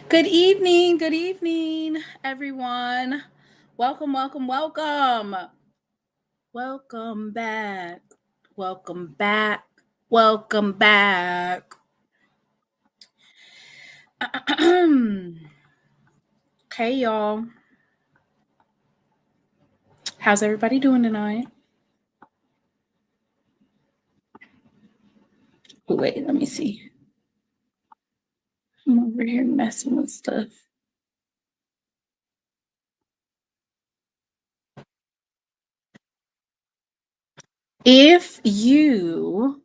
Good evening, everyone. Welcome back. Hey, y'all. How's everybody doing tonight? Wait, let me see. I'm over here messing with stuff. If you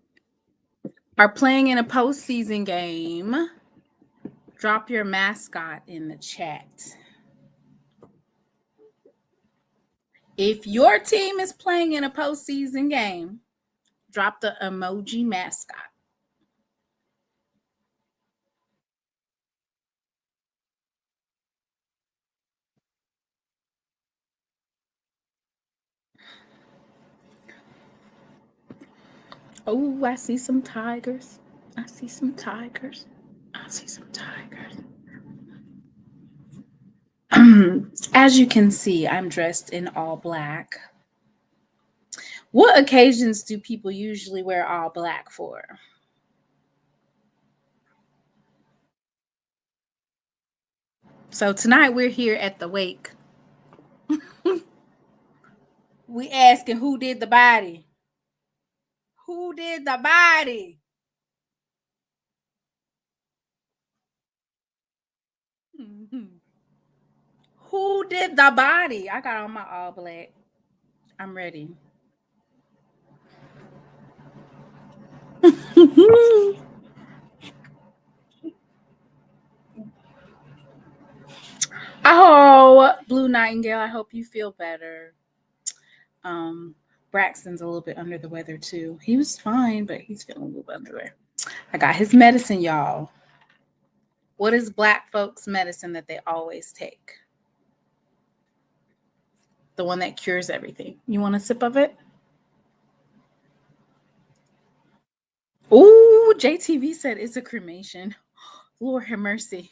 are playing in a postseason game, drop your mascot in the chat. If your team is playing in a postseason game, drop the emoji mascot. Oh, I see some tigers. As you can see, I'm dressed in all black. What occasions do people usually wear all black for? So tonight we're here at the wake. We asking who did the body? Who did the body? Who did the body? I got on my all black. I'm ready. Oh, Blue Nightingale, I hope you feel better. Braxton's a little bit under the weather too. He was fine, but he's feeling a little bit under the weather. I got his medicine, y'all. What is Black folks' medicine that they always take? The one that cures everything. You want a sip of it? Ooh, Oh, JTV said it's a cremation. Lord have mercy.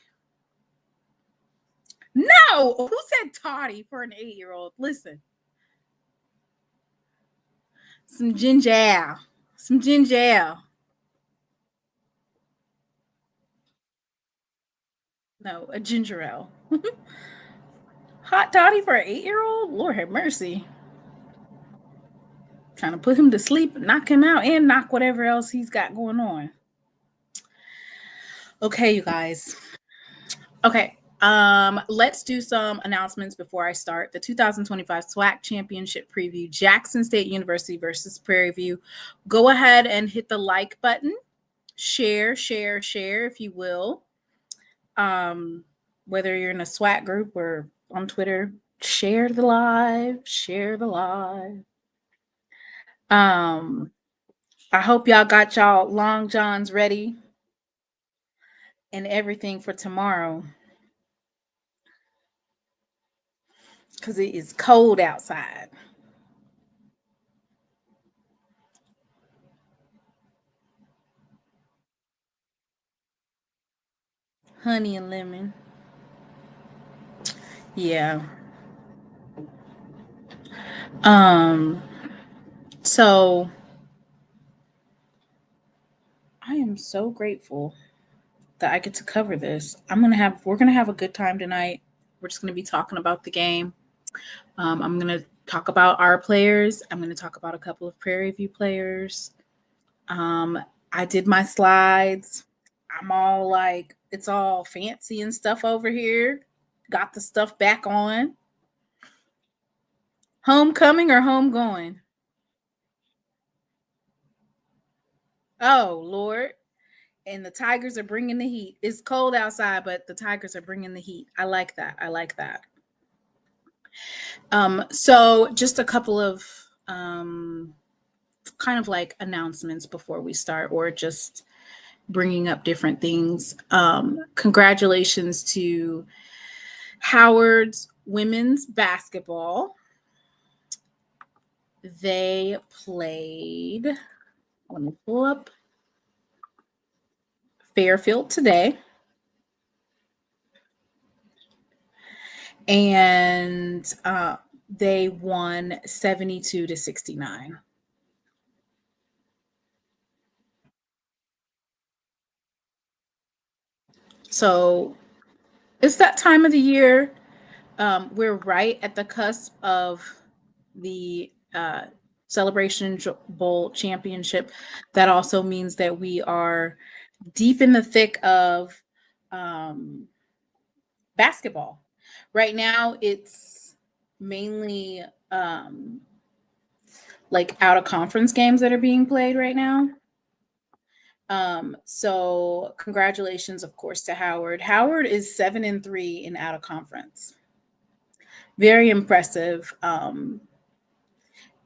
No, who said toddy for an 8-year-old? Listen. Some ginger ale. Some ginger ale. No, a ginger ale. Hot toddy for an 8-year-old? Lord have mercy. Trying to put him to sleep, knock him out, and knock whatever else he's got going on. Okay, you guys. Okay. Let's do some announcements before I start. The 2025 SWAC Championship preview, Jackson State University versus Prairie View. Go ahead and hit the like button. Share, if you will. Whether you're in a SWAC group or on Twitter, share the live. I hope y'all got y'all long johns ready and everything for tomorrow, because it is cold outside. Honey and lemon. Yeah. So I am so grateful that I get to cover this. We're gonna have a good time tonight. We're just gonna be talking about the game. I'm gonna talk about our players. I'm gonna talk about a couple of Prairie View players. I did my slides. I'm all like, it's all fancy and stuff over here. Got the stuff back on. Homecoming or homegoing? Oh, Lord. And the Tigers are bringing the heat. It's cold outside, but the Tigers are bringing the heat. I like that. So just a couple of kind of like announcements before we start, or just bringing up different things. Congratulations to Howard's women's basketball. They played, let me pull up Fairfield today. And they won 72-69. So it's that time of the year. We're right at the cusp of the Celebration Bowl Championship. That also means that we are deep in the thick of basketball. Right now, it's mainly like out of conference games that are being played right now. So congratulations, of course, to Howard. Howard is 7-3 in out of conference. Very impressive.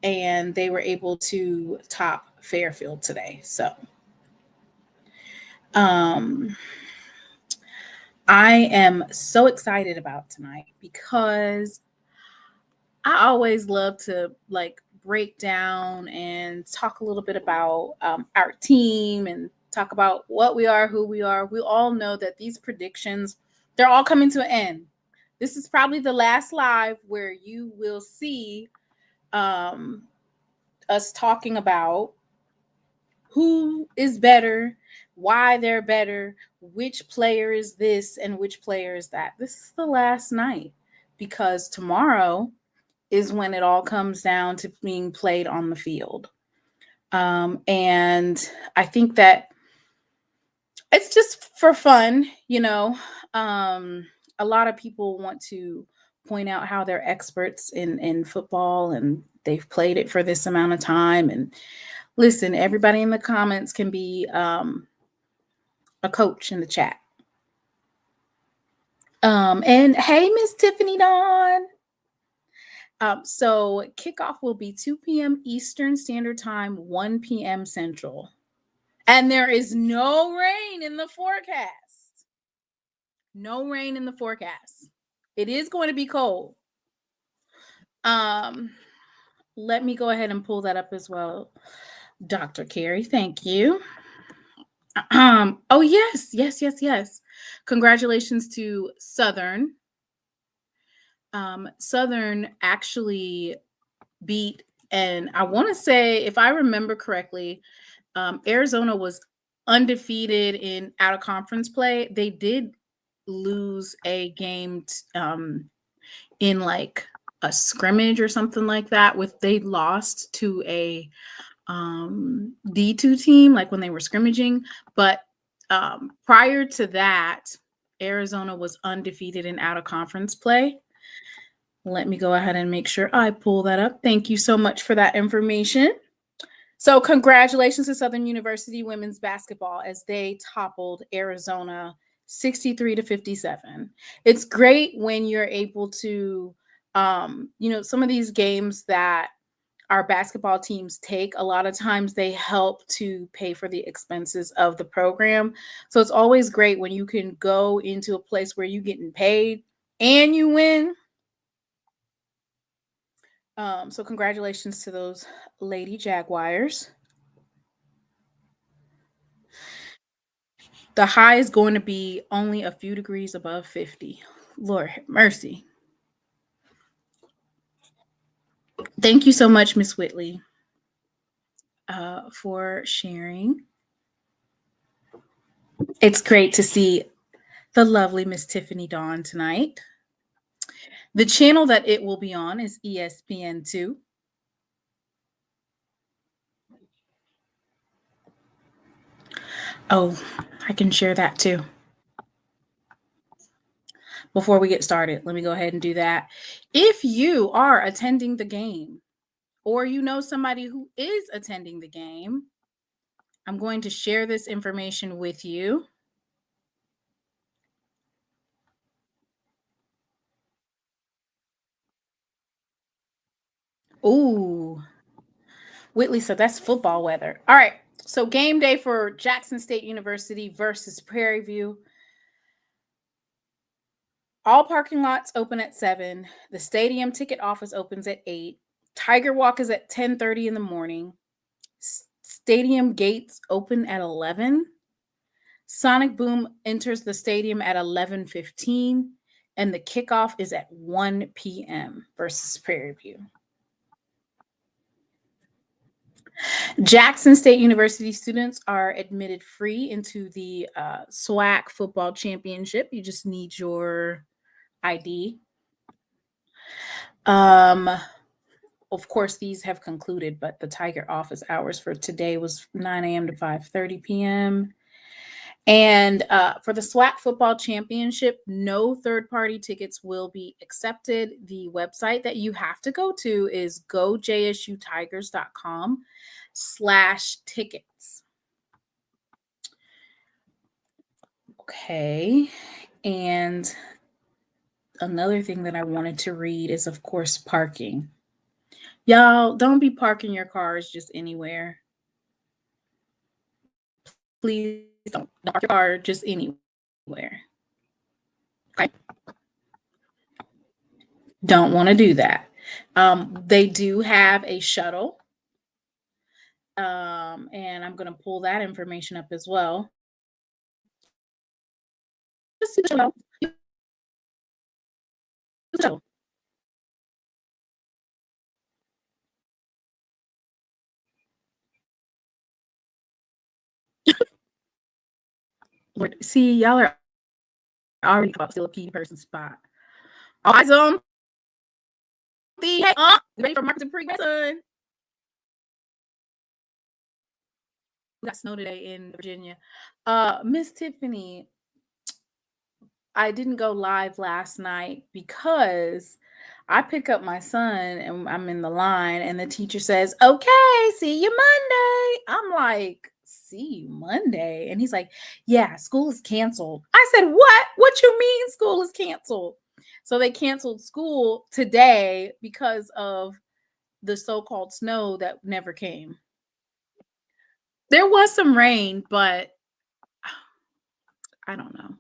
And they were able to top Fairfield today. So I am so excited about tonight, because I always love to like break down and talk a little bit about our team and talk about what we are, who we are. We all know that these predictions, they're all coming to an end. This is probably the last live where you will see us talking about who is better, why they're better, which player is this and which player is that. This is the last night, because tomorrow is when it all comes down to being played on the field. And I think that it's just for fun, you know. A lot of people want to point out how they're experts in football and they've played it for this amount of time. And listen, everybody in the comments can be a coach in the chat. And hey, Miss Tiffany Dawn. So kickoff will be 2 p.m. Eastern Standard Time, 1 p.m. Central. And there is no rain in the forecast. No rain in the forecast. It is going to be cold. Let me go ahead and pull that up as well. Dr. Carey, thank you. Oh yes. Congratulations to Southern. Southern actually beat, and I want to say, if I remember correctly, Arizona was undefeated in out of conference play. They did lose a game in like a scrimmage or something like that. They lost to a D2 team, like when they were scrimmaging. But prior to that, Arizona was undefeated in out of conference play. Let me go ahead and make sure I pull that up. Thank you so much for that information. So congratulations to Southern University women's basketball as they toppled Arizona 63-57. It's great when you're able to, some of these games that our basketball teams take, a lot of times they help to pay for the expenses of the program. So it's always great when you can go into a place where you're getting paid and you win. So congratulations to those Lady Jaguars. The high is going to be only a few degrees above 50. Lord have mercy. Thank you so much, Miss Whitley, for sharing. It's great to see the lovely Miss Tiffany Dawn tonight. The channel that it will be on is ESPN2. Oh, I can share that too. Before we get started, let me go ahead and do that. If you are attending the game or you know somebody who is attending the game, I'm going to share this information with you. Ooh, Whitley said that's football weather. All right. So game day for Jackson State University versus Prairie View. All parking lots open at 7. The stadium ticket office opens at 8. Tiger Walk is at 10:30 in the morning. Stadium gates open at 11. Sonic Boom enters the stadium at 11:15, and the kickoff is at 1 p.m. versus Prairie View. Jackson State University students are admitted free into the SWAC Football Championship. You just need your ID. Of course, these have concluded, but the Tiger office hours for today was 9 a.m. to 5:30 p.m. And for the SWAC Football Championship, no third-party tickets will be accepted. The website that you have to go to is gojsutigers.com/tickets. Okay. And another thing that I wanted to read is, of course, parking. Y'all, don't be parking your cars just anywhere. Please don't park your car just anywhere. Okay. Don't want to do that. They do have a shuttle. And I'm going to pull that information up as well. See, y'all are already about still a key person spot. All eyes on the ready for marketing pre-son. We got snow today in Virginia. Miss Tiffany, I didn't go live last night because I pick up my son and I'm in the line and the teacher says, "Okay, see you Monday." I'm like, "See you Monday?" And he's like, "Yeah, school is canceled." I said, "What? What you mean school is canceled?" So they canceled school today because of the so-called snow that never came. There was some rain, but I don't know.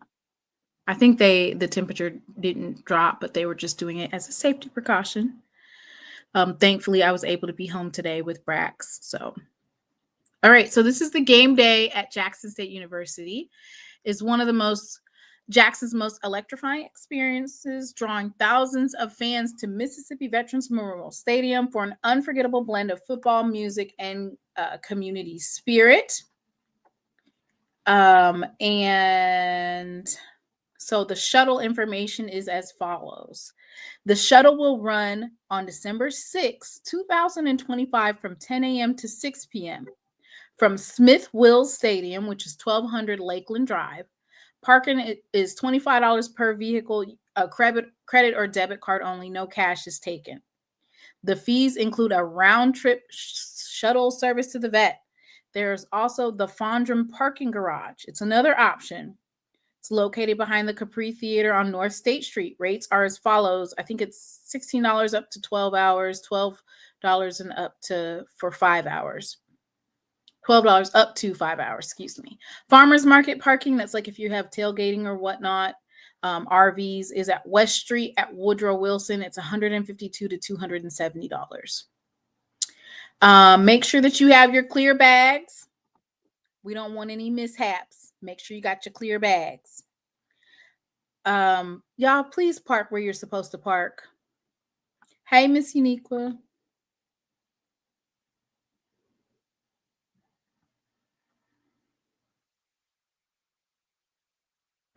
I think the temperature didn't drop, but they were just doing it as a safety precaution. Thankfully, I was able to be home today with Brax. So, All right, so this is the game day at Jackson State University. It's one of Jackson's most electrifying experiences, drawing thousands of fans to Mississippi Veterans Memorial Stadium for an unforgettable blend of football, music, and community spirit. And so the shuttle information is as follows. The shuttle will run on December 6, 2025 from 10 a.m. to 6 p.m. from Smith Wills Stadium, which is 1200 Lakeland Drive. Parking is $25 per vehicle, a credit or debit card only, no cash is taken. The fees include a round-trip shuttle service to the vet. There's also the Fondram parking garage. It's another option. It's located behind the Capri Theater on North State Street. Rates are as follows. I think it's $16 up to 12 hours, $12 and up to for 5 hours. $12 up to 5 hours, excuse me. Farmers market parking, that's like if you have tailgating or whatnot. RVs is at West Street at Woodrow Wilson. It's $152 to $270. Make sure that you have your clear bags. We don't want any mishaps. Make sure you got your clear bags. Y'all, please park where you're supposed to park. Hey, Miss Uniqua.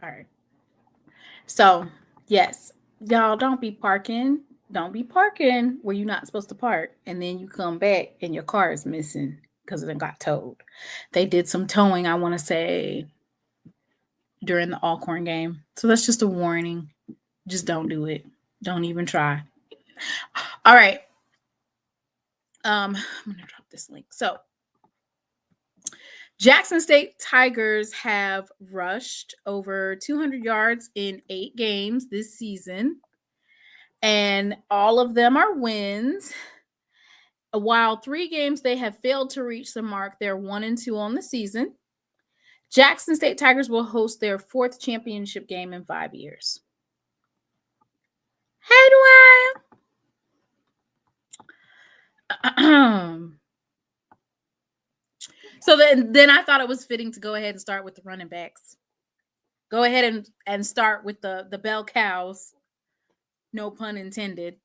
All right. So, yes, y'all don't be parking. Don't be parking where you're not supposed to park. And then you come back and your car is missing because it got towed. They did some towing, I want to say, during the Alcorn game. So that's just a warning. Just don't do it. Don't even try. All right. I'm going to drop this link. So, Jackson State Tigers have rushed over 200 yards in 8 games this season, and all of them are wins. While 3 games they have failed to reach the mark, they're 1-2 on the season. Jackson State Tigers will host their 4th championship game in 5 years. Hey, Dwayne. So then I thought it was fitting to go ahead and start with the running backs. Go ahead and start with the bell cows. No pun intended.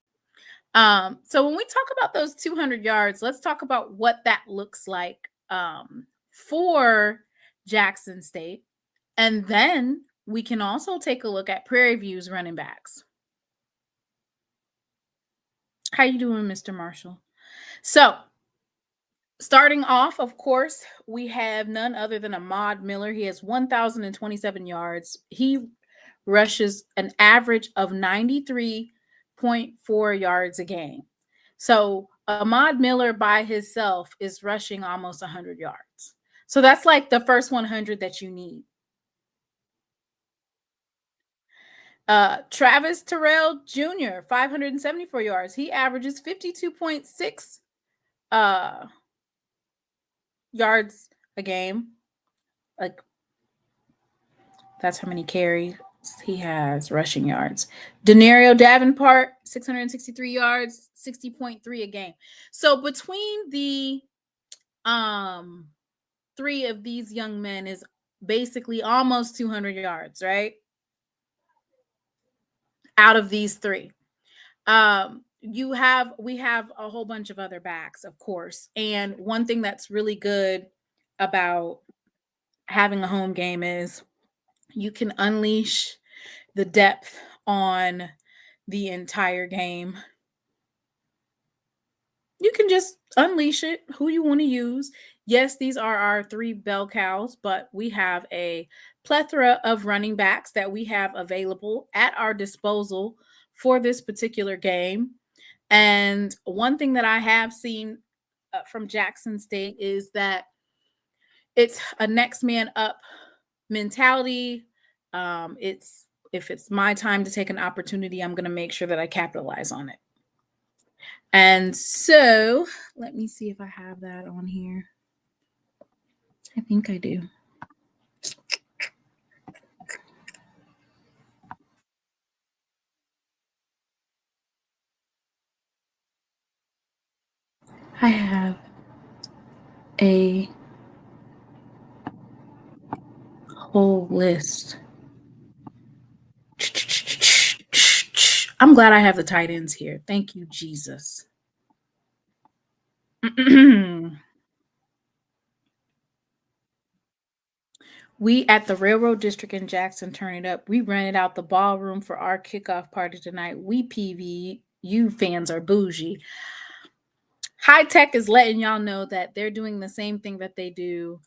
So when we talk about those 200 yards, let's talk about what that looks like for Jackson State. And then we can also take a look at Prairie View's running backs. How you doing, Mr. Marshall? So starting off, of course, we have none other than Ahmad Miller. He has 1,027 yards. He rushes an average of 93.4 yards a game. So Ahmad Miller by himself is rushing almost 100 yards. So that's like the first 100 that you need. Travis Terrell Jr., 574 yards. He averages 52.6 yards a game. Like, that's how many carries he has, rushing yards. Denario Davenport, 663 yards, 60.3 a game. So between the 3 of these young men is basically almost 200 yards, right? Out of these 3. We have a whole bunch of other backs, of course. And one thing that's really good about having a home game is you can unleash the depth on the entire game. You can just unleash it, who you want to use. Yes, these are our 3 bell cows, but we have a plethora of running backs that we have available at our disposal for this particular game. And one thing that I have seen from Jackson State is that it's a next man up mentality. If it's my time to take an opportunity, I'm going to make sure that I capitalize on it. And so let me see if I have that on here. I think I do. I have a whole list. I'm glad I have the tight ends here. Thank you, Jesus. We at the Railroad District in Jackson turn it up. We rented out the ballroom for our kickoff party tonight. We PVU fans are bougie. High Tech is letting y'all know that they're doing the same thing that they do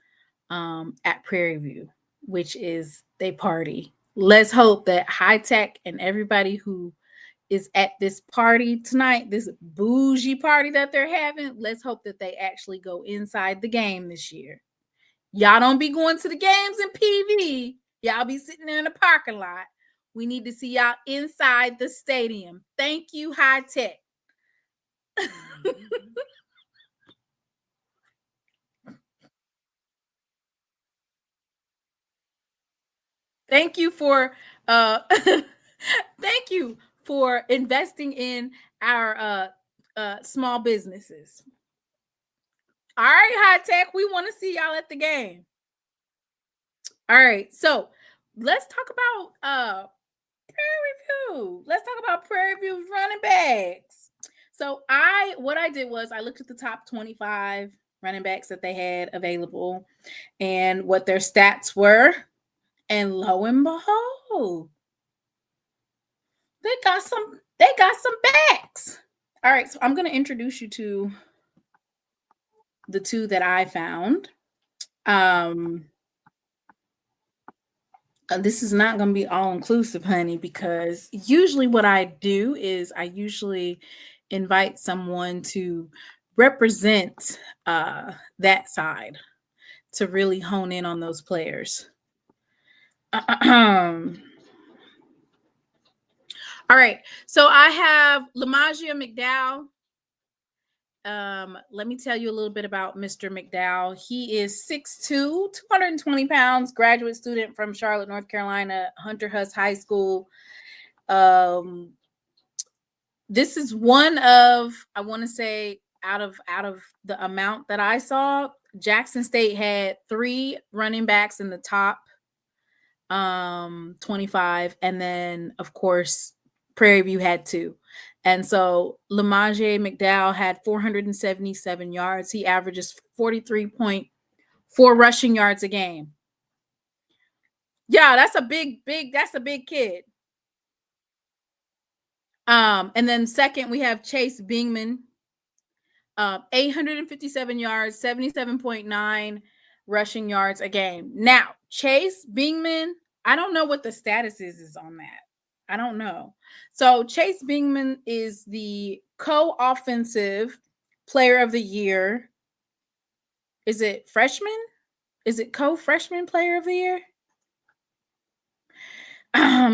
at Prairie View, which is they party. Let's hope that High Tech and everybody who is at this party tonight, this bougie party that they're having, let's hope that they actually go inside the game this year. Y'all don't be going to the games in PV. Y'all be sitting there in the parking lot. We need to see y'all inside the stadium. Thank you, High Tech. Thank you for thank you for investing in our small businesses. All right, High Tech, we want to see y'all at the game. All right, so let's talk about Prairie View. Let's talk about Prairie View's running backs. So what I did was I looked at the top 25 running backs that they had available and what their stats were. And lo and behold, they got some backs. All right, so I'm going to introduce you to the two that I found. This is not going to be all inclusive, honey, because usually what I do is I usually invite someone to represent that side to really hone in on those players. All right, so I have Lamagia McDowell. Let me tell you a little bit about Mr. McDowell. He is 6'2", 220 pounds, graduate student from Charlotte, North Carolina, Hunter Huss High School. This is one of, I want to say, out of the amount that I saw, Jackson State had 3 running backs in the top 25, and then of course Prairie View had 2. And so Lamagia McDowell had 477 yards. He averages 43.4 rushing yards a game. Yeah, that's a big kid. And then second, we have Chase Bingman, 857 yards, 77.9 rushing yards a game. Now, Chase Bingman, I don't know what the status is on that. I don't know. So Chase Bingman is the co-offensive player of the year. Is it freshman? Is it co-freshman player of the year?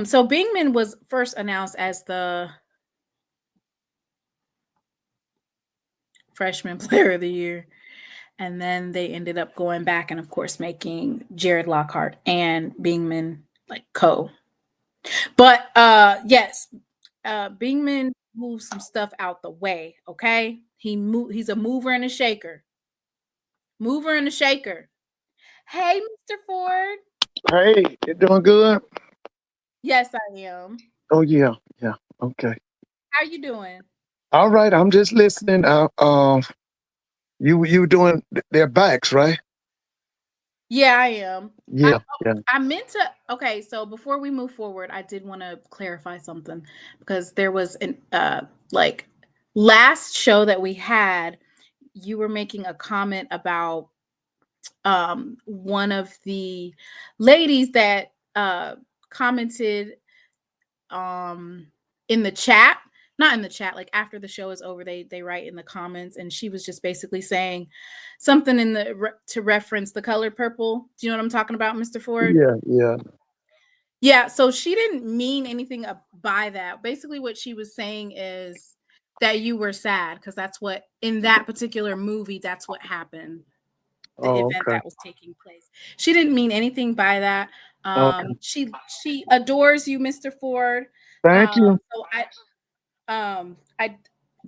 So Bingman was first announced as the freshman player of the year. And then they ended up going back and, of course, making Jared Lockhart and Bingman like co. But yes, Bingman moved some stuff out the way. Okay, he's a mover and a shaker. Mover and a shaker. Hey, Mr. Ford. Hey, you doing good? Yes, I am. Oh yeah, okay. How you doing? All right, I'm just listening. You doing their backs, right? Yeah, I am. Yeah. I meant to. Okay, so before we move forward, I did want to clarify something because there was an like last show that we had, you were making a comment about one of the ladies that commented in the chat, not in the chat, like after the show is over, they write in the comments, and she was just basically saying something in the to reference the color purple. Do you know what I'm talking about, Mr. Ford? Yeah, so she didn't mean anything by that. Basically what she was saying is that you were sad because that's what, in that particular movie, that's what happened. The event that was taking place. She didn't mean anything by that. She adores you, Mr. Ford. Thank you. So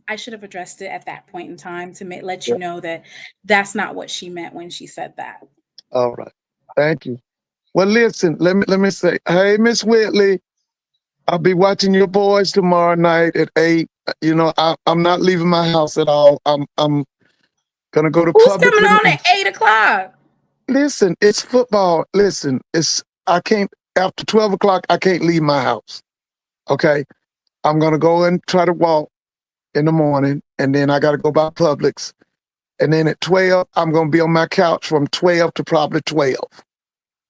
I should have addressed it at that point in time to let you know that that's not what she meant when she said that. All right. Thank you. Well, listen, let me say, hey, Miss Whitley, I'll be watching your boys tomorrow night at 8. I'm not leaving my house at all. I'm gonna go to Who's public. coming on at 8 o'clock? Listen, it's football. Listen, I can't after 12 o'clock. I can't leave my house. Okay, I'm gonna go and try to walk in the morning, and then I gotta go by Publix, and then at 12, I'm gonna be on my couch from 12 to probably 12.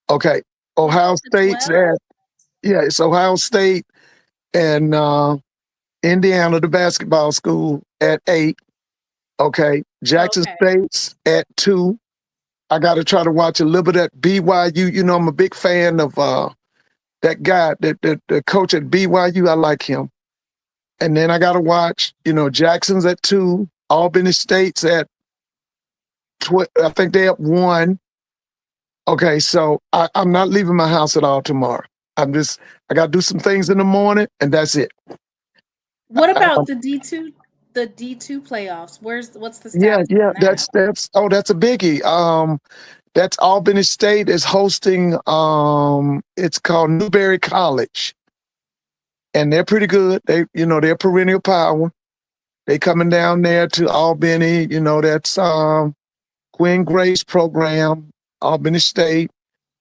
Okay, Ohio State's 12? at it's Ohio State and Indiana, the basketball school at 8. Okay, Jackson Okay. State's at 2. I got to try to watch a little bit of that BYU. I'm a big fan of that guy, the coach at BYU. I like him. And then I got to watch, Jackson's at 2. Albany State's at I think they're at 1. Okay, so I'm not leaving my house at all tomorrow. I got to do some things in the morning, and that's it. What about the D2? The D2 playoffs. What's the Yeah, status on that? that's a biggie. That's Albany State is hosting. It's called Newberry College, and they're pretty good. They're perennial power. They coming down there to Albany. That's Quinn Grace program, Albany State.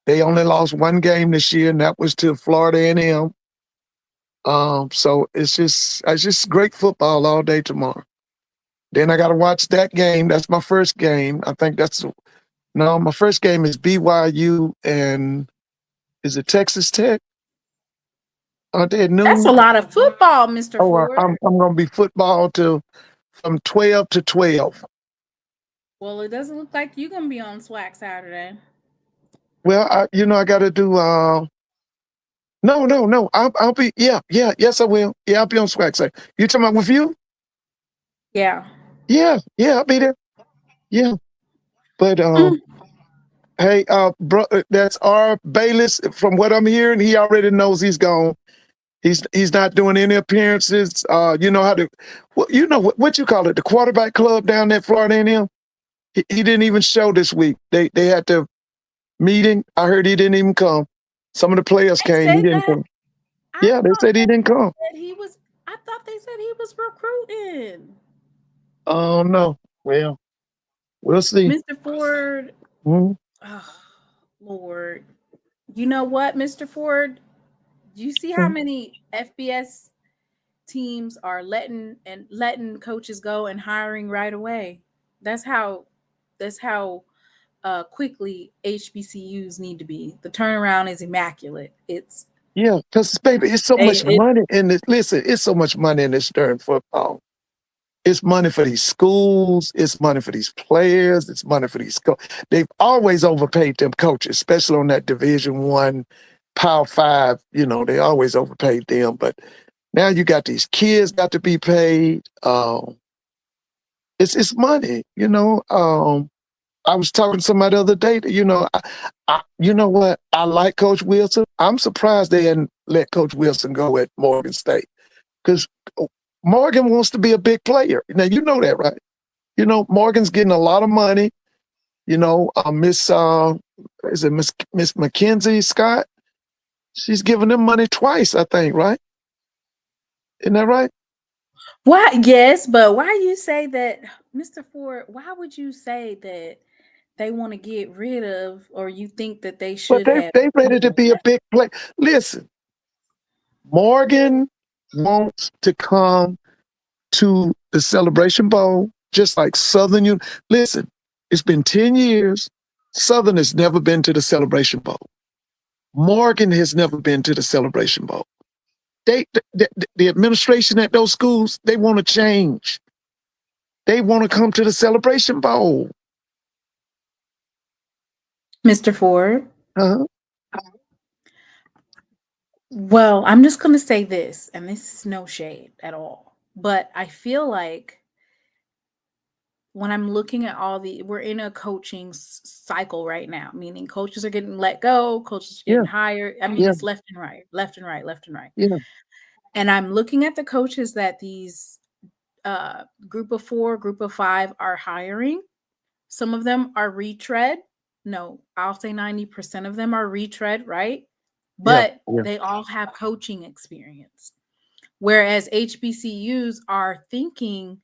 They only lost one game this year, and that was to Florida A&M. So it's just great football all day tomorrow. Then I got to watch that game. That's my first game. I think my first game is BYU and is it Texas Tech? Aren't they at noon? That's a lot of football, Mr. Ford. I'm going to be football from 12 to 12. Well, it doesn't look like you're going to be on SWAC Saturday. Well, I got to do. No. I'll be. Yes, I will. Yeah, I'll be on SWAC Saturday. You talking about with you? Yeah. Yeah, I'll be there. Yeah, but hey, bro, that's our Bayless. From what I'm hearing, he already knows he's gone. He's not doing any appearances. You know how to, what you call it, the quarterback club down there, Florida A&M. He didn't even show this week. They had the meeting. I heard he didn't even come. Some of the players came. He didn't come. Yeah, they said he didn't come. I thought they said he was recruiting. Oh no. Well, we'll see. Mr. Ford. Mm-hmm. Oh, Lord. You know what, Mr. Ford? Do you see how many FBS teams are letting coaches go and hiring right away? That's how quickly HBCUs need to be. The turnaround is immaculate. Because baby, it's so much money in this. Listen, it's so much money in this during football. It's money for these schools. It's money for these players. It's money for these coaches. They've always overpaid them coaches, especially on that Division I, Power 5. They always overpaid them. But now you got these kids got to be paid. It's money. I was talking to somebody the other day. You know what? I like Coach Wilson. I'm surprised they hadn't let Coach Wilson go at Morgan State because Morgan wants to be a big player. Now, you know that, right? Morgan's getting a lot of money. Miss Mackenzie Scott? She's giving them money twice, I think, right? Isn't that right? Why? Yes, but why you say that, Mr. Ford? Why would you say that they want to get rid of, or you think that they should But have? they ready to be a big player. Listen, Morgan wants to come to the Celebration Bowl, just like Southern. Listen, it's been 10 years. Southern has never been to the Celebration Bowl. Morgan has never been to the Celebration Bowl. The administration at those schools, they want to change. They want to come to the Celebration Bowl. Mr. Ford? Uh-huh. Well, I'm just going to say this, and this is no shade at all, but I feel like when I'm looking at we're in a coaching cycle right now, meaning coaches are getting let go, coaches are getting hired. I mean, it's left and right. Yeah. And I'm looking at the coaches that these group of 4, group of 5 are hiring. Some of them are retread. no, I'll say 90% of them are retread, right? Yeah, But yeah, they all have coaching experience. Whereas HBCUs are thinking,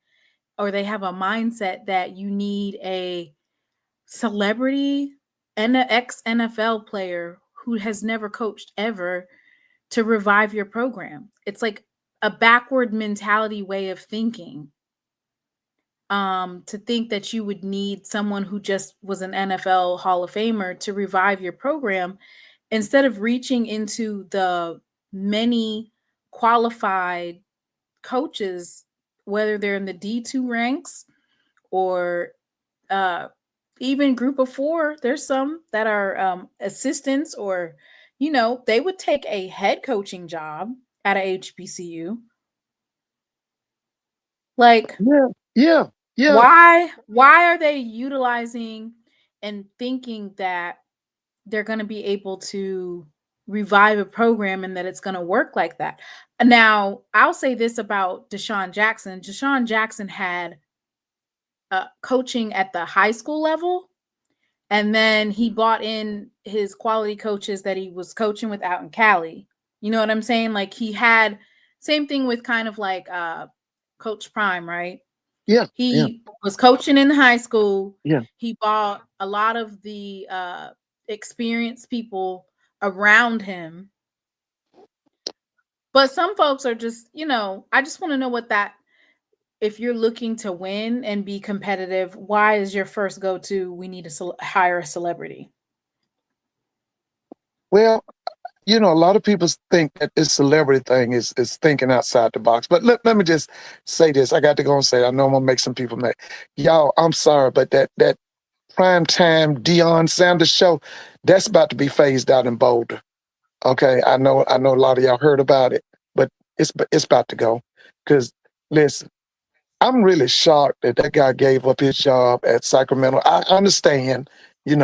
or they have a mindset that you need a celebrity and an ex NFL player who has never coached ever to revive your program. It's like a backward mentality way of thinking. To think that you would need someone who just was an NFL Hall of Famer to revive your program instead of reaching into the many qualified coaches, whether they're in the D2 ranks or uh, even group of four. There's some that are assistants, or, they would take a head coaching job at a HBCU. Like, yeah, yeah, yeah. why are they utilizing and thinking that they're going to be able to revive a program and that it's going to work like that? Now, I'll say this about Deshaun Jackson. Deshaun Jackson had coaching at the high school level, and then he bought in his quality coaches that he was coaching with out in Cali. You know what I'm saying? Like, he had same thing with kind of like Coach Prime, right? Yeah, yeah, He was coaching in high school. yeah. He bought a lot of the experienced people around him. But some folks are just, I just want to know what that, if you're looking to win and be competitive, why is your first go to, we need to hire a celebrity? Well, a lot of people think that this celebrity thing is thinking outside the box. But let me just say this. I got to go and say, I know I'm gonna make some people mad. Y'all, I'm sorry, but that prime time Deion Sanders show, that's about to be phased out in Boulder. Okay, I know a lot of y'all heard about it, but it's about to go. Because listen, I'm really shocked that guy gave up his job at Sacramento. I understand, he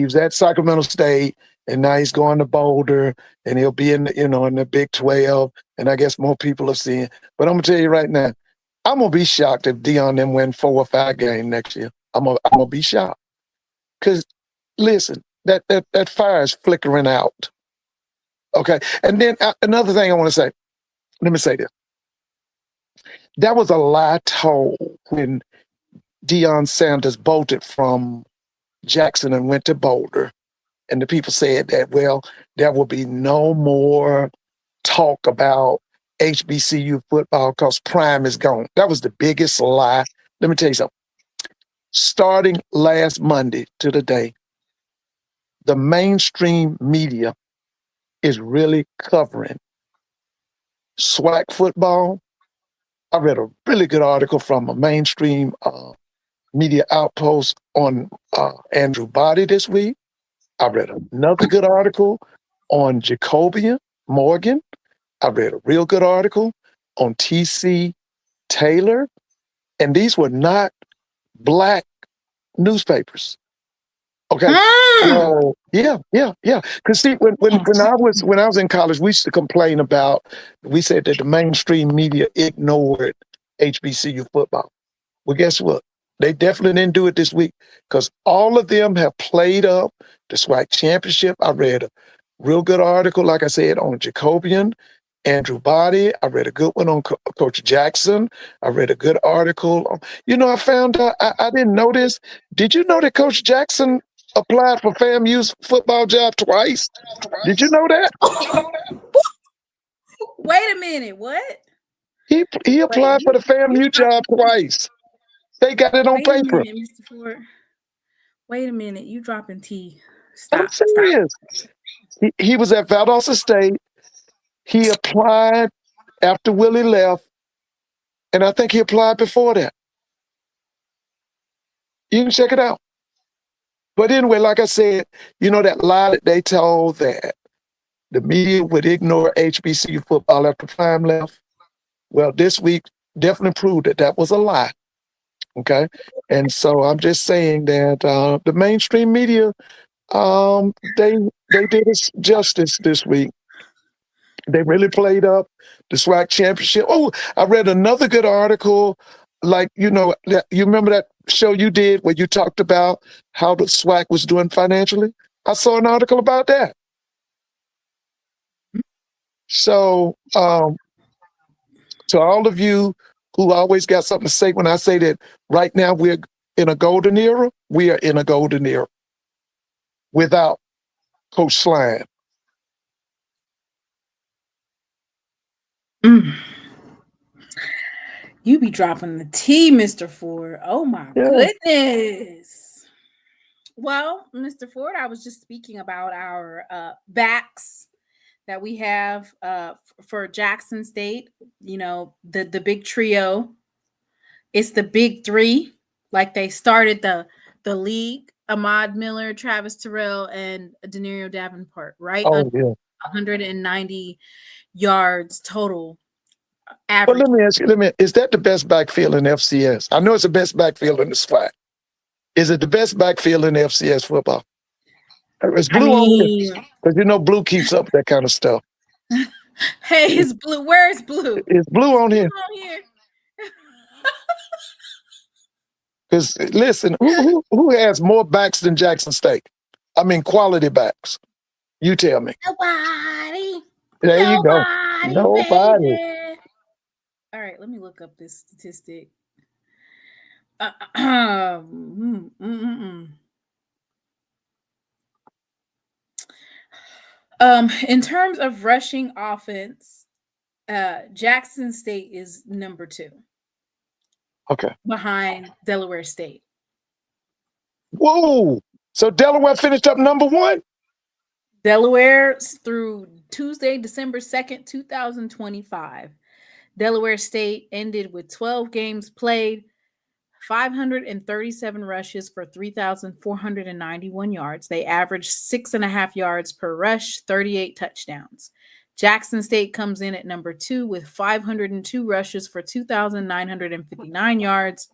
was at Sacramento State, and now he's going to Boulder, and he'll be in in the Big 12, and I guess more people are seeing. But I'm gonna tell you right now, I'm gonna be shocked if Deion then win 4 or 5 games next year. I'm gonna be shocked. Because listen, that fire is flickering out. Okay, and then another thing I want to say. Let me say this. That was a lie told when Deion Sanders bolted from Jackson and went to Boulder. And the people said that, well, there will be no more talk about HBCU football because Prime is gone. That was the biggest lie. Let me tell you something. Starting last Monday to today, the mainstream media is really covering SWAC football. I read a really good article from a mainstream media outpost on Andrew Body this week. I read another good article on Jacobian Morgan. I read a real good article on TC Taylor. And these were not Black newspapers. Okay. So yeah. Because see, when I was in college, we used to complain about. We said that the mainstream media ignored HBCU football. Well, guess what? They definitely didn't do it this week because all of them have played up the SWAC Championship. I read a real good article, like I said, on Jacobian, Andrew Body. I read a good one on Coach Jackson. I read a good article. I found out, I didn't know this. Did you know that Coach Jackson applied for FAMU's football job twice? Did you know that? Wait a minute, what? He applied for the FAMU job twice. They got it on paper. Minute, Mr. Ford. Wait a minute, you dropping tea. I'm serious. He was at Valdosta State. He applied after Willie left, and I think he applied before that. You can check it out. But anyway, like I said, that lie that they told that the media would ignore HBCU football after Prime left. Well, this week definitely proved that was a lie. Okay, and so I'm just saying that the mainstream media, they did us justice this week. They really played up the SWAC championship. Oh, I read another good article. Like, you remember show you did where you talked about how the SWAC was doing financially? I saw an article about that. So, to all of you who always got something to say when I say that right now we're in a golden era, we are in a golden era without Coach Slime. You be dropping the tea, Mr. Ford. Oh my goodness. Well, Mr. Ford, I was just speaking about our backs that we have for Jackson State. You know, the big trio. It's the big three. Like they started the league. Ahmad Miller, Travis Terrell, and Denario Davenport, right? Oh, yeah. 190 yards total But average. let me ask you, is that the best backfield in FCS? I know it's the best backfield in the SWAC. Is it the best backfield in FCS football? Is Blue on here? Because you know Blue keeps up that kind of stuff. Hey, it's Blue. Where is Blue? Is Blue on here? Because listen, who has more backs than Jackson State? I mean, quality backs. You tell me. Nobody. There you go. Nobody. Baby. All right, let me look up this statistic. In terms of rushing offense, Jackson State is number 2. Okay. Behind Delaware State. Whoa. So Delaware finished up number 1? Delaware through Tuesday, December 2nd, 2025. Delaware State ended with 12 games played, 537 rushes for 3,491 yards. They averaged 6.5 yards per rush, 38 touchdowns. Jackson State comes in at number 2 with 502 rushes for 2,959 yards,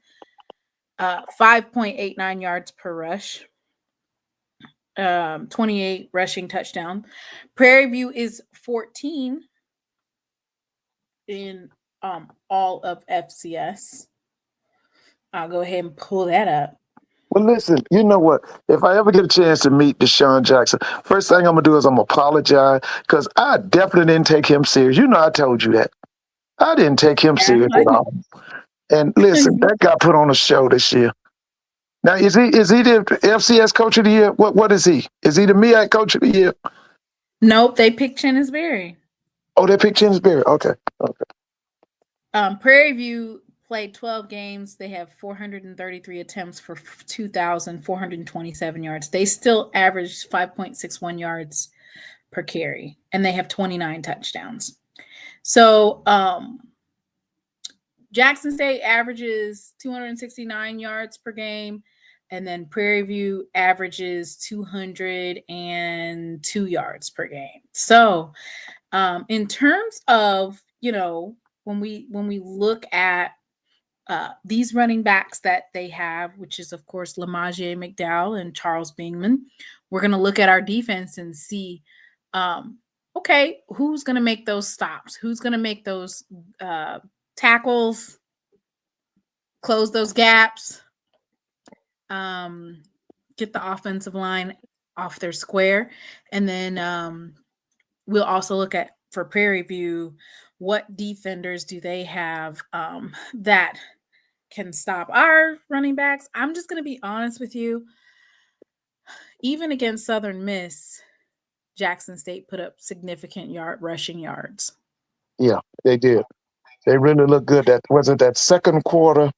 5.89 yards per rush, 28 rushing touchdown. Prairie View is 14 in all of FCS. I'll go ahead and pull that up. Well, listen, you know what? If I ever get a chance to meet Deshaun Jackson, first thing I'm going to do is I'm going to apologize because I definitely didn't take him serious. You know, I told you that. I didn't take him serious at all. And listen, that got put on a show this year. Now, is he the FCS Coach of the Year? What is he? Is he the MEAC Coach of the Year? Nope, they picked Chennisberry. Oh, they picked Chennisberry. Okay. Prairie View played 12 games. They have 433 attempts for 2,427 yards. They still averaged 5.61 yards per carry, and they have 29 touchdowns. So Jackson State averages 269 yards per game, and then Prairie View averages 202 yards per game. So in terms of, you know, when we look at these running backs that they have, which is, of course, Lamaje McDowell and Charles Bingman, we're going to look at our defense and see, okay, who's going to make those stops? Who's going to make those tackles, close those gaps, get the offensive line off their square. And then we'll also look at, for Prairie View, what defenders do they have that can stop our running backs. I'm just going to be honest with you. Even against Southern Miss, Jackson State put up significant rushing yards. Yeah, they did. They really looked good. That wasn't that second quarter.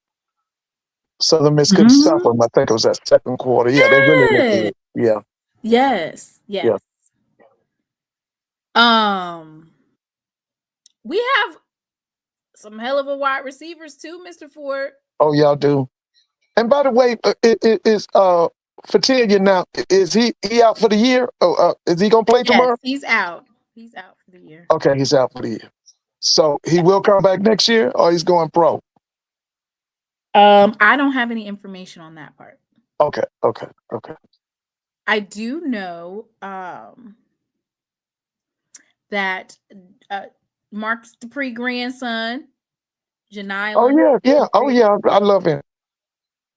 Southern Miss couldn't stop them. I think it was that second quarter. Yeah, they really looked good. Yeah. Yes. Yeah. We have some hell of a wide receivers too, Mr. Ford. Oh, y'all do. And by the way, is Fatilla now? Is he out for the year? Oh, is he gonna play tomorrow? He's out. He's out for the year. Okay, he's out for the year. So he will come back next year, or he's going pro. I don't have any information on that part. Okay. I do know that Marcus Dupree grandson, Janila. Oh yeah. I love him.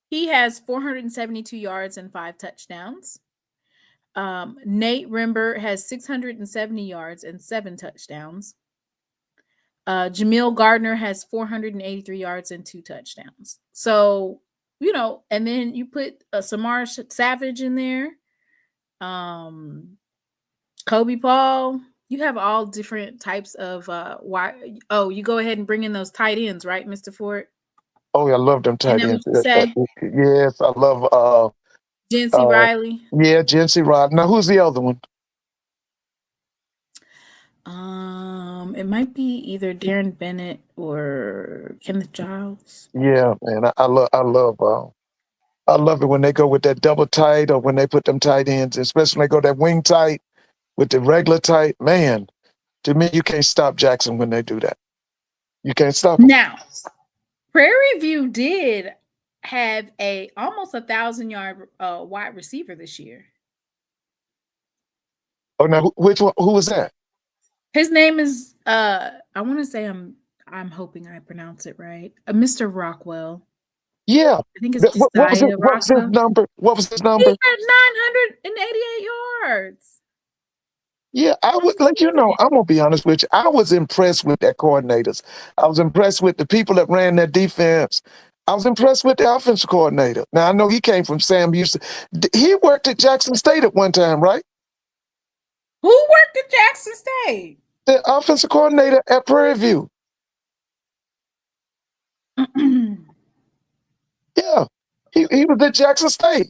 He has 472 yards and 5 touchdowns. Nate Rimber has 670 yards and 7 touchdowns. Jamil Gardner has 483 yards and 2 touchdowns. So, and then you put Samar Savage in there. Kobe Paul. You have all different types of why. Oh, you go ahead and bring in those tight ends, right, Mr. Ford? Oh, I love them tight ends. Say? Yes, I love Jency Riley. Yeah, Jency Riley. Now, who's the other one? It might be either Darren Bennett or Kenneth Giles. Yeah, man, I love it when they go with that double tight or when they put them tight ends, especially when they go that wing tight with the regular tight. Man, to me, you can't stop Jackson when they do that. You can't stop them. Now, Prairie View did have almost 1,000-yard wide receiver this year. Oh, now which one? Who was that? His name is I want to say I'm hoping I pronounce it right. Mr. Rockwell. Yeah. I think it's what was his number? What was his number? He had 988 yards. Yeah, I would let you know. I'm gonna be honest with you. I was impressed with their coordinators. I was impressed with the people that ran their defense. I was impressed with the offensive coordinator. Now I know he came from Sam Houston. He worked at Jackson State at one time, right? Who worked at Jackson State? The offensive coordinator at Prairie View. Yeah, he was at Jackson State.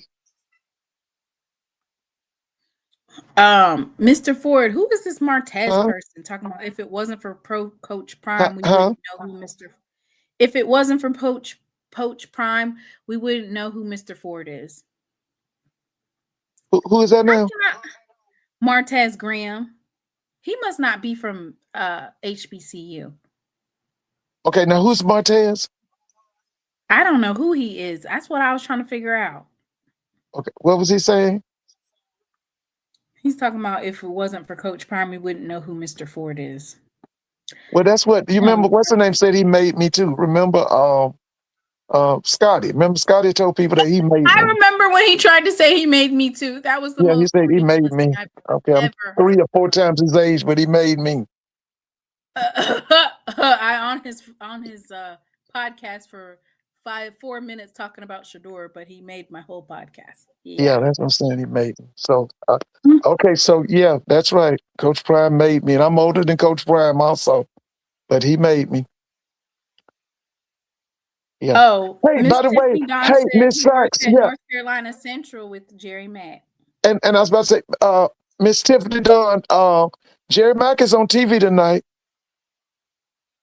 Mr. Ford, who is this Martez person talking about? If it wasn't for Coach Prime, we wouldn't know who Mr. If it wasn't for Coach Prime, we wouldn't know who Mr. Ford is. Who is that now? Martez Graham. He must not be from HBCU. Okay, now who's Martez? I don't know who he is. That's what I was trying to figure out. Okay, what was he saying? He's talking about if it wasn't for Coach Prime, we wouldn't know who Mr. Ford is. Well, that's what you remember. What's the name said he made me too. Remember, Scotty. Remember, Scotty told people that he made me. I remember when he tried to say he made me too. That was the most. He said he made me. Okay, I'm 3 or 4 times his age, but he made me. I on his podcast for 4 minutes talking about Shador, but he made my whole podcast. Yeah, that's what I'm saying. He made me. So, okay, so yeah, that's right. Coach Prime made me, and I'm older than Coach Prime also, but he made me. Yeah. Oh, hey, by the way, hey, Miss Sykes, yeah, North Carolina Central with Jerry Mack. And I was about to say, Miss Tiffany Dunn, Jerry Mack is on TV tonight.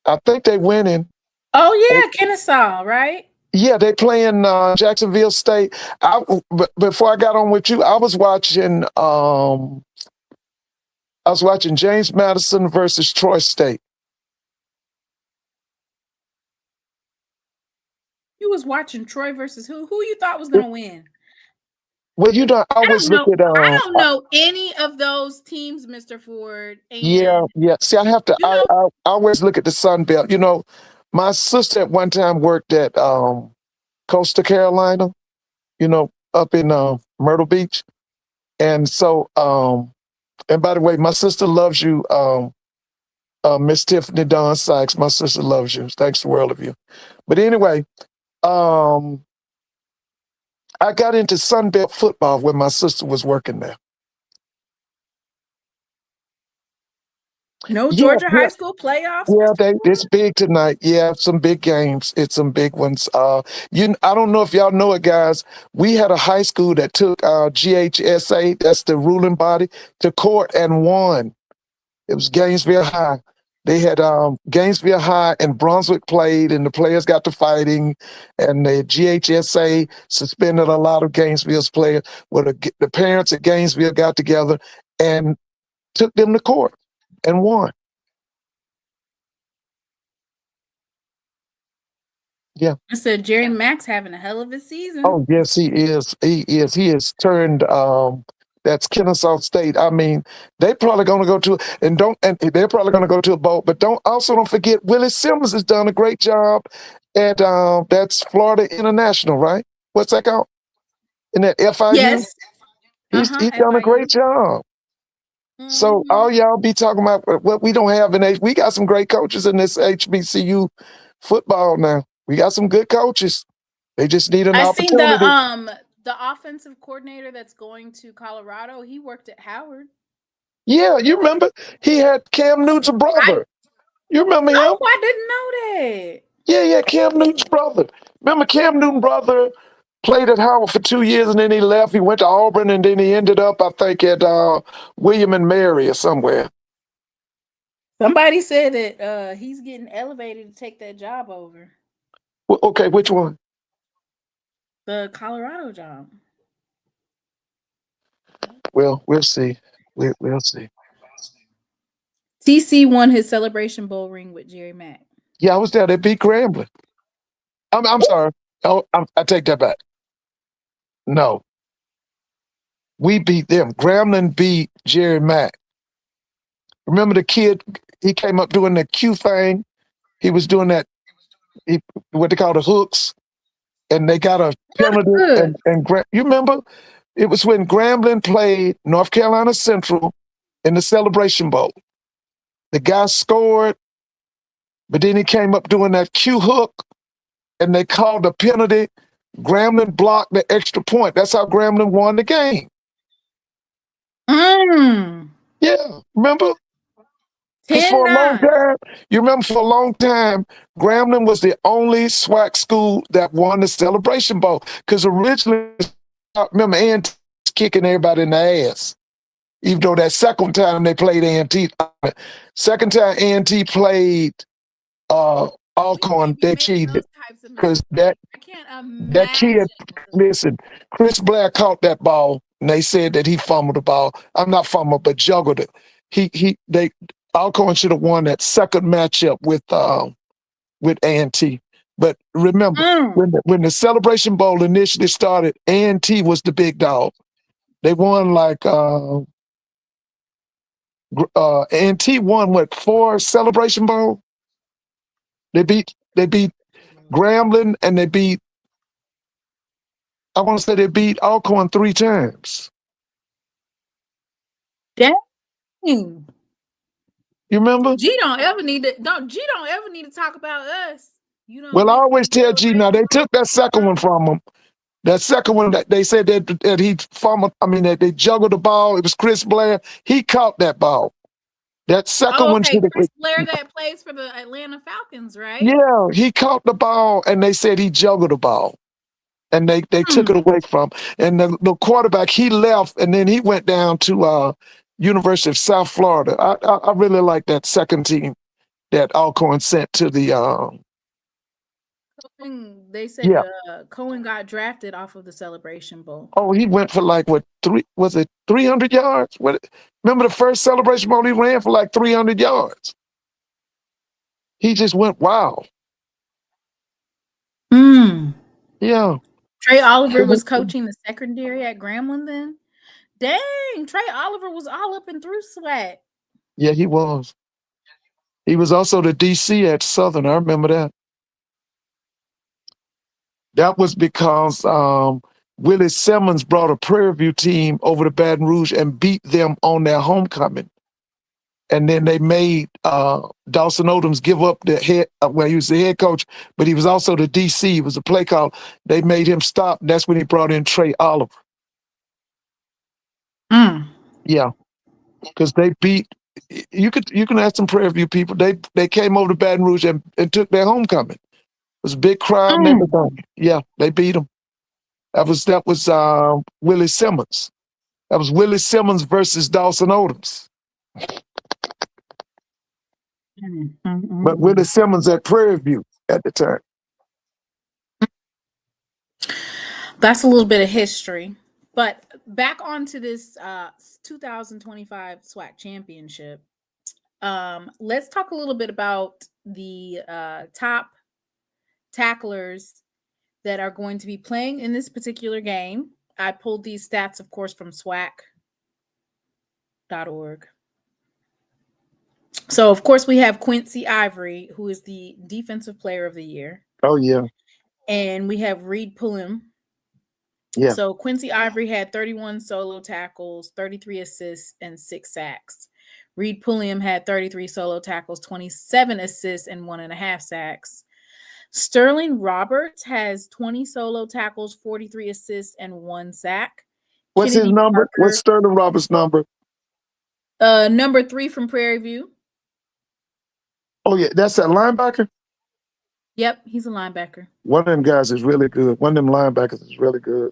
I think they winning. Oh yeah, Kennesaw, right? Yeah, they playing Jacksonville State. Before I got on with you, I was watching James Madison versus Troy State. You was watching Troy versus who? Who you thought was going to win? Well, you don't always look at. I don't know any of those teams, Mr. Ford. Yeah. See, I have to. I always look at the Sun Belt. You know, my sister at one time worked at Coastal Carolina. You know, up in Myrtle Beach, and so. And by the way, my sister loves you, Miss Tiffany Dawn Sykes. My sister loves you. Thanks the world of you. But anyway, I got into Sunbelt football when my sister was working there. No Georgia high school playoffs? Yeah, it's big tonight. Yeah, some big games. It's some big ones. I don't know if y'all know it, guys. We had a high school that took GHSA, that's the ruling body, to court and won. It was Gainesville High. They had Gainesville High and Brunswick played, and the players got to fighting, and the GHSA suspended a lot of Gainesville's players. Well, the parents at Gainesville got together and took them to court and won. Yeah. I said Jerry Mack's having a hell of a season. Oh, yes, he is. He is. He has turned that's Kennesaw State. I mean, they're probably going to go to they're probably going to go to a bowl. But don't forget Willie Simmons has done a great job at that's Florida International, right? what's that called? In that FIU? Yes. He's done a great job. So all y'all be talking about what we don't have in we got some great coaches in this HBCU football now. We got some good coaches. They just need an opportunity. The offensive coordinator that's going to Colorado, he worked at Howard. Yeah, you remember he had Cam Newton's brother. You remember him? Oh, I didn't know that. Yeah, Cam Newton's brother. Remember Cam Newton's brother played at Howard for 2 years and then he left. He went to Auburn and then he ended up, I think, at William and Mary or somewhere. Somebody said that he's getting elevated to take that job over. Well, okay, which one? The Colorado job. Well, we'll see. We'll see. TC won his Celebration Bowl ring with Jerry Mack. Yeah, I was there. They beat Grambling. I'm sorry. Oh, I take that back. No. We beat them. Grambling beat Jerry Mack. Remember the kid, he came up doing the Q thing. He was doing that, what they call the hooks. And they got a penalty. And you remember? It was when Grambling played North Carolina Central in the Celebration Bowl. The guy scored, but then he came up doing that Q hook, and they called the penalty. Grambling blocked the extra point. That's how Grambling won the game. Yeah, remember? For a long time, you remember for a long time, Grambling was the only SWAC school that won the Celebration Bowl. Because originally, I remember A&T was kicking everybody in the ass. Even though that second time they played A&T. Second time A&T played Alcorn, they cheated. Because that kid, listen, Chris Blair caught that ball, and they said that he fumbled the ball. I'm not fumbled, but juggled it. Alcorn should have won that second matchup with A&T. But remember, when the Celebration Bowl initially started, A&T was the big dog. They won like A&T won 4 Celebration Bowl. They beat Grambling and they beat Alcorn 3 times. Dang. You remember? G don't ever need to talk about us. Well, I always tell G now they took that second one from him. That second one that they said that he fumbled. I mean that they juggled the ball. It was Chris Blair. He caught that ball. That second one. Chris Blair that plays for the Atlanta Falcons, right? Yeah, he caught the ball, and they said he juggled the ball, and they took it away from him. And the quarterback, he left, and then he went down to University of South Florida. I really like that second team that Alcorn sent to the. They said Cohen got drafted off of the Celebration Bowl. Oh, he went for like 300 yards? Remember the first Celebration Bowl he ran for like 300 yards? He just went wild. Yeah. Trey Oliver was coaching the secondary at Grambling then? Dang, Trey Oliver was all up and through SWAC. Yeah, he was. He was also the DC at Southern. I remember that. That was because Willie Simmons brought a Prairie View team over to Baton Rouge and beat them on their homecoming. And then they made Dawson Odoms give up the head, he was the head coach, but he was also the DC. He was a play call. They made him stop. And that's when he brought in Trey Oliver. Yeah, because they beat. You can ask some Prairie View people. They came over to Baton Rouge and took their homecoming. It was a big crowd and everything. Yeah, they beat them. That was Willie Simmons. That was Willie Simmons versus Dawson Odoms. But Willie Simmons at Prairie View at the time. That's a little bit of history. But back onto this 2025 SWAC Championship. Let's talk a little bit about the top tacklers that are going to be playing in this particular game. I pulled these stats, of course, from SWAC.org. So, of course, we have Quincy Ivory, who is the Defensive Player of the Year. Oh, yeah. And we have Reed Pullum, Yeah. So Quincy Ivory had 31 solo tackles, 33 assists, and 6 sacks. Reed Pulliam had 33 solo tackles, 27 assists, and 1.5 sacks. Sterling Roberts has 20 solo tackles, 43 assists, and 1 sack. What's his Kennedy number? Parker, What's Sterling Roberts' number? number 3 from Prairie View. Oh, yeah, that's that linebacker? Yep, he's a linebacker. One of them guys is really good. One of them linebackers is really good.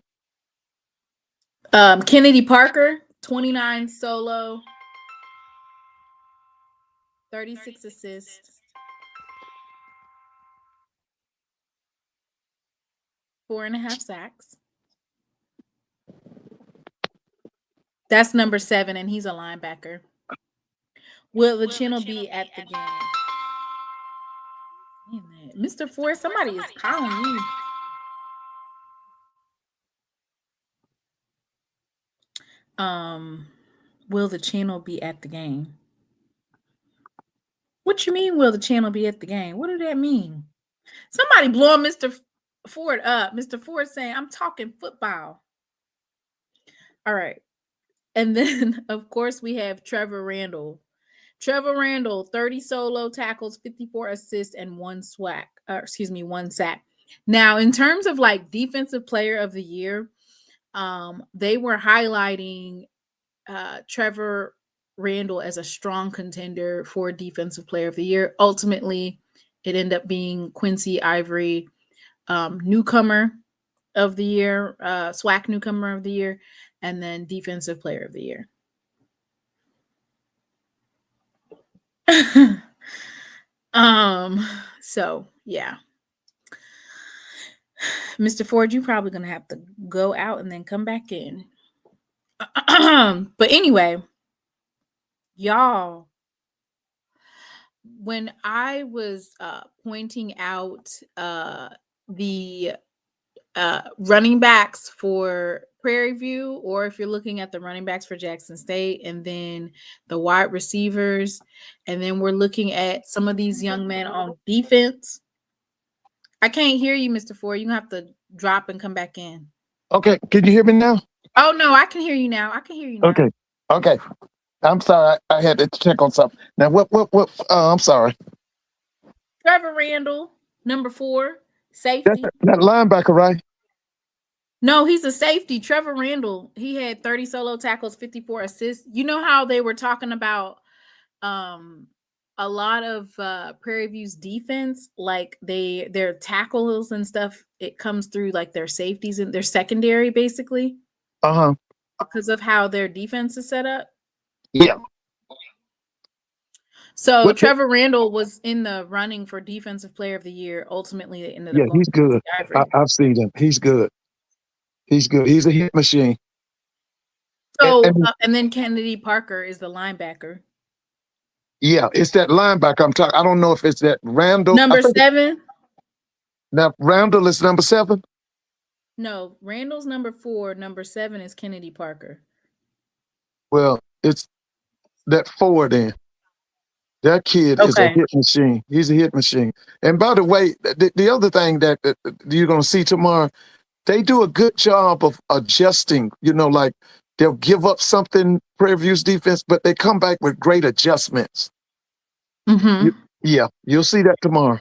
Kennedy Parker, 29 solo, 36 assists, 4.5 sacks. That's number 7, and he's a linebacker. Will the channel be at the game? Mr. Ford, somebody is calling you. Will the channel be at the game? What you mean, will the channel be at the game? What does that mean? Somebody blowing Mr. Ford up. Mr. Ford saying, I'm talking football. All right. And then, of course, we have Trevor Randall. Trevor Randall, 30 solo tackles, 54 assists, and 1 sack. Now, in terms of like defensive player of the year, they were highlighting Trevor Randall as a strong contender for defensive player of the year. Ultimately, it ended up being Quincy Ivory, newcomer of the year, SWAC newcomer of the year, and then defensive player of the year. So yeah. Mr. Ford, you're probably gonna have to go out and then come back in. But anyway, y'all, when I was pointing out the running backs for Prairie View, or if you're looking at the running backs for Jackson State, and then the wide receivers, and then we're looking at some of these young men on defense. I can't hear you, Mr. Ford. You're going to have to drop and come back in. Okay, can you hear me now? Oh, no, I can hear you now. I can hear you now. Okay. I'm sorry. I had to check on something. Now, what, I'm sorry. Trevor Randall, number 4, safety. That linebacker, right? No, he's a safety. Trevor Randall, he had 30 solo tackles, 54 assists. You know how they were talking about a lot of Prairie View's defense, like their tackles and stuff, it comes through like their safeties and their secondary, basically. Because of how their defense is set up. Yeah. So Trevor Randall was in the running for defensive player of the year. Ultimately, it ended up going he's good. I've seen him. He's good. He's good. He's a hit machine. So and then Kennedy Parker is the linebacker. Yeah, it's that linebacker I'm talking. I don't know if it's that Randall. Number 7. Now Randall is number 7. No, Randall's number 4. Number 7 is Kennedy Parker. Well, it's that 4 then. That kid is a hit machine. He's a hit machine. And by the way, the other thing that you're going to see tomorrow, they do a good job of adjusting. You know, like they'll give up something, Prairie View's defense, but they come back with great adjustments. Mm-hmm. You'll see that tomorrow.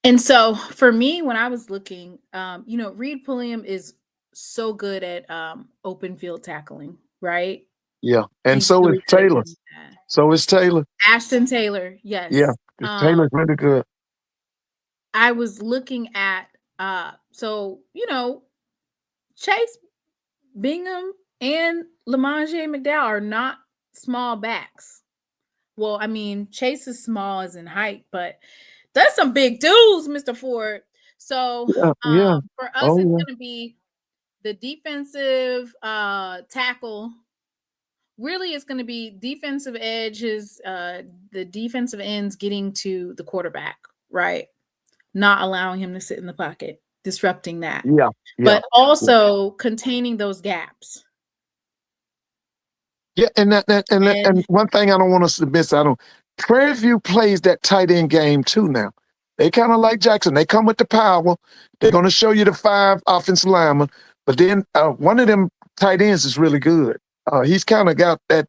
And so for me, when I was looking, Reed Pulliam is so good at open field tackling, right? Yeah, and so is Taylor. So is Taylor. Ashton Taylor, yes. Yeah, Taylor's really good. I was looking at, Chase Bingham and Lamondre McDowell are not small backs. Well, I mean, Chase is small as in height, but that's some big dudes, Mr. Ford. So for us, it's going to be the defensive tackle. Really, it's going to be defensive edges, the defensive ends getting to the quarterback, right? Not allowing him to sit in the pocket, disrupting that. Yeah. But also containing those gaps. Yeah, and one thing I don't want us to miss out on, Prairie View plays that tight end game too now. They kind of like Jackson. They come with the power. They're going to show you the 5 offensive linemen, But then one of them tight ends is really good. He's kind of got that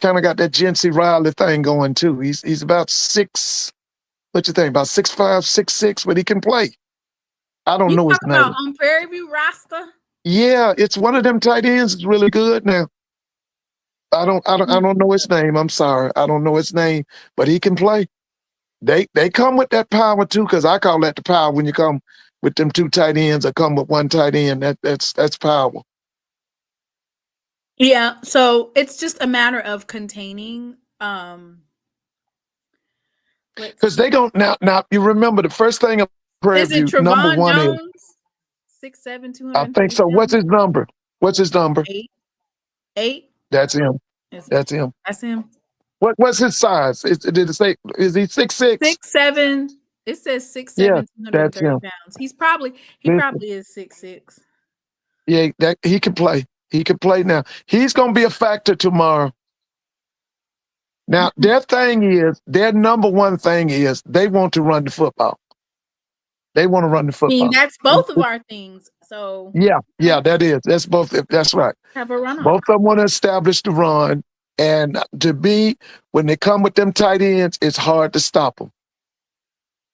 Jency Riley thing going too. He's about 6. What you think? About 6'5", 6'6", but he can play. I don't know his name. About on Prairie View Rasta? Yeah, it's one of them tight ends. Is really good now. I don't know his name. I'm sorry, I don't know his name, but he can play. They come with that power too, because I call that the power when you come with them 2 tight ends or come with 1 tight end. That's power. Yeah, so it's just a matter of containing. Because they don't now. You remember the first thing of Prairie View, number 1 Jones? Is 6'7", 200. I think so. What's his number? 8. That's him. That's him. What's his size? Did it say? Is he 6'6"? 6'7". It says 6'7", yeah, 230 pounds. He probably is 6'6". Yeah, he can play. He can play now. He's going to be a factor tomorrow. Now, their number 1 thing is they want to run the football. They want to run the football. I mean, that's both of our things. So yeah, that is. That's both. That's right. Have a run. Both of them want to establish the run, and when they come with them tight ends, it's hard to stop them.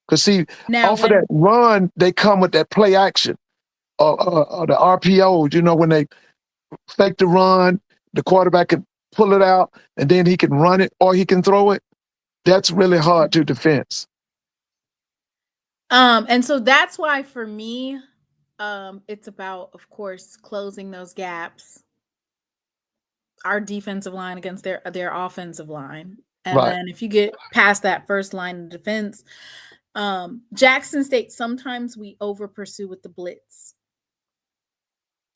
Because off of that run, they come with that play action, or the RPOs. You know, when they fake the run, the quarterback can pull it out, and then he can run it or he can throw it. That's really hard to defense. And so that's why for me, it's about, of course, closing those gaps. Our defensive line against their offensive line. And right. Then if you get past that first line of defense, Jackson State, sometimes we over pursue with the blitz.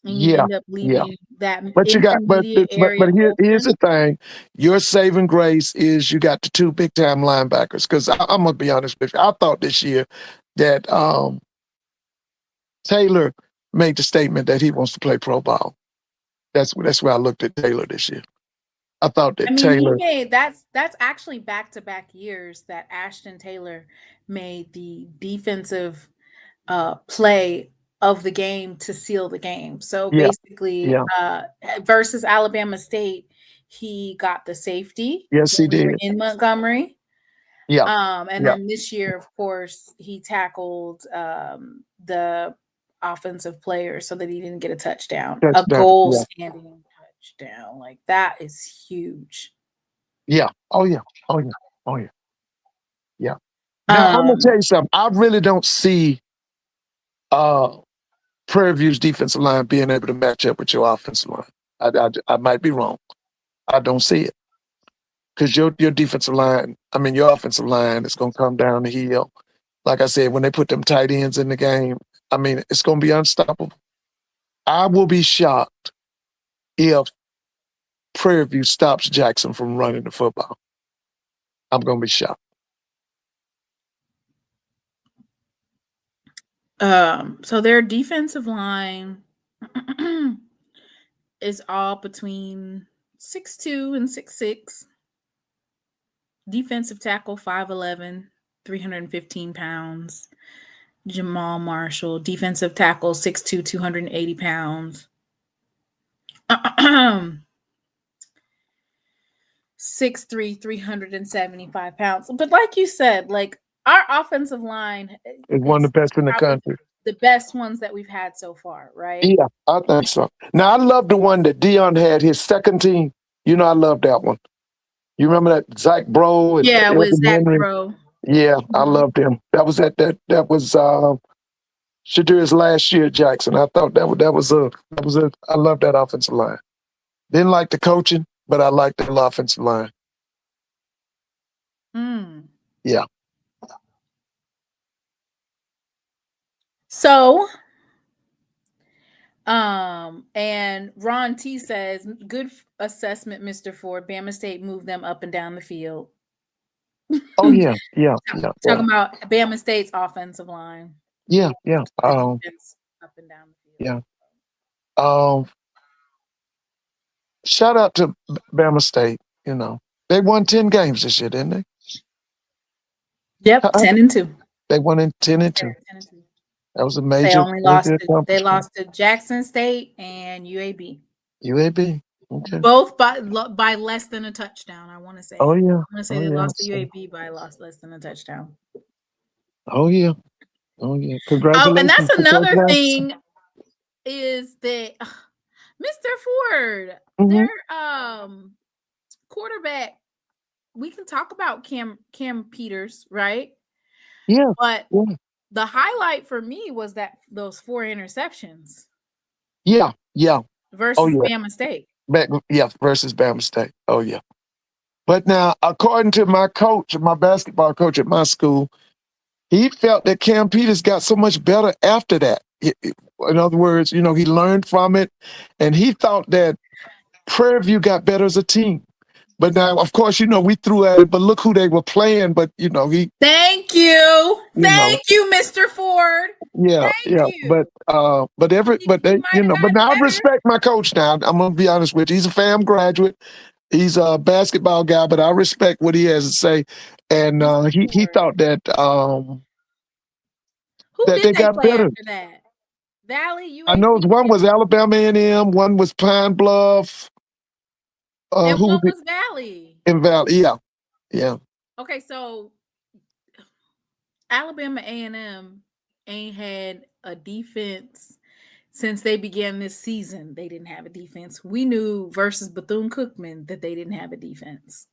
And you end up leaving that but here's the thing. Your saving grace is you got the 2 big-time linebackers. Because I'm going to be honest with you. I thought this year that Taylor made the statement that he wants to play pro ball. That's where I looked at Taylor this year. I thought that Taylor. That's actually back-to-back years that Ashton Taylor made the defensive play of the game to seal the game. So basically, versus Alabama State, he got the safety. Yes, he did. In Montgomery. Yeah. Then this year, of course, he tackled the offensive player so that he didn't get a touchdown. A goal-standing touchdown. Like, that is huge. Yeah. Oh, yeah. Yeah. Now, I'm going to tell you something. I really don't see Prairie View's defensive line being able to match up with your offensive line. I might be wrong. I don't see it. Because your defensive line, your offensive line is going to come down the hill. Like I said, when they put them tight ends in the game, it's going to be unstoppable. I will be shocked if Prairie View stops Jackson from running the football. I'm going to be shocked. So their defensive line is all between 6'2" and 6'6". Defensive tackle 5'11", 315 pounds. Jamal Marshall, defensive tackle 6'2", 280 pounds. 6'3", 375 pounds. But like you said, like, our offensive line is one of the best in the country. The best ones that we've had so far, right? Yeah, I think so. Now, I love the one that Dion had, his second team. I love that one. You remember that Zach Bro? Yeah, it was Zach Bro. Yeah, I loved him. That was Shadir's last year at Jackson. I thought that was I love that offensive line. Didn't like the coaching, but I liked the offensive line. Yeah. So, and Ron T says, good assessment, Mr. Ford. Bama State moved them up and down the field. Oh, yeah. Talking about Bama State's offensive line. Yeah. Up and down the field. Yeah. Shout out to Bama State. They won 10 games this year, didn't they? Yep, 10-2. They won in 10-2. That was a They major, only lost major they accomplishment. lost to Jackson State and UAB. UAB. Okay. Both by less than a touchdown, I want to say. Oh yeah. I want to say Oh they yeah. lost to So, UAB by less than a touchdown. oh yeah. Oh yeah. Oh, and Congratulations that's to Coach another Jackson. thing is that Mr. Ford, Mm-hmm. their quarterback, we can talk about Cam Peters, right? Yeah. But Yeah. the highlight for me was that those 4 interceptions Yeah. Yeah. Oh versus yeah. Bama State. Yeah. Versus Bama State. Oh yeah. But now, according to my coach, my basketball coach at my school, he felt that Cam Peters got so much better after that. In other words, he learned from it, and he thought that Prairie View got better as a team. But now, of course, we threw at it, but look who they were playing. But, Thank you. know, Mr. Ford. yeah, Thank yeah. you. But He might have but gotten now I better. respect my coach now. I'm going to be honest with you. He's a FAM graduate. He's a basketball guy, but I respect what he has to say. And he thought that Who that did they they got play better. after that? Valley, I know UAP, one was Alabama A&M, one was Pine Bluff. and Who one was it? was Valley. In Valley? Yeah, yeah. Okay, so Alabama A&M ain't had a defense since they began this season. They didn't have a defense. We knew versus Bethune-Cookman that they didn't have a defense.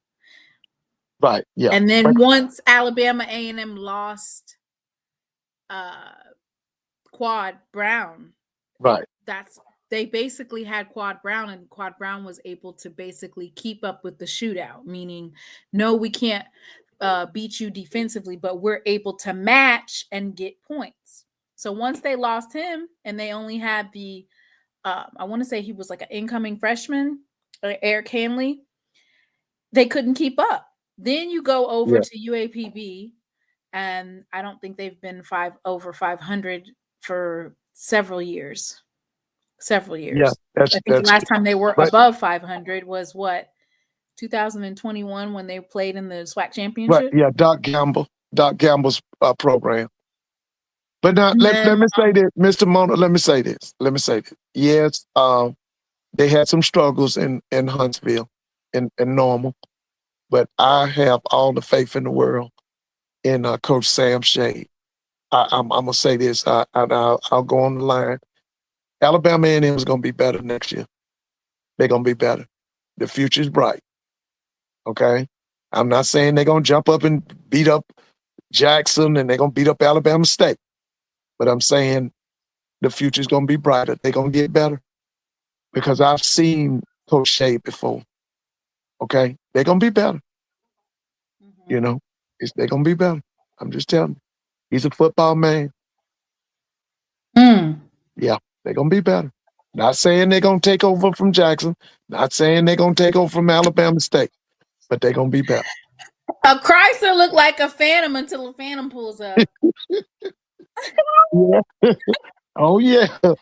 Right. Yeah. And then once Alabama A&M lost Quad Brown, right. They basically had Quad Brown, and Quad Brown was able to basically keep up with the shootout, meaning, no, we can't beat you defensively, but we're able to match and get points. So once they lost him and they only had I want to say he was like an incoming freshman, Eric Hanley, they couldn't keep up. Then you go over to UAPB, and I don't think they've been over 500 for several years. Yeah, I think the last time they were above 500 was 2021 when they played in the SWAC Championship. Right. Yeah, Doc Gamble's program. But now let me say this, Mr. Mona. Let me say this. Yes, they had some struggles in Huntsville, in Normal, but I have all the faith in the world in Coach Sam Shade. I'm gonna say this. I'll go on the line. Alabama A&M is gonna be better next year. They're gonna be better. The future's bright. Okay, I'm not saying they're gonna jump up and beat up Jackson and they're gonna beat up Alabama State, but I'm saying the future's gonna be brighter. They're gonna get better because I've seen Coach Shade before. Okay, they're gonna be better. Mm-hmm. They're gonna be better. I'm just telling you. He's a football man. Yeah, they're gonna be better. Not saying they're gonna take over from Jackson. Not saying they're gonna take over from Alabama State, but they're gonna be better. A Chrysler looked like a Phantom until a Phantom pulls up. Yeah. Oh yeah. Oh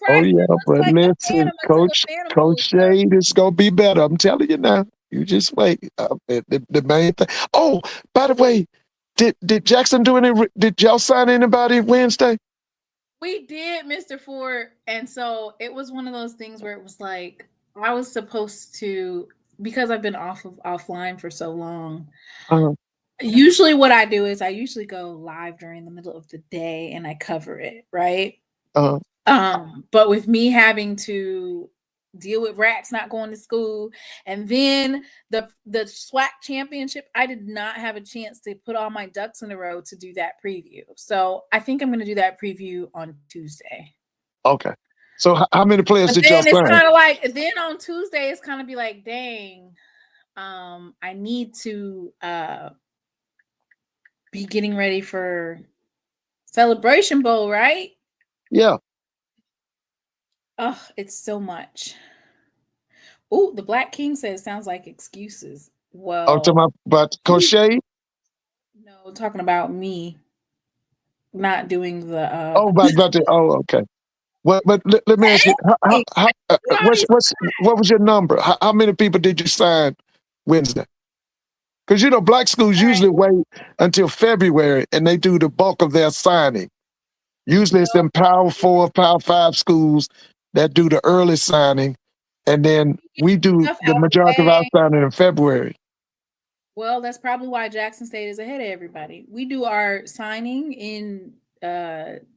yeah. But like listen, Coach Shade is gonna be better. I'm telling you now. You just wait. The main thing. Oh, by the way, did Jackson do any? Did y'all sign anybody Wednesday? We did, Mr. Ford, and so it was one of those things where it was like I was supposed to, because I've been offline for so long. Usually what I do is I usually go live during the middle of the day and I cover it, right? But with me having to deal with rats not going to school, and then the SWAC Championship, I did not have a chance to put all my ducks in a row to do that preview. So I think I'm going to do that preview on Tuesday. Okay. So how many players did y'all sign? It's kind of like, then on Tuesday it's kind of be like, dang, I need to be getting ready for Celebration Bowl, right? Yeah. Oh, it's so much. Oh, the Black King says sounds like excuses. Well, talking about Coach Shade? No, talking about me not doing the. Okay. Well, but let me ask you, what was your number? How many people did you sign Wednesday? Because black schools usually wait until February and they do the bulk of their signing. Usually it's them Power 4, Power 5 schools that do the early signing, and then we do Stuff the out the majority of our way. signing in February. Well, that's probably why Jackson State is ahead of everybody. We do our signing in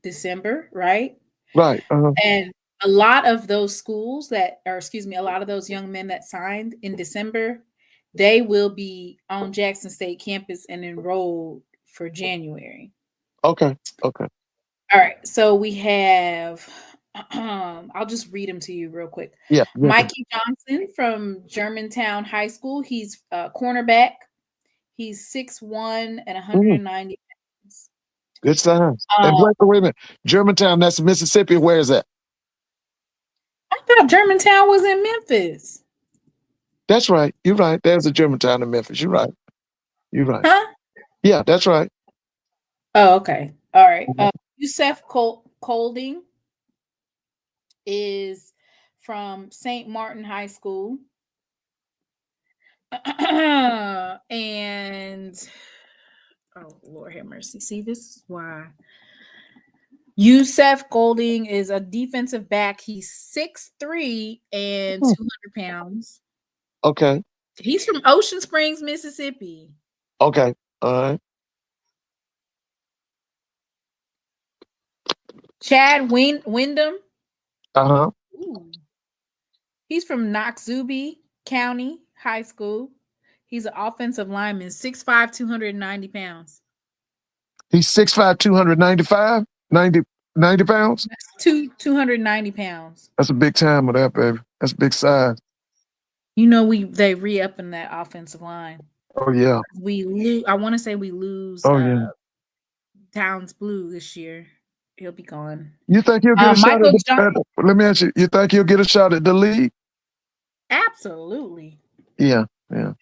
December, right? Right. And a lot of those schools that, or excuse me, a lot of those young men that signed in December, they will be on Jackson State campus and enrolled for January. Okay. Okay. All right. So we have, I'll just read them to you real quick. Yeah. Mikey Johnson from Germantown High School. He's a cornerback. He's 6'1" and 190 pounds. Good signs. And wait a minute. Germantown, that's Mississippi. Where is that? I thought Germantown was in Memphis. That's right. You're right. There's a Germantown in Memphis. You're right. You're right. Huh? Yeah, that's right. Oh, okay. All right. Yusef Colding is from St. Martin High School. And oh, Lord have mercy. See, this is why. Yusef Golding is a defensive back. He's 6'3" and 200 pounds. Okay. He's from Ocean Springs, Mississippi. Okay. All right. Chad Wyndham. Uh-huh. Ooh. He's from Noxubee County High School. He's an offensive lineman, 6'5", 290 pounds. He's 6'5", 295, 90 pounds? 290 pounds. That's a big time of that, baby. That's a big size. You know, they re-upping that offensive line. Oh, yeah. I want to say we lose Towns Blue this year. He'll be gone. You think he'll get a shot let me ask you, you think he'll get a shot at the league? Absolutely. Yeah, yeah.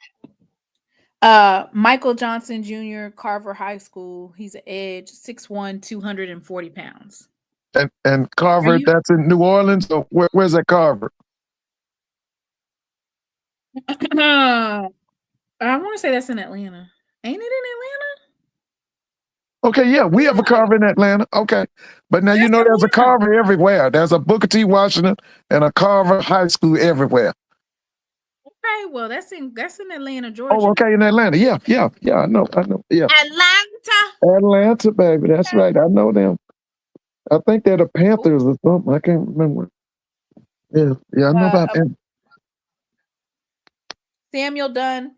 Michael Johnson Jr., Carver High School. He's an edge, 6'1", 240 pounds. And Carver, that's in New Orleans? Or where's that Carver? I want to say that's in Atlanta. Ain't it in Atlanta? Okay, yeah, we have a Carver in Atlanta. Okay. But now, you know, there's a Carver everywhere. There's a Booker T. Washington and a Carver High School everywhere. Okay, well, that's in Atlanta, Georgia. Oh, okay, in Atlanta. Yeah, I know. Yeah. Atlanta, baby. That's right. I know them. I think they're the Panthers or something. I can't remember. Yeah, I know about them. Samuel Dunn.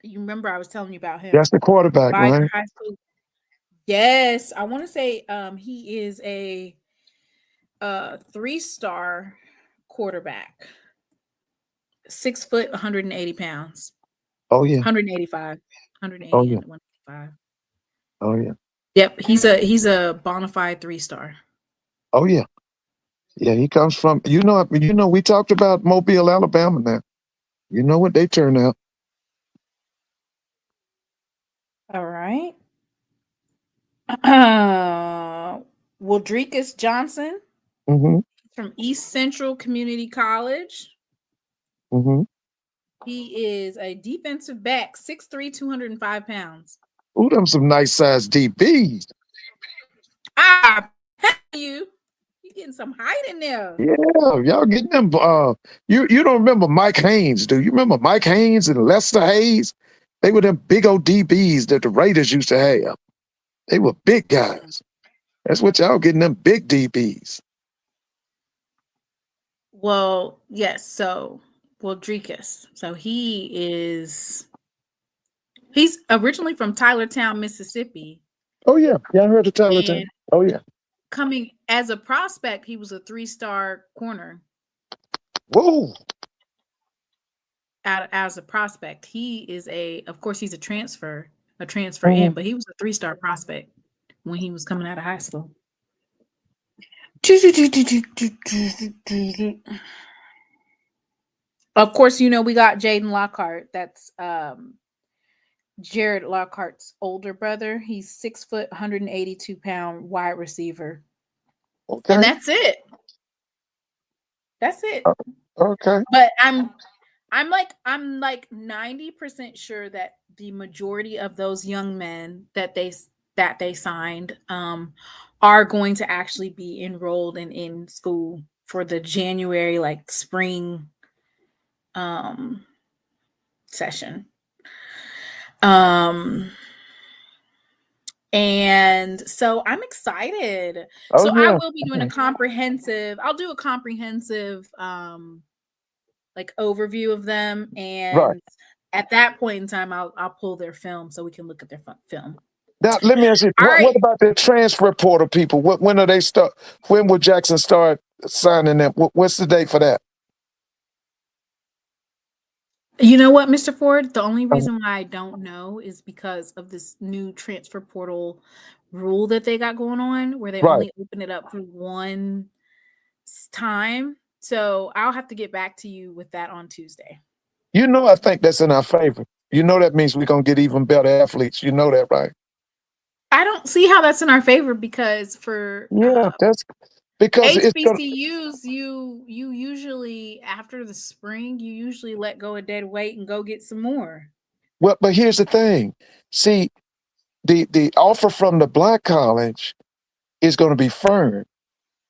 You remember I was telling you about him. That's the quarterback, right? High School. Yes, I want to say he is a 3-star quarterback. 6 foot, 180 pounds. Oh yeah. 185. 180 oh, yeah. 185. Oh yeah. Yep, he's a bona fide 3-star. Oh yeah. Yeah, he comes from we talked about Mobile, Alabama now. You know what they turn out. All right. Wildrecus Johnson from East Central Community College. He is a defensive back, 6'3", 205 pounds. Ooh, them some nice size DBs. You getting some height in there. Yeah, y'all getting them. You don't remember Mike Haynes, do you? Remember Mike Haynes and Lester Hayes? They were them big old DBs that the Raiders used to have. They were big guys. That's what y'all getting, them big DBs. Well, yes. So, Wildrecus. So he's originally from Tylertown, Mississippi. Oh yeah, I heard of Tylertown. Oh yeah. Coming as a prospect, he was a 3-star corner. Whoa. As a prospect, he is of course, he's a transfer in, but he was a 3-star prospect when he was coming out of high school. Of course, we got Jaden Lockhart. That's Jared Lockhart's older brother. He's 6 foot, 182 pound wide receiver. Okay. And that's it. Okay. But I'm like 90% sure that the majority of those young men that they signed are going to actually be enrolled and in school for the January spring session. And so I'm excited. Oh, so I yeah. will be doing I'll do a comprehensive overview of them, Right. and at that point in time I'll pull their film so we can look at their film. Now, let me ask you, All right. what about the transfer portal people? When are they start? When will Jackson start signing them? What's the date for that? You know what, Mr. Ford? The only reason why I don't know is because of this new transfer portal rule that they got going on, where they Right. only open it up for one time. So I'll have to get back to you with that on Tuesday. I think that's in our favor. That means we're going to get even better athletes. You know that, right? I don't see how that's in our favor, because for that's because HBCUs, you usually, after the spring, you usually let go of dead weight and go get some more. Well, but here's the thing. See, the offer from the black college is going to be firm.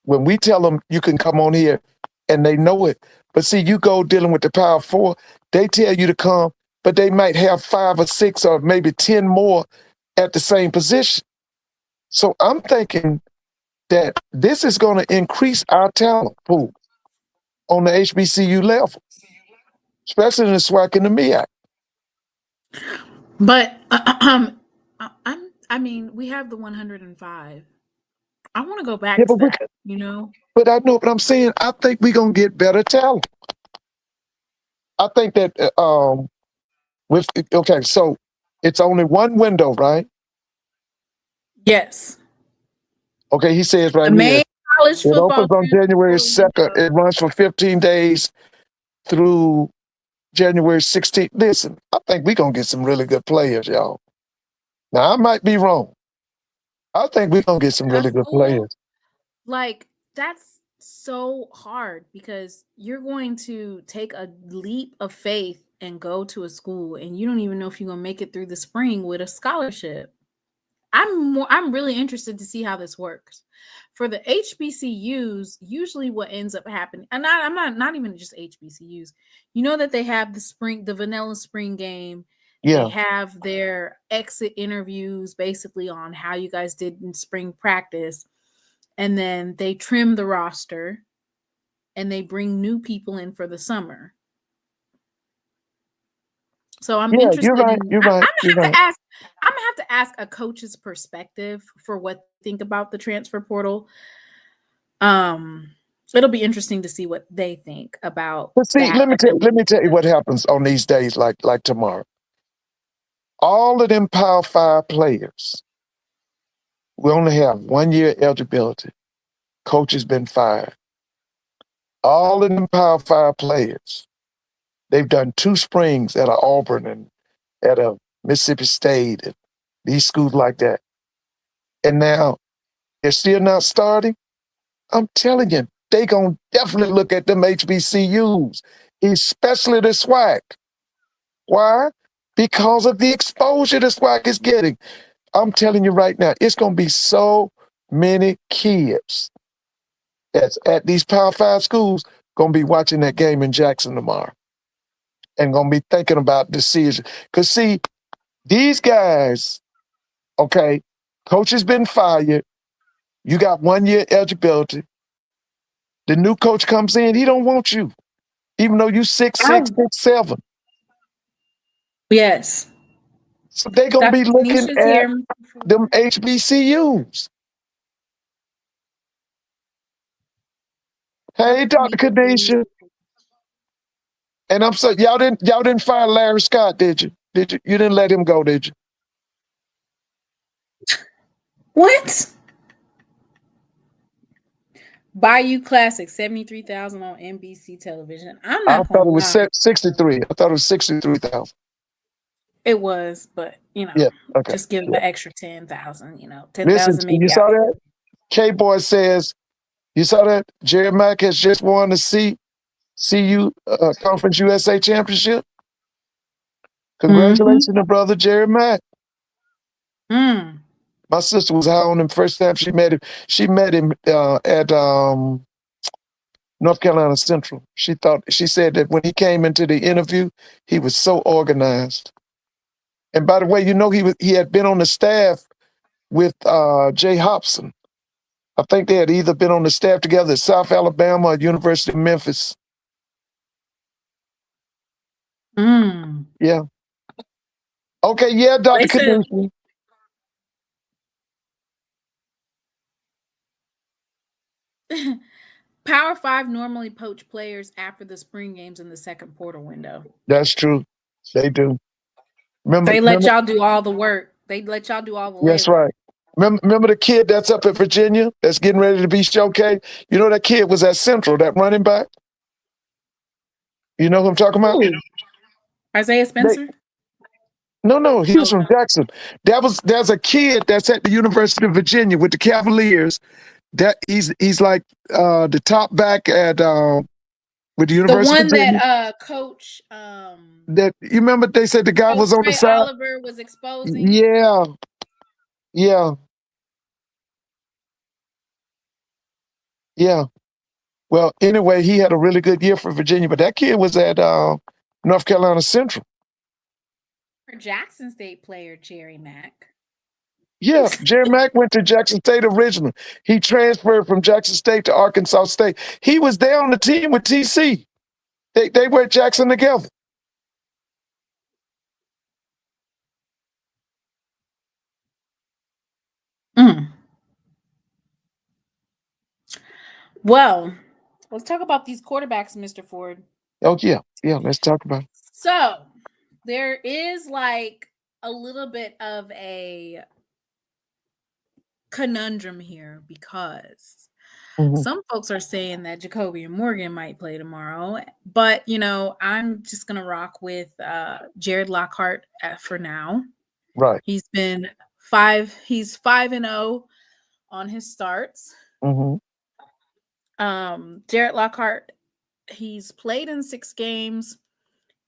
When we tell them you can come on here, and they know it. But see, you go dealing with the Power Four, they tell you to come, but they might have 5 or 6 or maybe 10 more at the same position. So I'm thinking that this is going to increase our talent pool on the HBCU level, especially in the SWAC and the MEAC. But we have the 105. I want to go back to that, But I know, but I'm saying I think we're gonna get better talent. I think that so it's only one window, right? Yes. Okay, he says right The main here. college It football opens on January 2nd. It runs for 15 days through January 16th. Listen, I think we're gonna get some really good players, y'all. Now I might be wrong. I think we're gonna get some really good players. That's so hard, because you're going to take a leap of faith and go to a school and you don't even know if you're going to make it through the spring with a scholarship. I'm really interested to see how this works. For the HBCUs, usually what ends up happening, and I'm not even just HBCUs, that they have the vanilla spring game. Yeah. They have their exit interviews basically on how you guys did in spring practice. And then they trim the roster and they bring new people in for the summer. So I'm interested. You're right. I'm You're right. gonna have to ask a coach's perspective for what they think about the transfer portal. It'll be interesting to see what they think about. But see, let me tell you what happens on these days, like tomorrow. All of them Power 5 players, we only have 1 year eligibility. Coach has been fired. All of them Power 5 players, they've done 2 springs at Auburn and at a Mississippi State and these schools like that. And now they're still not starting. I'm telling you, they gonna definitely look at them HBCUs, especially the SWAC. Why? Because of the exposure the SWAC is getting. I'm telling you right now, it's gonna be so many kids that's at these Power 5 schools gonna be watching that game in Jackson tomorrow and gonna be thinking about decision. Because see, these guys, okay, coach has been fired. You got 1 year eligibility. The new coach comes in, he don't want you, even though you 6'6", 6'7". Yes. So they're gonna be looking at them HBCUs. Hey, Dr. Kadesha. And I'm sorry, y'all didn't fire Larry Scott, did you? Did you? You didn't let him go, did you? What? Bayou Classic, 73,000 on NBC television. I thought it was 63. I thought it was 63,000. It was, but yeah, okay. Just give the extra 10,000. 10,000. Listen, you saw that? K-Boy says, you saw that? Jerry Mack has just won the CU Conference USA Championship. Congratulations to brother Jerry Mack. My sister was high on him first time she met him. She met him at North Carolina Central. She said that when he came into the interview, he was so organized. And by the way, he had been on the staff with Jay Hobson. I think they had either been on the staff together at South Alabama or University of Memphis. Yeah. Okay, yeah, Dr. Kanisha. Power 5 normally poach players after the spring games in the second portal window. That's true. They do. They let y'all do all the work. They let y'all do all the labor. That's right. Remember the kid that's up at Virginia that's getting ready to be showcased? You know that kid was at Central, that running back? You know who I'm talking about? Ooh. Isaiah Spencer? No, he was from Jackson. There's a kid that's at the University of Virginia with the Cavaliers. That he's like the top back at with the University of Virginia. The one that coach that you remember they said the guy was on the side. Oliver was exposing. Yeah. Well, anyway, he had a really good year for Virginia, but that kid was at North Carolina Central. For Jackson State player Jerry Mack. Yeah, Jerry Mack went to Jackson State originally. He transferred from Jackson State to Arkansas State. He was there on the team with TC. They were at Jackson together. Well, let's talk about these quarterbacks, Mr. Ford. Oh, yeah, let's talk about it. So, there is like a little bit of a conundrum here because some folks are saying that Jacoby and Morgan might play tomorrow, but I'm just gonna rock with Jared Lockhart for now. Right. He's 5-0 on his starts. Jared Lockhart, he's played in 6 games.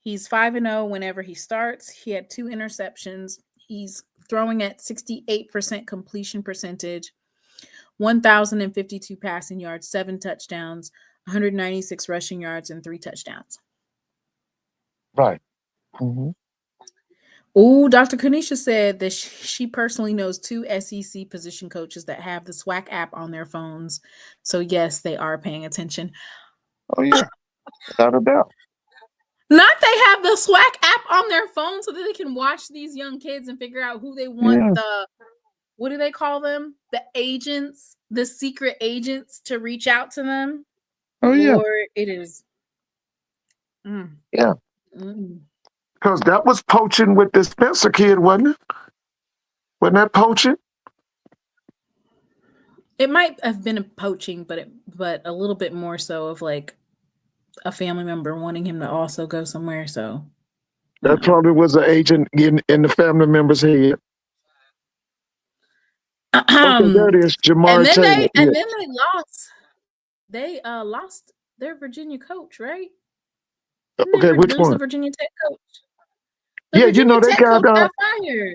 He's 5-0 whenever he starts. He had 2 interceptions. He's throwing at 68% completion percentage, 1,052 passing yards, 7 touchdowns, 196 rushing yards, and 3 touchdowns. Right. Oh, Dr. Kanisha said that she personally knows 2 SEC position coaches that have the SWAC app on their phones. So, yes, they are paying attention. Oh, yeah. Without a doubt. Not they have the SWAC app on their phone so that they can watch these young kids and figure out who they want what do they call them? The agents, the secret agents to reach out to them. Oh, yeah. Lord, it is. Yeah. Because that was poaching with the Spencer kid, wasn't it? Wasn't that poaching? It might have been a poaching, but a little bit more so of like a family member wanting him to also go somewhere. So that probably was an agent getting in the family member's head. Okay, there it is, Jamar Taylor. And then they lost. They lost their Virginia coach, right? Okay, which one? The Virginia Tech coach. Yeah, they got fired.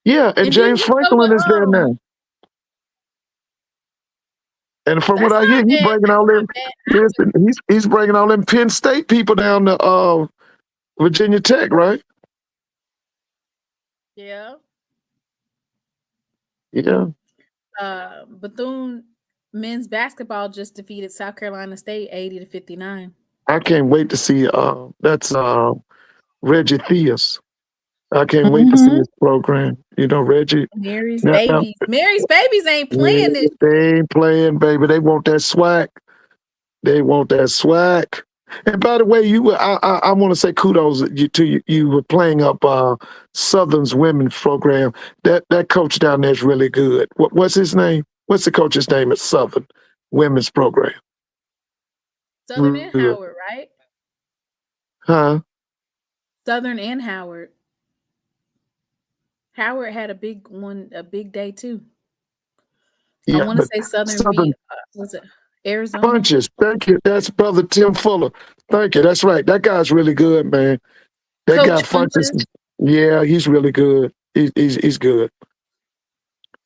Yeah, and James Franklin is there now. And from what I hear, he's bringing all them. He's bringing all them Penn State people down to Virginia Tech, right? Yeah. Yeah. Bethune men's basketball just defeated South Carolina State 80-59. I can't wait to see. That's Reggie Theus. I can't wait to see his program. Reggie. Mary's babies ain't playing this. They ain't playing, baby. They want that SWAC. And by the way, I want to say kudos to you. You were playing up Southern's women's program. That coach down there is really good. What's his name? What's the coach's name at Southern women's program? Southern and Howard, right? Huh? Southern and Howard. Howard had a big day too. Yeah, I want to say Southern was it Arizona? Bunches. Thank you. That's brother Tim Fuller. Thank you. That's right. That guy's really good, man. That guy Funches. Yeah, he's really good. He's good.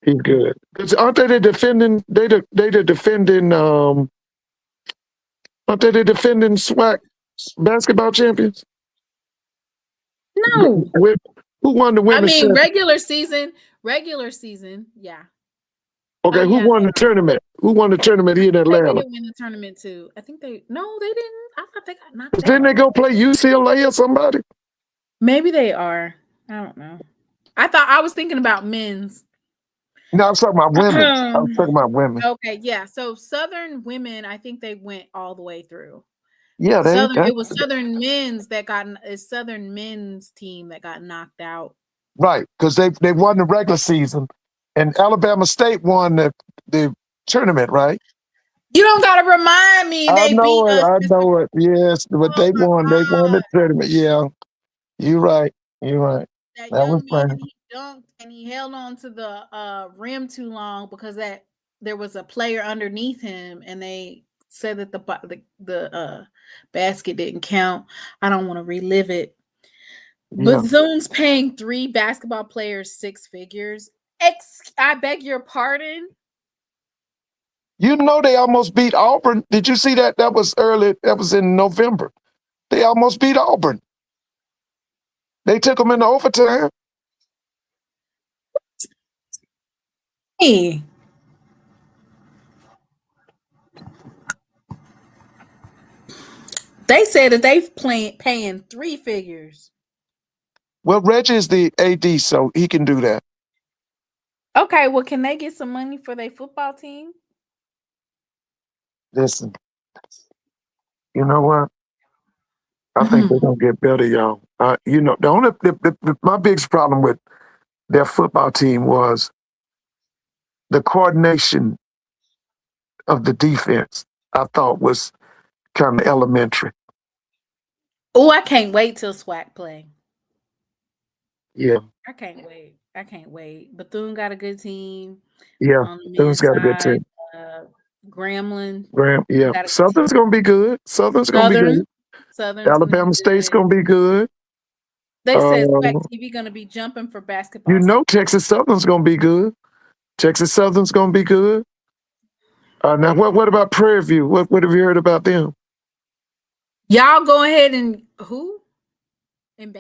He's good. 'Cause aren't they the defending? Aren't they the defending SWAC basketball champions? No. Who won the I women's mean, championship? regular season, yeah. Okay, Oh, who yeah, won they the tournament? Who won the tournament here in they Atlanta? didn't win the tournament too. I think they didn't. I thought they got knocked Didn't out. they go play UCLA or somebody? Maybe they are. I don't know. I was thinking about men's. No, I'm talking about women. I was talking about women. Okay, yeah. So Southern women, I think they went all the way through. Yeah, It was Southern men's Southern men's team that got knocked out. right, because they won the regular season, and Alabama State won the tournament, right? You don't gotta remind me. I They know beat it. us. I know it. Yes, but Oh they my won. They won the God. tournament. Yeah, you're right. You're right. That That was young man, fun. he dunked and he held on to the rim too long because there was a player underneath him, and they said that the basket didn't count. I don't want to relive it. Yeah. Bethune-Cookman's paying 3 basketball players 6 figures. I beg your pardon. You know they almost beat Auburn. Did you see that? That was early. That was in November. They almost beat Auburn. They took them into overtime. Hey. They said that they paying 3 figures. Well, Reggie is the AD, so he can do that. Okay, well, can they get some money for their football team? Listen, you know what? I think they're gonna get better, y'all. You know, my biggest problem with their football team was the coordination of the defense. I thought was kind of elementary. Oh, I can't wait till SWAC play. Yeah. I can't wait. Bethune got a good team. Yeah. On the Bethune-Cookman's men's got a good side, team. Grambling. Yeah. Got a good Southern's team. gonna be good. Southern's gonna be good. Southern's Alabama State's gonna be good. They said SWAC TV gonna be jumping for basketball. You know, Texas Southern's gonna be good. Texas Southern's gonna be good. Now, what about Prairie View? What have you heard about them? Y'all go ahead and who?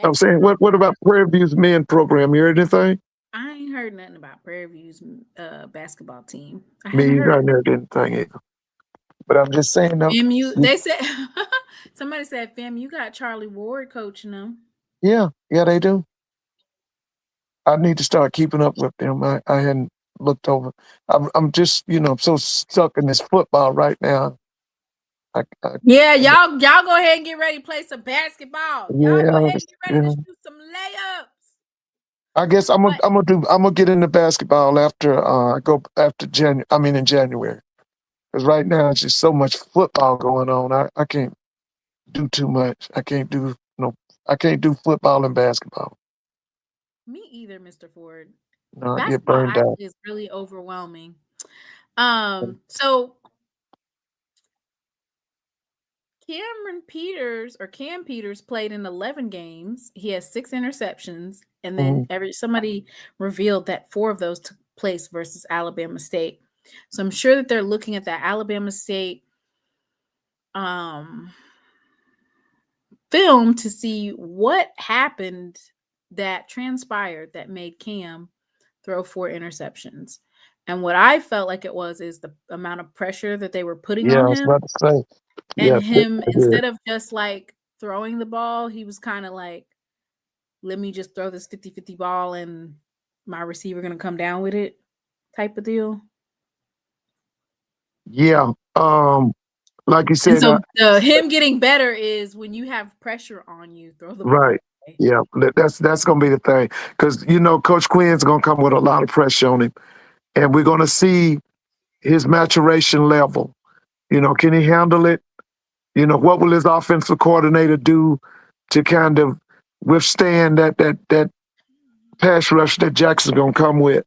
I'm saying, what about Prairie View's men program? You heard anything? I ain't heard nothing about Prairie View's basketball team. I Me, haven't heard. I never did anything either. But I'm just saying, FAMU, they said somebody said FAMU got Charlie Ward coaching them. Yeah, they do. I need to start keeping up with them. I hadn't looked over. I'm just, I'm so stuck in this football right now. Yeah, y'all go ahead and get ready to play some basketball. Y'all go ahead and get ready to shoot some layups. I guess I'm gonna get into basketball after in January. Because right now it's just so much football going on. I can't do too much. I can't do football and basketball. Me either, Mr. Ford. No, I get Basketball burned out. is really overwhelming. So Cam Peters played in 11 games. He has 6 interceptions, and then somebody revealed that 4 of those took place versus Alabama State. So I'm sure that they're looking at that Alabama State film to see what happened that transpired that made Cam throw 4 interceptions. And what I felt like it is the amount of pressure that they were putting on him. I was about to say. And him, instead of just like throwing the ball, he was kind of like, let me just throw this 50-50 ball and my receiver going to come down with it type of deal. Yeah. Like you said. And so him getting better is when you have pressure on you, throw the ball. Right. Yeah. That's going to be the thing. Because, Coach Quinn's going to come with a lot of pressure on him. And we're going to see his maturation level. Can he handle it? What will his offensive coordinator do to kind of withstand that pass rush that Jackson's going to come with?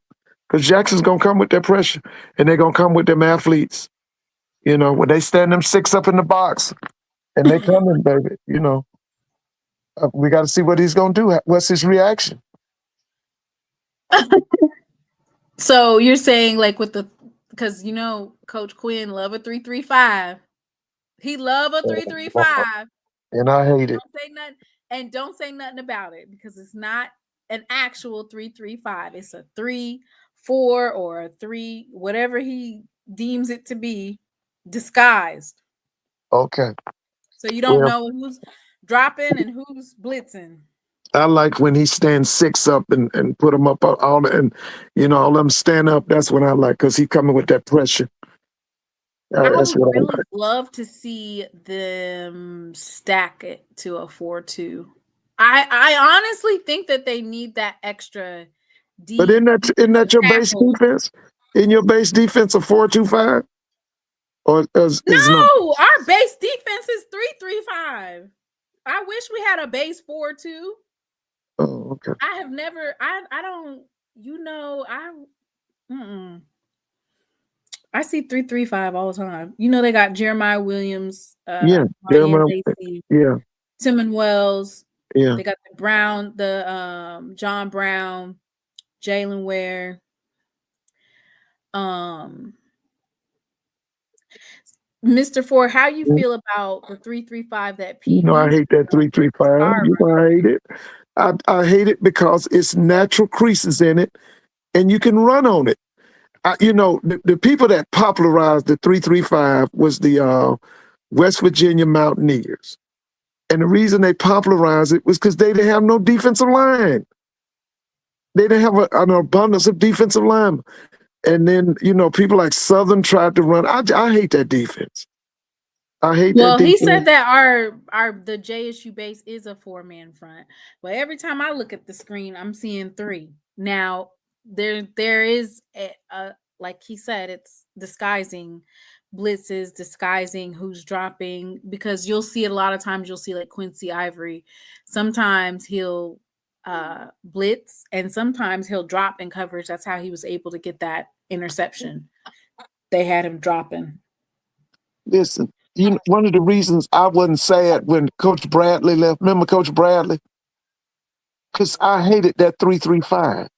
Because Jackson's going to come with that pressure, and they're going to come with them athletes. When they stand them 6 up in the box, and they coming, baby, we got to see what he's going to do. What's his reaction? So you're saying like with the, because Coach Quinn love a 3-3-5. He love a 3-3-5. And I hate it. Don't say nothing, and don't say nothing about it because it's not an actual 3-3-5. It's a 3-4 or a 3, whatever he deems it to be, disguised. Okay. So you don't Well, know who's dropping and who's blitzing. I like when he stands 6 up and put them up all, and all of them stand up. That's what I like because he coming with that pressure. I That's would what I really like. love to see them stack it to a 4-2. I honestly think that they need that extra But deep isn't that your base tackle. defense? In your base defense a 4-2-5, or is not? No, our base defense is 3-3-5. I wish we had a base 4-2. Oh, okay. I have never. I don't. I see 3-3-5 all the time. They got Jeremiah Williams, Yeah, Ryan Jeremiah. Lacey, Yeah, Timon Wells. yeah. They got the John Brown, Jalen Ware. Mr. Ford, how you feel about the 3-3-5 that I PV? hate that 3-3-5. I hate it. I hate it because it's natural creases in it, and you can run on it. The people that popularized the 3-3-5 was the West Virginia Mountaineers. And the reason they popularized it was because they didn't have no defensive line. They didn't have an abundance of defensive line. And then, people like Southern tried to run. I hate that defense. I hate that Well, he defense. said that the JSU base is a 4-man front. But every time I look at the screen, I'm seeing 3. Now, there is a like he said, it's disguising blitzes, disguising who's dropping, because you'll see it a lot of times. You'll see like Quincy Ivory. Sometimes he'll blitz, and sometimes he'll drop in coverage. That's how he was able to get that interception. They had him dropping. Listen, one of the reasons I wasn't sad when Coach Bradley left, remember Coach Bradley? Because I hated that 3-3-5.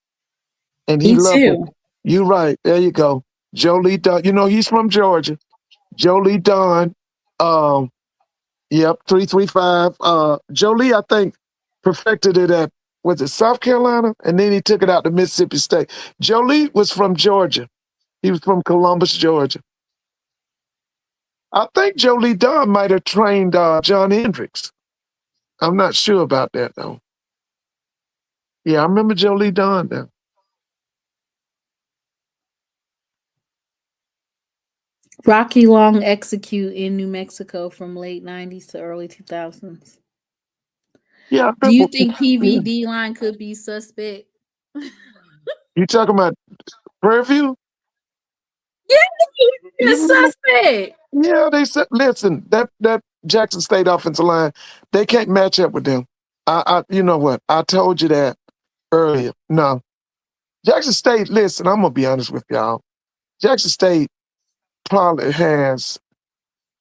And he Me loved it. too. You're right. There you go. Jolie Dunn. He's from Georgia. Jolie Dunn. Yep, 3-3-5. Jolie, I think, perfected it at, was it South Carolina? And then he took it out to Mississippi State. Jolie was from Georgia. He was from Columbus, Georgia. I think Jolie Dunn might have trained John Hendricks. I'm not sure about that, though. Yeah, I remember Jolie Dunn now. Rocky Long execute in New Mexico from late 90s to early 2000s. Yeah. Do you think PVD line could be suspect? You talking about Prairie View? Yeah, the suspect. Yeah, they said, listen, that Jackson State offensive line, they can't match up with them. You know what? I told you that earlier. No. Jackson State, listen, I'm going to be honest with y'all. Jackson State probably has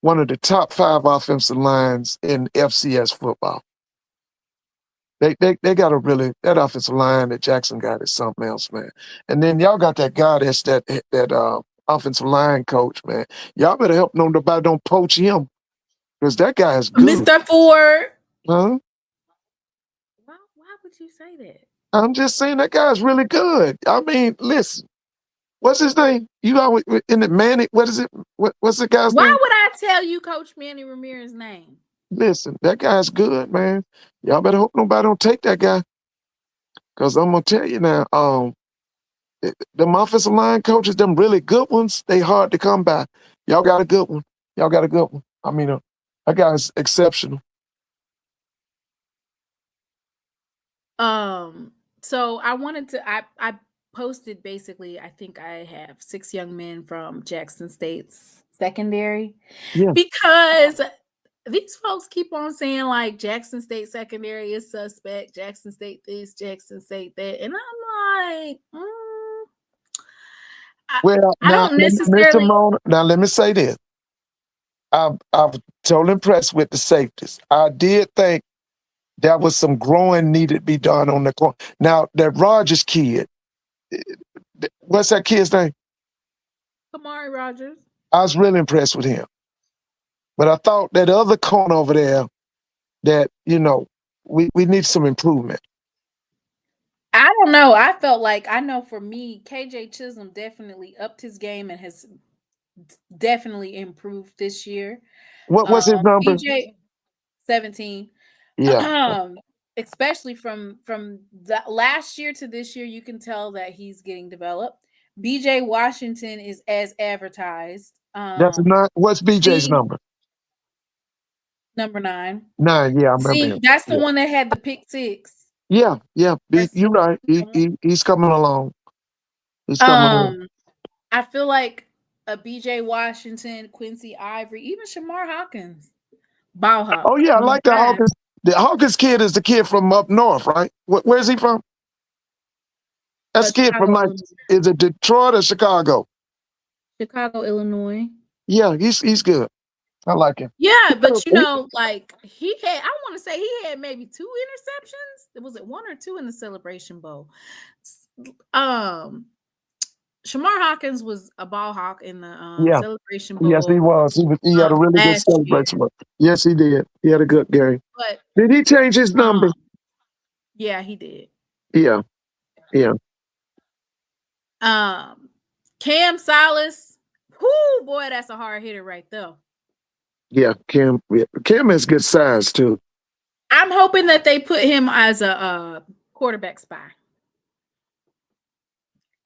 one of the top 5 offensive lines in FCS football. They got that offensive line that Jackson got is something else, man. And then y'all got that guy that's that offensive line coach, man. Y'all better help nobody don't poach him, because that guy is good. Mr. Ford. Huh? Why would you say that? I'm just saying that guy's really good. I mean, listen, what's his name? You always in the Manny. What is it? What's the guy's name? Why would I tell you Coach Manny Ramirez's name? Listen, that guy's good, man. Y'all better hope nobody don't take that guy, because I'm gonna tell you now, them offensive line coaches, them really good ones, they hard to come by. Y'all got a good one. Y'all got a good one. I mean, that guy's exceptional. So I wanted to. I posted basically. I think I have 6 young men from Jackson State's secondary. Yeah. Because these folks keep on saying like Jackson State secondary is suspect, Jackson State this, Jackson State that, and I'm like, I don't necessarily. Now let me say this. I'm totally impressed with the safeties. I did think there was some growing needed to be done on the corner. Now that Rogers kid, what's that kid's name? Kamari Rogers. I was really impressed with him. But I thought that other corner over there, that, we need some improvement. I don't know. I felt like, I know for me, KJ Chisholm definitely upped his game and has definitely improved this year. What's his number? BJ 17. Yeah. Especially from the last year to this year, you can tell that he's getting developed. BJ Washington is as advertised. That's not. What's BJ's number? Number 9. 9. Yeah, I remember See, him. that's the one that had the pick 6. Yeah. You're right. He's coming along. He's coming along. I feel like a BJ Washington, Quincy Ivory, even Shamar Hawkins. Bauhaus. Oh yeah, I like the Hawkins. The Hawkins kid is the kid from up north, right? Where's he from? That's kid from is it Detroit or Chicago? Chicago, Illinois. Yeah, he's good. I like him. Yeah, but like he had, I want to say he had maybe 2 interceptions. Was it 1 or 2 in the Celebration Bowl? Shamar Hawkins was a ball hawk in the Celebration Bowl. Yes, he was. He had a really good celebration. Yes, he did. He had a good game. But did he change his number? Yeah, he did. Yeah. Cam Silas. Whoo, boy, that's a hard hitter right there. Yeah, Cam has good size too. I'm hoping that they put him as a quarterback spy.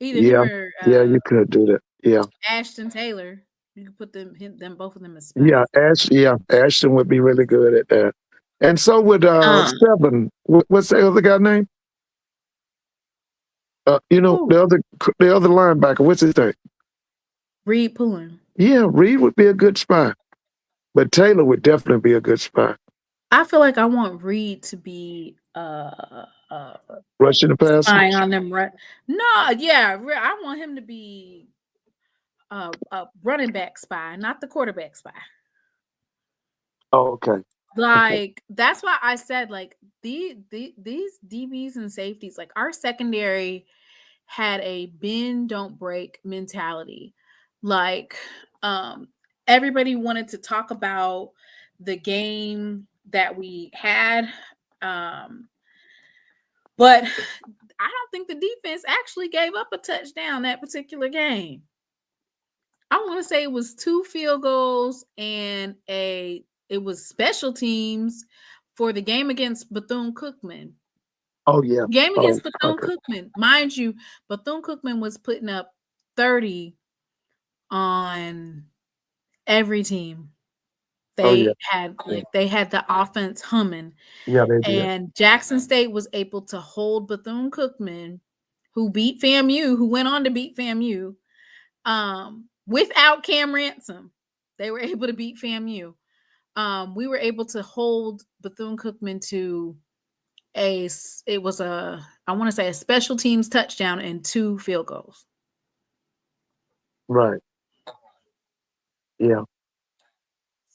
Either him or you could do that. Yeah, Ashton Taylor. You could put them both of them as spies. Yeah, Ashton would be really good at that. And so would 7. What's the other guy name? The other linebacker. What's his name? Reed Pullen. Yeah, Reed would be a good spy, but Taylor would definitely be a good spy. I feel like I want Reed to be rushing the pass, spying on them. No, yeah, I want him to be a running back spy, not the quarterback spy. Oh, okay. Like that's why I said like these DBs and safeties, like our secondary had a bend don't break mentality. Like everybody wanted to talk about the game that we had, but I don't think the defense actually gave up a touchdown that particular game. I want to say it was 2 field goals and it was special teams for the game against Bethune-Cookman. Oh, yeah. Game against Bethune-Cookman. Mind you, Bethune-Cookman was putting up 30 on every team. They had the offense humming. Yeah, they did. And Jackson State was able to hold Bethune-Cookman, who beat FAMU, who went on to beat FAMU, without Cam Ransom. They were able to beat FAMU. We were able to hold Bethune-Cookman to a special teams touchdown and 2 field goals. Right. Yeah.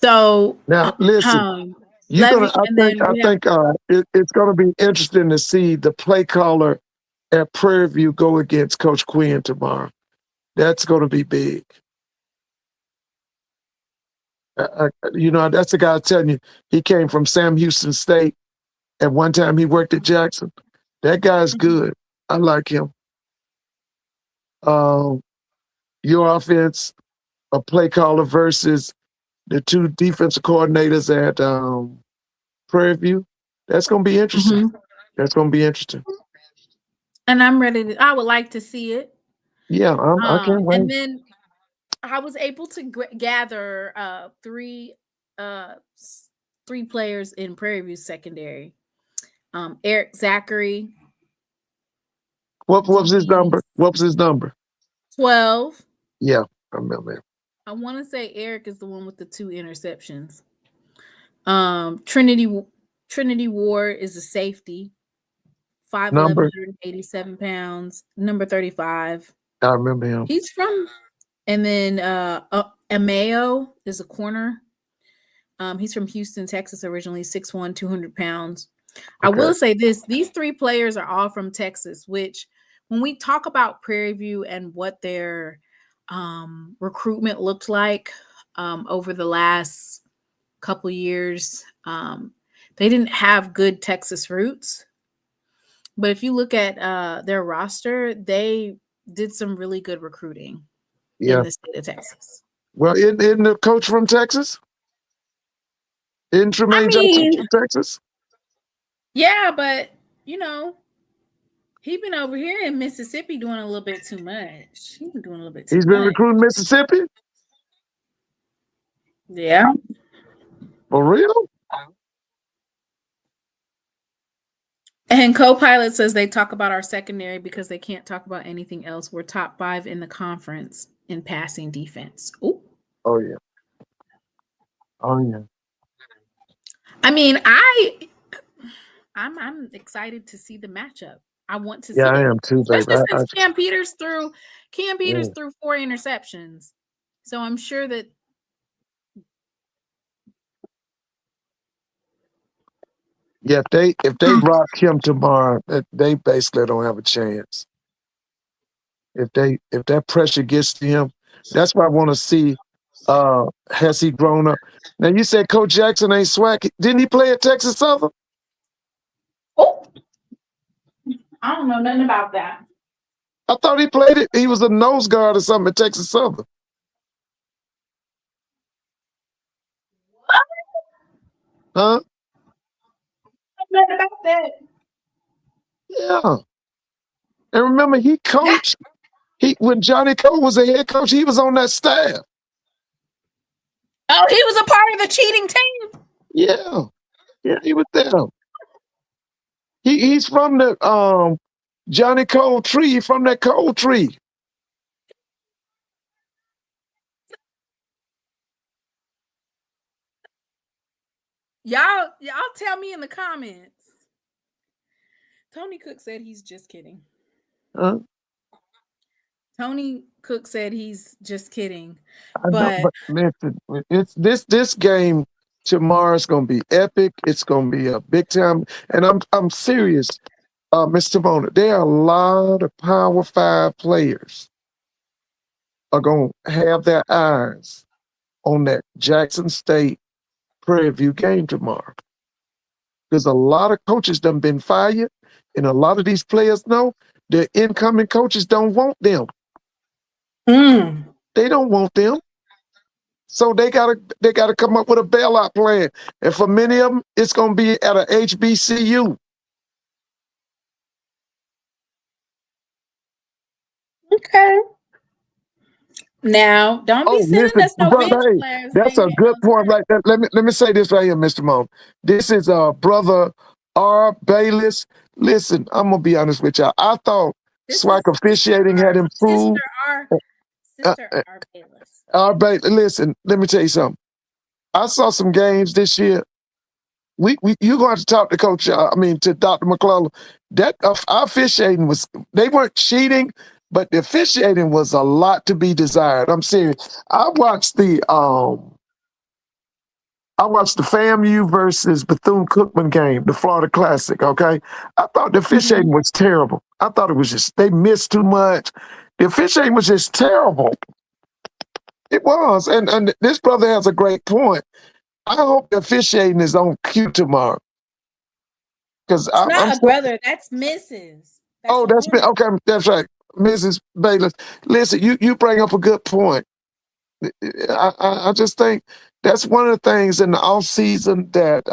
So now listen, I think it's going to be interesting to see the play caller at Prairie View go against Coach Quinn tomorrow. That's going to be big. That's the guy telling you he came from Sam Houston State. At one time, he worked at Jackson. That guy's good. I like him. Your offense, a play caller versus the 2 defensive coordinators at Prairie View. That's going to be interesting. Mm-hmm. That's going to be interesting. And I'm ready I would like to see it. Yeah, I can't wait. And then I was able to gather 3 players in Prairie View secondary. Eric Zachary. What was his number? 12. Yeah, I remember him. I want to say Eric is the one with the 2 interceptions. Trinity Ward is a safety. 5'11", 187 pounds. Number 35. I remember him. He's from, and then Ameo is a corner. He's from Houston, Texas originally, 6'1", 200 pounds. Okay. I will say this, these 3 players are all from Texas, which when we talk about Prairie View and what their recruitment looked like over the last couple years, they didn't have good Texas roots. But if you look at their roster, they did some really good recruiting in the state of Texas. Well, isn't the coach from Texas? Isn't Tremaine Jackson from Texas? Yeah, but you know, he been over here in Mississippi doing a little bit too much. He's been doing a little bit too much. He's been recruiting Mississippi? Yeah. For real? And co-pilot says they talk about our secondary because they can't talk about anything else. We're top 5 in the conference in passing defense. Ooh. Oh yeah. Oh yeah. I mean, I'm excited to see the matchup. I want to see. Yeah, I am too, baby. Especially since Cam Peters threw 4 interceptions. So I'm sure that. Yeah, if they rock him tomorrow, they basically don't have a chance. If that pressure gets to him, that's why I want to see. Has he grown up? Now you said Coach Jackson ain't SWAC. Didn't he play at Texas Southern? Oh, I don't know nothing about that. I thought he played it. He was a nose guard or something at Texas Southern. What? Huh? Nothing about that. Yeah. And remember, he coached. When Johnny Cole was a head coach, he was on that staff. Oh, he was a part of the cheating team. Yeah, he was there. He's from the Johnny Cole tree. From that Cole tree. Y'all tell me in the comments. Tony Cook said he's just kidding. Huh? Tony Cook said he's just kidding. But listen, this game tomorrow is going to be epic. It's going to be a big time, and I'm serious, Mr. Mona. There are a lot of Power 5 players are going to have their eyes on that Jackson State Prairie View game tomorrow. Because a lot of coaches done been fired, and a lot of these players know their incoming coaches don't want them. They don't want them. So they gotta come up with a bailout plan. And for many of them, it's gonna be at a HBCU. Okay. Now, don't be sending us no bench players. That's a good point, right there. Let me say this right here, Mr. Moan. This is brother R. Bayless. Listen, I'm gonna be honest with y'all. I thought SWAC officiating had improved. Sister R. Bayless. R. Bayless. Listen, let me tell you something. I saw some games this year. You're going to have to talk to Coach. To Dr. McClellan. That officiating they weren't cheating, but the officiating was a lot to be desired. I'm serious. I watched the FAMU versus Bethune-Cookman game, the Florida Classic. Okay, I thought the officiating was terrible. I thought it was just they missed too much. The officiating was just terrible. It was, and this brother has a great point. I hope the officiating is on cue tomorrow. Because I'm brother, that's Mrs. That's okay. That's right, Mrs. Bayless. Listen, you bring up a good point. I just think that's one of the things in the off season that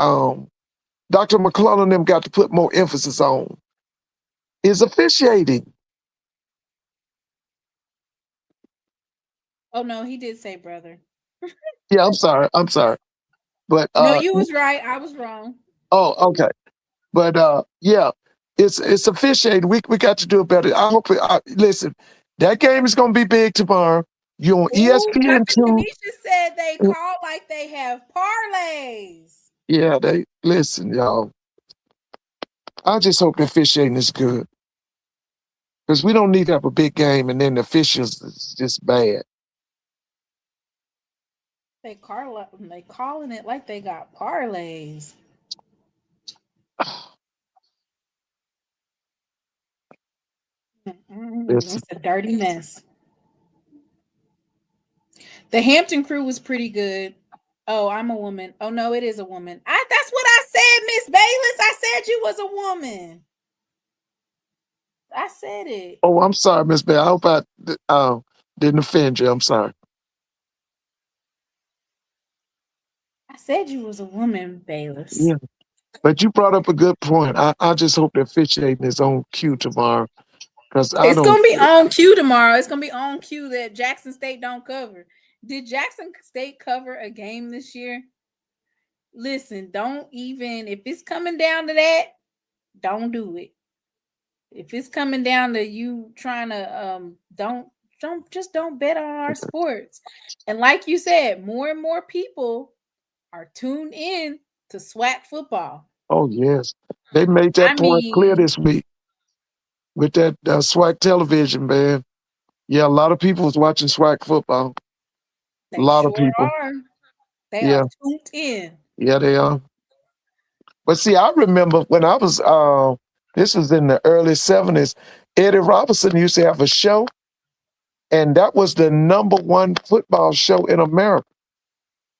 Dr. McClellan and them got to put more emphasis on is officiating. Oh no, he did say brother. Yeah, I'm sorry. But no, you was right. I was wrong. Oh, okay. But yeah, it's officiating. We got to do it better. I hope. Listen, that game is going to be big tomorrow. You're on ESPN too. Tanisha said they call like they have parlays. Yeah, they listen, y'all. I just hope the officiating is good. Because we don't need to have a big game and then the officials is just bad. They calling it like they got parlays. It's It's a dirty mess. The Hampton crew was pretty good. Oh, I'm a woman. Oh no, it is a woman. That's what I said, Miss Bayless. I said you was a woman. I said it. oh, I'm sorry, Miss Bell. I hope I didn't offend you. I'm sorry. I said you was a woman, Bayless. Yeah. But you brought up a good point. I just hope the officiating is on cue tomorrow. Because It's gonna be on cue tomorrow. It's gonna be on cue that Jackson State don't cover. Did Jackson State cover a game this year? Listen, don't even if it's coming down to that, don't do it. If it's coming down to you trying to don't bet on our sports. And like you said, more and more people are tuned in to SWAC football. Oh, yes. They made that point clear this week with that SWAC television, man. Yeah, a lot of people was watching SWAC football. A lot of people. They are tuned in. Yeah, they are. But see, I remember when I was, this was in the early 70s, Eddie Robinson used to have a show, and that was the #1 football show in America.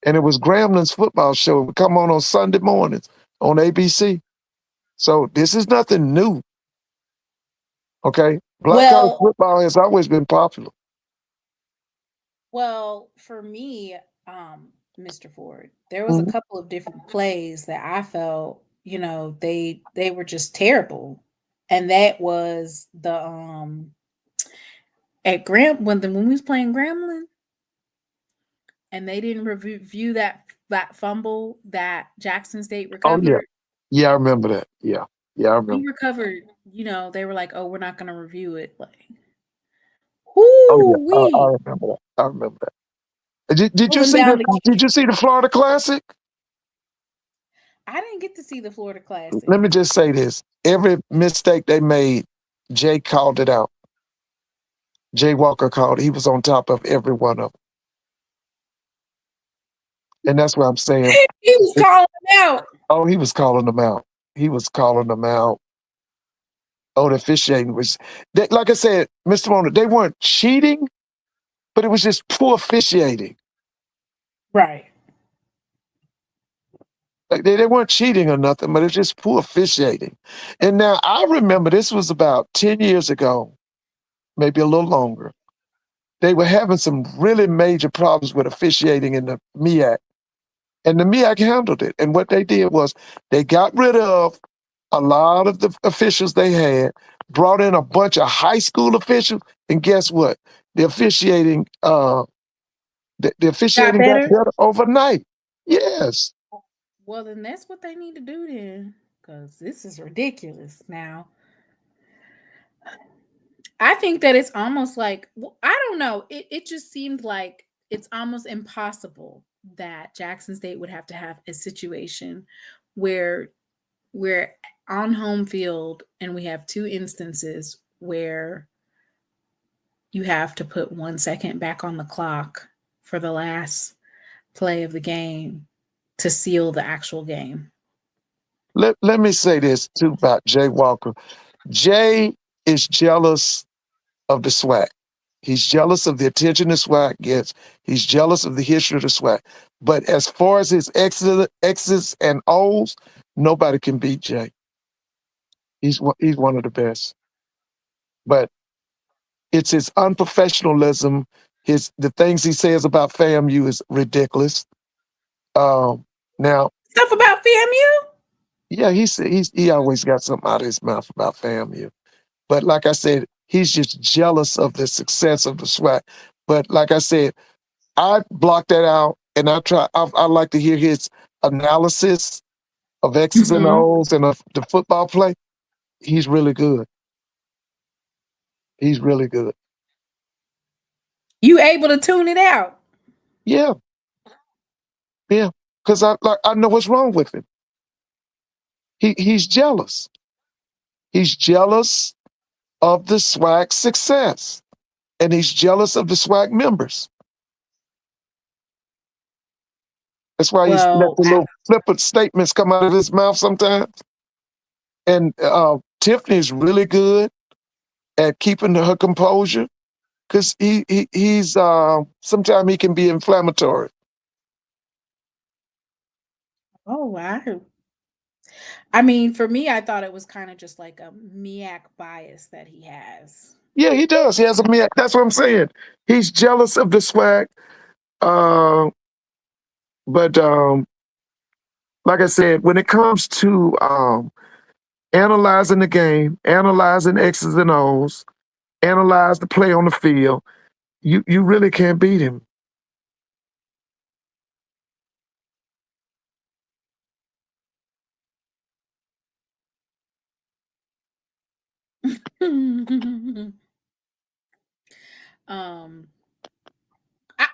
And it was Gramblin's football show. It would come on Sunday mornings on ABC. So this is nothing new. Okay? Black college football has always been popular. Well, for me, Mr. Ford, there was a couple of different plays that I felt, they were just terrible. And that was the at when we was playing Grambling and they didn't review that fumble that Jackson State recovered. Oh, yeah. Yeah, I remember that. Yeah. Yeah, I remember. We recovered, they were like, oh, we're not gonna review it. Like, oh, yeah. I remember that. I remember that. Did you see the Florida Classic? I didn't get to see the Florida Classic. Let me just say this. Every mistake they made, Jay called it out. Jay Walker called it. He was on top of every one of them. And that's what I'm saying. He was calling them out. Oh, he was calling them out. He was calling them out. Oh, the officiating was, like I said, Mr. Mona, they weren't cheating, but it was just poor officiating. Right. Like they weren't cheating or nothing, but it's just poor officiating. And now I remember this was about 10 years ago, maybe a little longer. They were having some really major problems with officiating in the MEAC. And the MEAC handled it. And what they did was they got rid of a lot of the officials they had, brought in a bunch of high school officials, and guess what? The officiating, got better overnight. Yes. Well, then that's what they need to do then, because this is ridiculous now. I think that it's almost like, I don't know, it just seemed like it's almost impossible that Jackson State would have to have a situation where we're on home field and we have 2 instances where you have to put 1 second back on the clock for the last play of the game to seal the actual game. Let me say this too about Jay Walker. Jay is jealous of the SWAC. He's jealous of the attention the SWAC gets. He's jealous of the history of the SWAC. But as far as his X's and O's, nobody can beat Jay. He's one of the best. But it's his unprofessionalism. The things he says about FAMU is ridiculous. Now stuff about FAMU? Yeah, he always got something out of his mouth about FAMU. But like I said, he's just jealous of the success of the SWAC. But like I said, I block that out, and I like to hear his analysis of X's and O's and of the football play. He's really good. He's really good. You able to tune it out? Yeah. Yeah, because I know what's wrong with him. He's jealous. He's jealous of the SWAC success, and he's jealous of the SWAC members. That's why he's let the little flippant statements come out of his mouth sometimes. And Tiffany's really good. at keeping her composure because he's sometimes he can be inflammatory. Oh wow. I mean, for me, I thought it was kind of just like a MEAC bias that he has. Yeah, he does. He has a man. That's what I'm saying. He's jealous of the SWAC. Uh, but like I said, when it comes to analyzing the game, analyzing X's and O's, analyze the play on the field, you really can't beat him. um,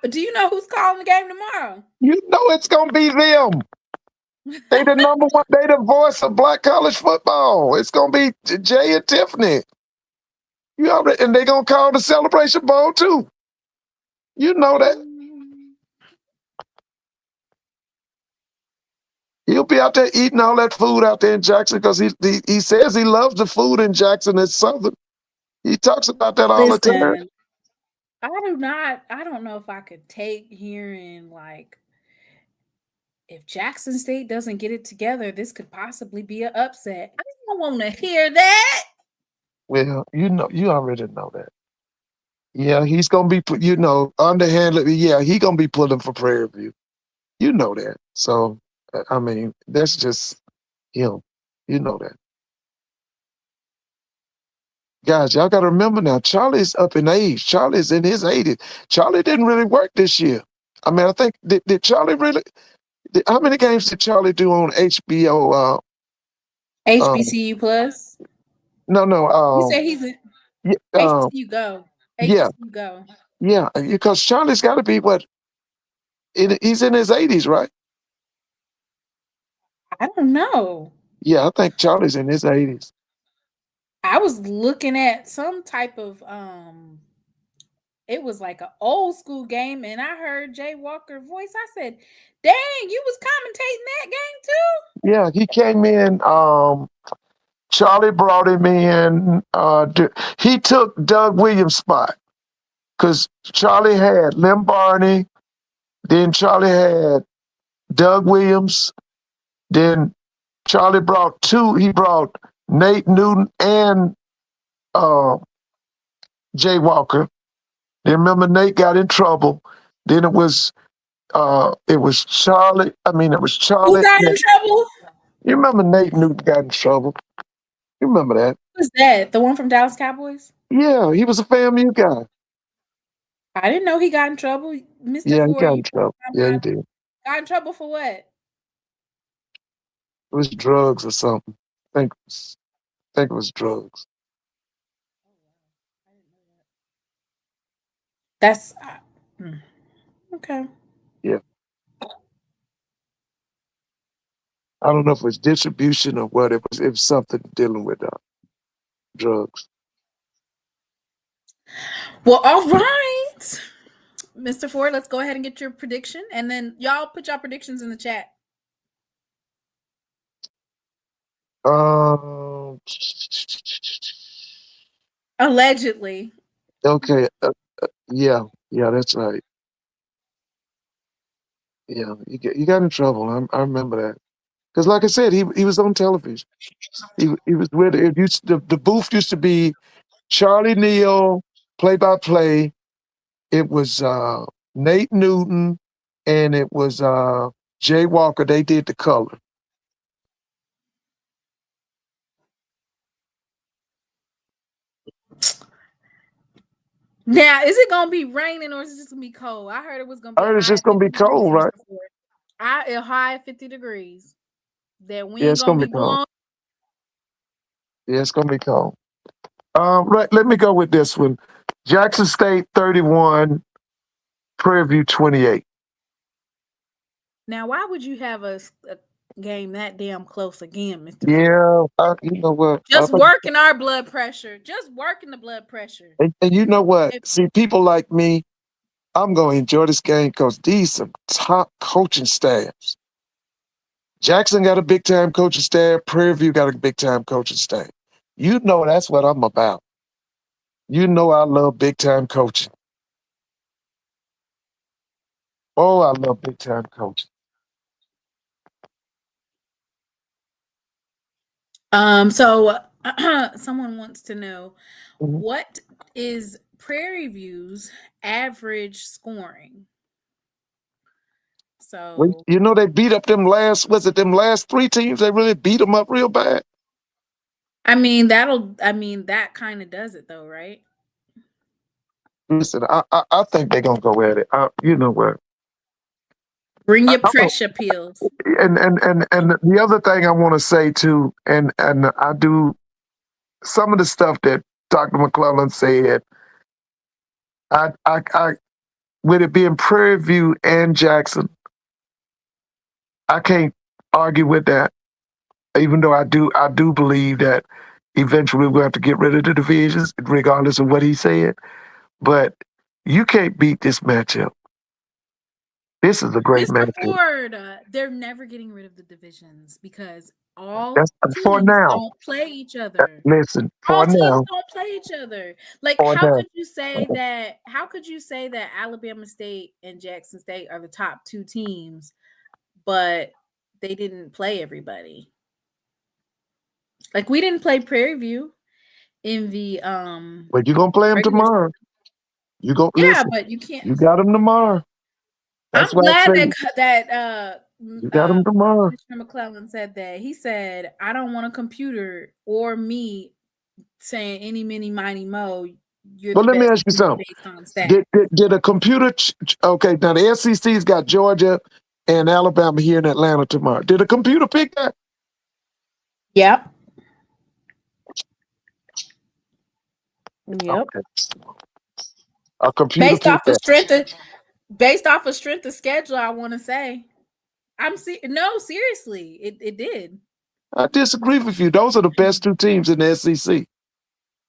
do you know who's calling the game tomorrow? You know it's gonna be them. They the number one. They the voice of black college football. It's gonna be Jay and Tiffany. You already, and they gonna call the Celebration Bowl too. You know that. He'll be out there eating all that food out there in Jackson because he says he loves the food in Jackson. It's Southern. He talks about that all the time. Listen, I don't know if I could take hearing like if Jackson State doesn't get it together, this could possibly be an upset. I don't want to hear that. Well, you already know that. Yeah, he's gonna be, underhandedly. Yeah, he gonna be pulling for Prairie View. You know that. So, I mean, that's just him. You know that. Guys, y'all got to remember now, Charlie's up in age. Charlie's in his 80s. Charlie didn't really work this year. I mean, I think, did Charlie really, how many games did Charlie do on HBO? HBCU plus? No. You say he's in HBCU Go. Yeah. HBCU Go. Yeah, because Charlie's got to be he's in his 80s, right? I don't know. Yeah, I think Charlie's in his 80s. I was looking at some type of it was like an old school game, and I heard Jay Walker's voice. I said, "Dang, you was commentating that game too?" Yeah, he came in. Charlie brought him in. He took Doug Williams' spot because Charlie had Lim Barney, then Charlie had Doug Williams, then Charlie brought two. He brought Nate Newton and Jay Walker. Then remember Nate got in trouble. Then it was Charlie. It was Charlie. Who got in trouble? You remember Nate Newton got in trouble? You remember that? Who's that? The one from Dallas Cowboys? Yeah, he was a FAMU guy. I didn't know he got in trouble. Mr. Yeah, he Ford, got in trouble. Yeah, he did. Got in trouble for what? It was drugs or something. I think it was drugs. That's okay. Yeah. I don't know if it was distribution or what. It was something dealing with drugs. Well, all right, Mr. Ford, let's go ahead and get your prediction, and then y'all put your predictions in the chat. Allegedly. Okay. Yeah, that's right. Yeah, you got in trouble. I remember that. Because, like I said, he was on television. He was with it. The booth used to be Charlie Neal, play-by-play. It was Nate Newton, and it was Jay Walker. They did the color. Now, is it gonna be raining or is it just gonna be cold? I heard it was gonna be. I heard it's just gonna be cold, right? A high 50 degrees. That wind it's gonna be cold. Yeah, it's gonna be cold. Right. Let me go with this one. Jackson State 31, Prairie View 28. Now, why would you have a game that damn close again, Mr. Yeah, you know what? Just working our blood pressure. Just working the blood pressure. And you know what? See, people like me, I'm going to enjoy this game because these some top coaching staffs. Jackson got a big-time coaching staff. Prairie View got a big-time coaching staff. You know that's what I'm about. You know I love big time coaching. Oh, I love big time coaching. So someone wants to know, Mhm. what is Prairie View's average scoring? So You know they beat up them last 3 teams? They really beat them up real bad. that kind of does it though, right? Listen, I think they're gonna go at it. You know what? Bring your I don't- pressure pills. and the other thing I want to say too, and I do some of the stuff that Dr. McClellan said. I with it being Prairie View and Jackson, I can't argue with that. Even though I do believe that eventually we'll have to get rid of the divisions, regardless of what he said. But you can't beat this matchup. This is a great Mr. matchup. Ford, they're never getting rid of the divisions because all That's for teams now. don't play each other. Listen, All for teams now, don't play each other. Like, for how now. could you say that? How could you say that Alabama State and Jackson State are the top 2 teams, but they didn't play everybody? Like, we didn't play Prairie View in the But you're gonna play them regular tomorrow. You go Yeah, listen. but you can't. You got them tomorrow. That's I'm why I glad say that you got them tomorrow. Commissioner McClellan said that. He said, "I don't want a computer or me saying any, mini, miny, mo. You're But the let me best ask you team something. based on stats." Did a computer? Okay, now the SEC's got Georgia and Alabama here in Atlanta tomorrow. Did a computer pick that? Yep. Yep. Okay. A computer picked that. Based off of strength of schedule, I want to say. No, seriously, it did. I disagree with you. Those are the best 2 teams in the SEC.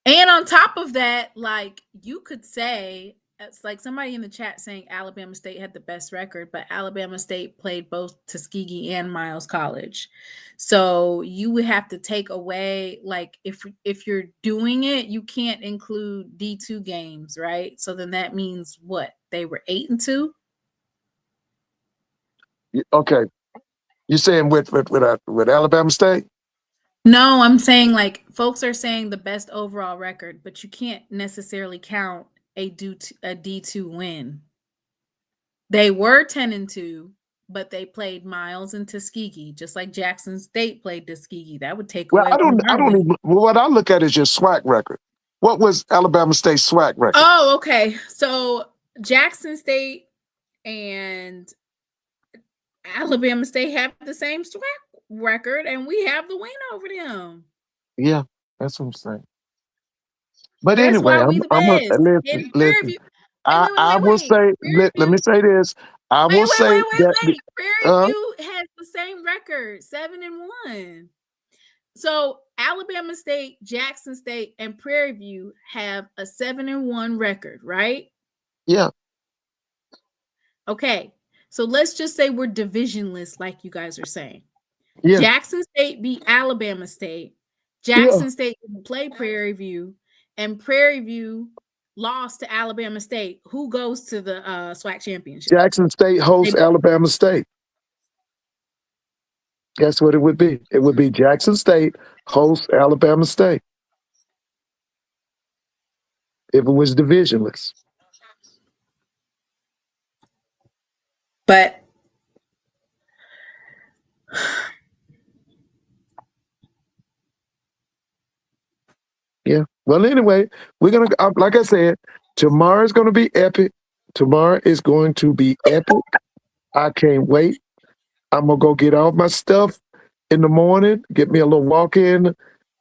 And on top of that, like, you could say, it's like somebody in the chat saying Alabama State had the best record, but Alabama State played both Tuskegee and Miles College. So you would have to take away, like, if you're doing it, you can't include D2 games, right? So then that means what? They were 8-2. Okay, you saying with Alabama State? No, I'm saying, like, folks are saying the best overall record, but you can't necessarily count a D2 win. They were 10-2, but they played Miles and Tuskegee, just like Jackson State played Tuskegee. That would take Well, away I one of don't. our wins. Even. What I look at is your SWAC record. What was Alabama State's SWAC record? Oh, okay. So Jackson State and Alabama State have the same SWAC record, and we have the win over them. Yeah, that's what I'm saying. But That's anyway, why we the best. listen. Listen. I will say. Let me say this. I will say that. Prairie View has the same record, 7-1. So Alabama State, Jackson State, and Prairie View have a 7-1 record, right? Yeah. Okay. So let's just say we're divisionless, like you guys are saying. Yeah. Jackson State beat Alabama State. Jackson State didn't play Prairie View, and Prairie View lost to Alabama State. Who goes to the SWAC Championship? Jackson State hosts Alabama State. That's what it would be. It would be Jackson State hosts Alabama State. If it was divisionless. But yeah. Well, anyway, we're going to, like I said, tomorrow's going to be epic. Tomorrow is going to be epic. I can't wait. I'm going to go get all my stuff in the morning, get me a little walk in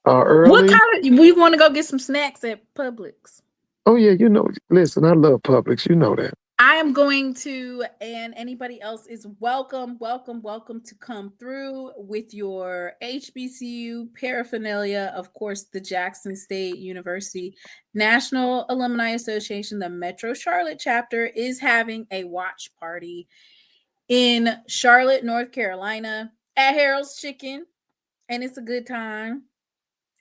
early. What kind of, we want to go get some snacks at Publix? Oh, yeah. You know, listen, I love Publix. You know that. I am going to, and anybody else is welcome to come through with your HBCU paraphernalia. Of course, the Jackson State University National Alumni Association, the Metro Charlotte chapter, is having a watch party in Charlotte, North Carolina at Harold's Chicken, and it's a good time.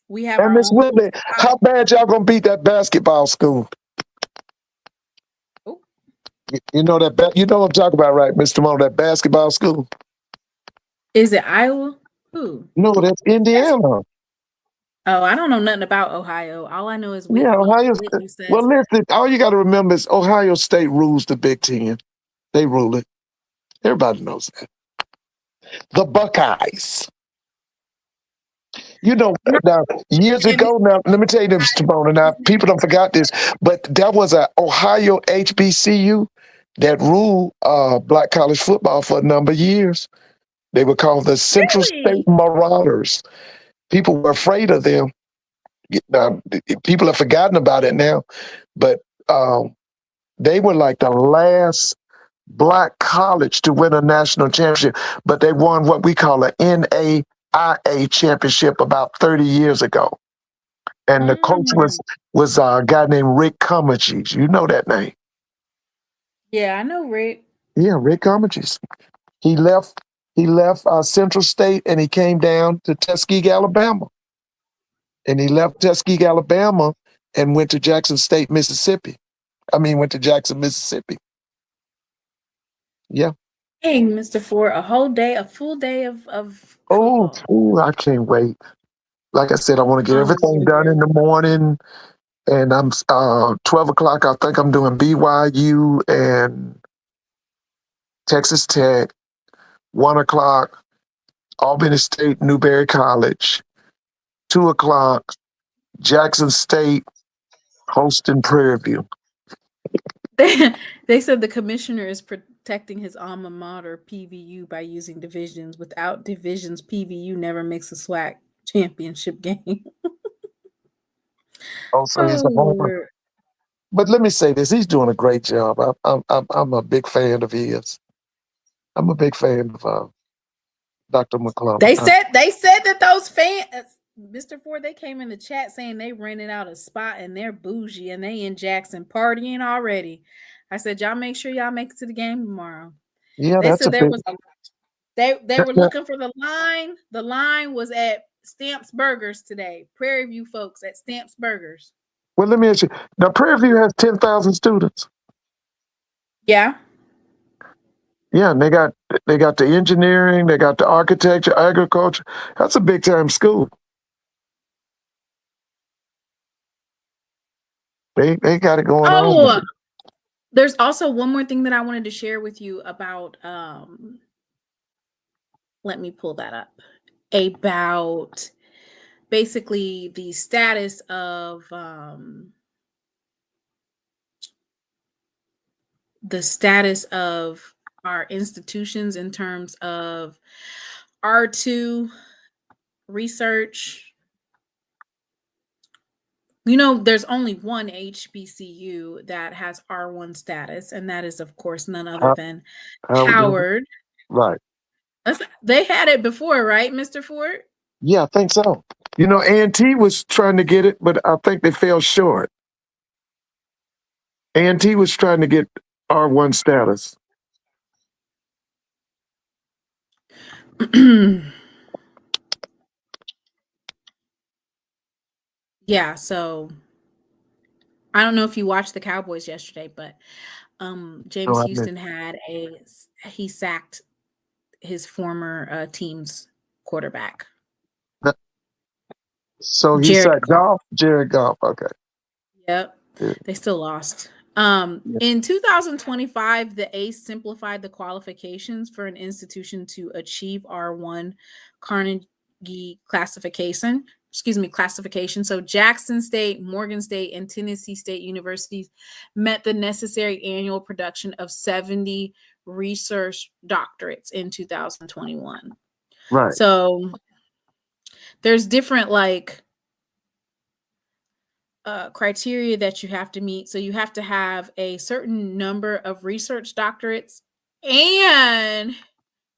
We have And our Miss own little Whitley, how bad y'all gonna beat that basketball school? Oh, You know that you know what I'm talking about, right, Mr. Mo? That basketball school? is it Iowa? Who? No, that's Indiana. Oh, I don't know nothing about Ohio. All I know is Yeah, Ohio. Whitney Well, says that. listen, all you got to remember is Ohio State rules the Big Ten. They rule it. Everybody knows that. The Buckeyes. You know, now years ago, now let me tell you this, Timona. Now people don't forgot this, but that was a Ohio HBCU that ruled black college football for a number of years. They were called the Central State Really? Marauders. People were afraid of them. Now, people have forgotten about it now, but they were like the last black college to win a national championship, but they won what we call an NAIA championship about 30 years ago. And the coach Mm. was a guy named Rick Comegys. You know that name. Yeah, I know Rick. Yeah, Rick Comegys. He left Central State and he came down to Tuskegee, Alabama. And he left Tuskegee, Alabama and went to Jackson State, Mississippi. Went to Jackson, Mississippi. Yeah. Hey, Mr. Ford, a full day of Oh, football. I can't wait. Like I said, I want to get I'm everything really done in ready. the morning. And I'm 12 o'clock. I think I'm doing BYU and Texas Tech. 1 o'clock, Albany State, Newberry College. 2 o'clock, Jackson State hosting Prairie View. They said the commissioner is protecting his alma mater, PVU, by using divisions. Without divisions, PVU never makes a SWAC championship game. Oh, so he's Oh, a homer. Lord. But let me say this: he's doing a great job. I'm a big fan of his. I'm a big fan of Dr. McClung. They said that those fans, Mr. Ford, they came in the chat saying they rented out a spot and they're bougie and they in Jackson partying already. I said, y'all make sure y'all make it to the game tomorrow. Yeah, They that's said a there big. was a they were looking for the line. The line was at Stamps Burgers today. Prairie View folks at Stamps Burgers. Well, let me ask you. Now, Prairie View has 10,000 students. Yeah. Yeah, and they got the engineering, they got the architecture, agriculture. That's a big time school. They got it going on. Oh, there's also one more thing that I wanted to share with you about let me pull that up. About basically the status of our institutions in terms of R2 research. There's only one HBCU that has R1 status, and that is, of course, none other How, than how, Howard. right. They had it before, right, Mr. Ford? Yeah, I think so. A&T was trying to get it, but I think they fell short. A&T was trying to get R1 status. Yeah, so I don't know if you watched the Cowboys yesterday, but No, James I mean, Houston he sacked his former team's quarterback, so he Jared said Goff. golf, Jared Goff. Okay. Yep. Yeah. They still lost. Yeah. In 2025, the ACE simplified the qualifications for an institution to achieve R1 Carnegie classification. Classification. So Jackson State, Morgan State, and Tennessee State universities met the necessary annual production of 70 research doctorates in 2021. Right. So there's different criteria that you have to meet. So you have to have a certain number of research doctorates, and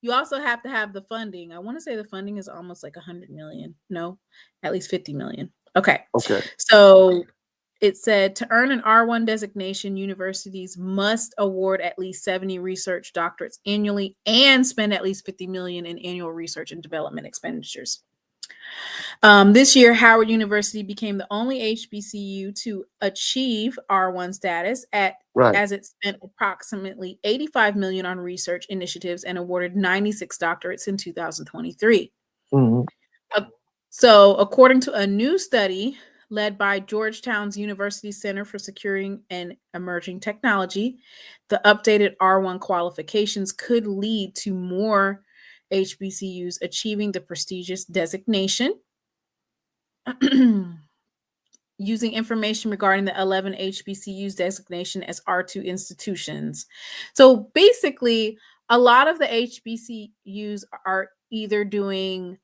you also have to have the funding. I want to say the funding is almost like 100 million. No, at least 50 million. Okay. Okay. So it said to earn an R1 designation, universities must award at least 70 research doctorates annually and spend at least 50 million in annual research and development expenditures. This year, Howard University became the only HBCU to achieve R1 status as it spent approximately $85 million on research initiatives and awarded 96 doctorates in 2023. So, according to a new study led by Georgetown's University Center for Securing and Emerging Technology, the updated R1 qualifications could lead to more HBCUs achieving the prestigious designation. Using information regarding the 11 HBCUs designation as R2 institutions. So basically, a lot of the HBCUs are either doing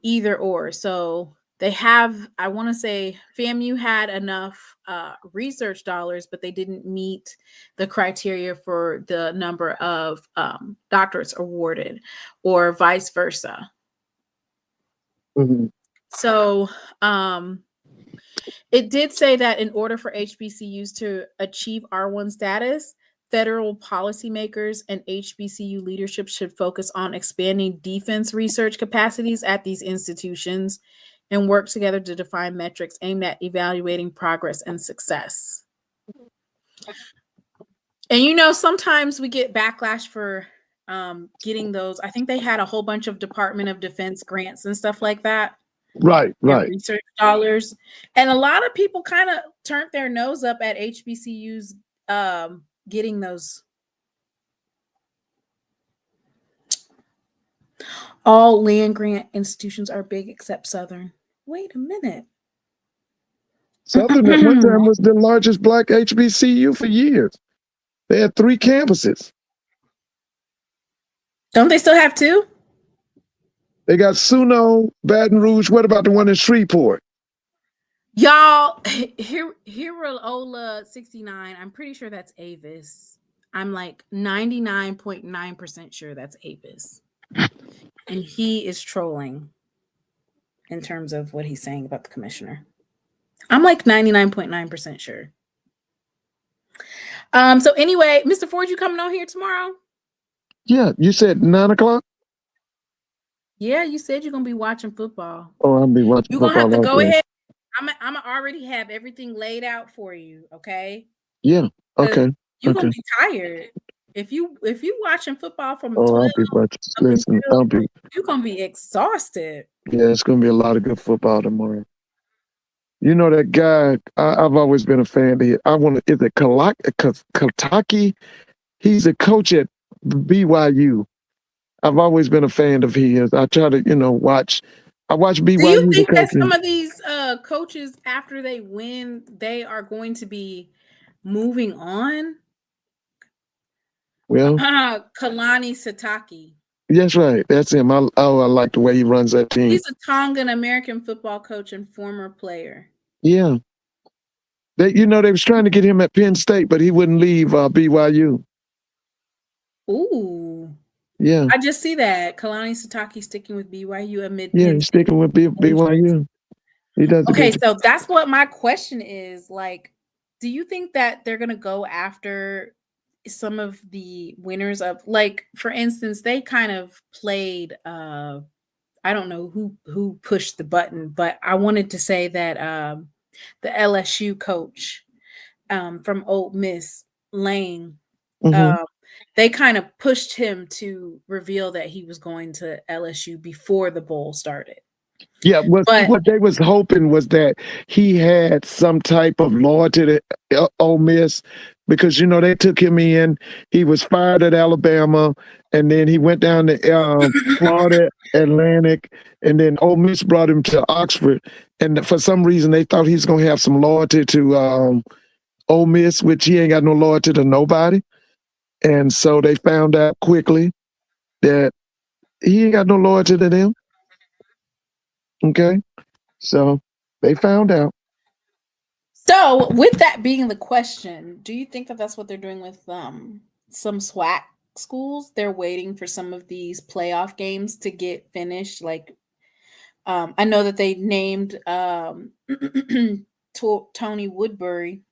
either or. So they have, I want to say FAMU had enough research dollars, but they didn't meet the criteria for the number of doctorates awarded, or vice versa. So it did say that in order for HBCUs to achieve R1 status, federal policymakers and HBCU leadership should focus on expanding defense research capacities at these institutions and work together to define metrics aimed at evaluating progress and success. And sometimes we get backlash for getting those. I think they had a whole bunch of Department of Defense grants and stuff like that. Right. Research dollars. And a lot of people kind of turned their nose up at HBCUs getting those. All land grant institutions are big except Southern. Wait a minute. Southern at one time was the largest Black HBCU for years. They had 3 campuses. Don't they still have 2? They got Suno, Baton Rouge. What about the one in Shreveport? Y'all, Hirola 69. I'm pretty sure that's Avis. I'm like 99.9% sure that's Avis. And he is trolling in terms of what he's saying about the commissioner. I'm like 99.9% sure. So anyway, Mr. Ford, you coming on here tomorrow? Yeah, you said 9:00? Yeah, you said you're gonna be watching football. Oh, I'll be watching You're football. You're gonna have to go ahead. I'm already have everything laid out for you, okay? Yeah, okay. You're gonna be tired. If you watching football from 12, I'll be watching. Listen, you're gonna be exhausted. Yeah, it's gonna be a lot of good football tomorrow. You know that guy, I've always been a fan of his. Is it Kalaki? He's a coach at BYU. I've always been a fan of his. I try to, watch. I watch BYU. Do you think that some of these coaches, after they win, they are going to be moving on? Well, Kalani Sitake. That's right. That's him. I like the way he runs that team. He's a Tongan American football coach and former player. Yeah. They was trying to get him at Penn State, but he wouldn't leave BYU. Ooh. Yeah. I just see that. Kalani Sitake sticking with BYU amid. Yeah, he's sticking with BYU. He does. Okay, so that's what my question is. Like, do you think that they're going to go after some of the winners of, like, for instance, they kind of played I don't know who pushed the button, but I wanted to say that the LSU coach from Ole Miss, Lane, they kind of pushed him to reveal that he was going to LSU before the bowl started. Yeah, what they was hoping was that he had some type of loyalty to Ole Miss, because they took him in. He was fired at Alabama, and then he went down to Florida Atlantic, and then Ole Miss brought him to Oxford. And for some reason, they thought he was going to have some loyalty to Ole Miss, which he ain't got no loyalty to nobody. And so they found out quickly that he ain't got no loyalty to them. Okay, so they found out. So, with that being the question, do you think that that's what they're doing with some SWAC schools? They're waiting for some of these playoff games to get finished. Like, I know that they named Tony Woodbury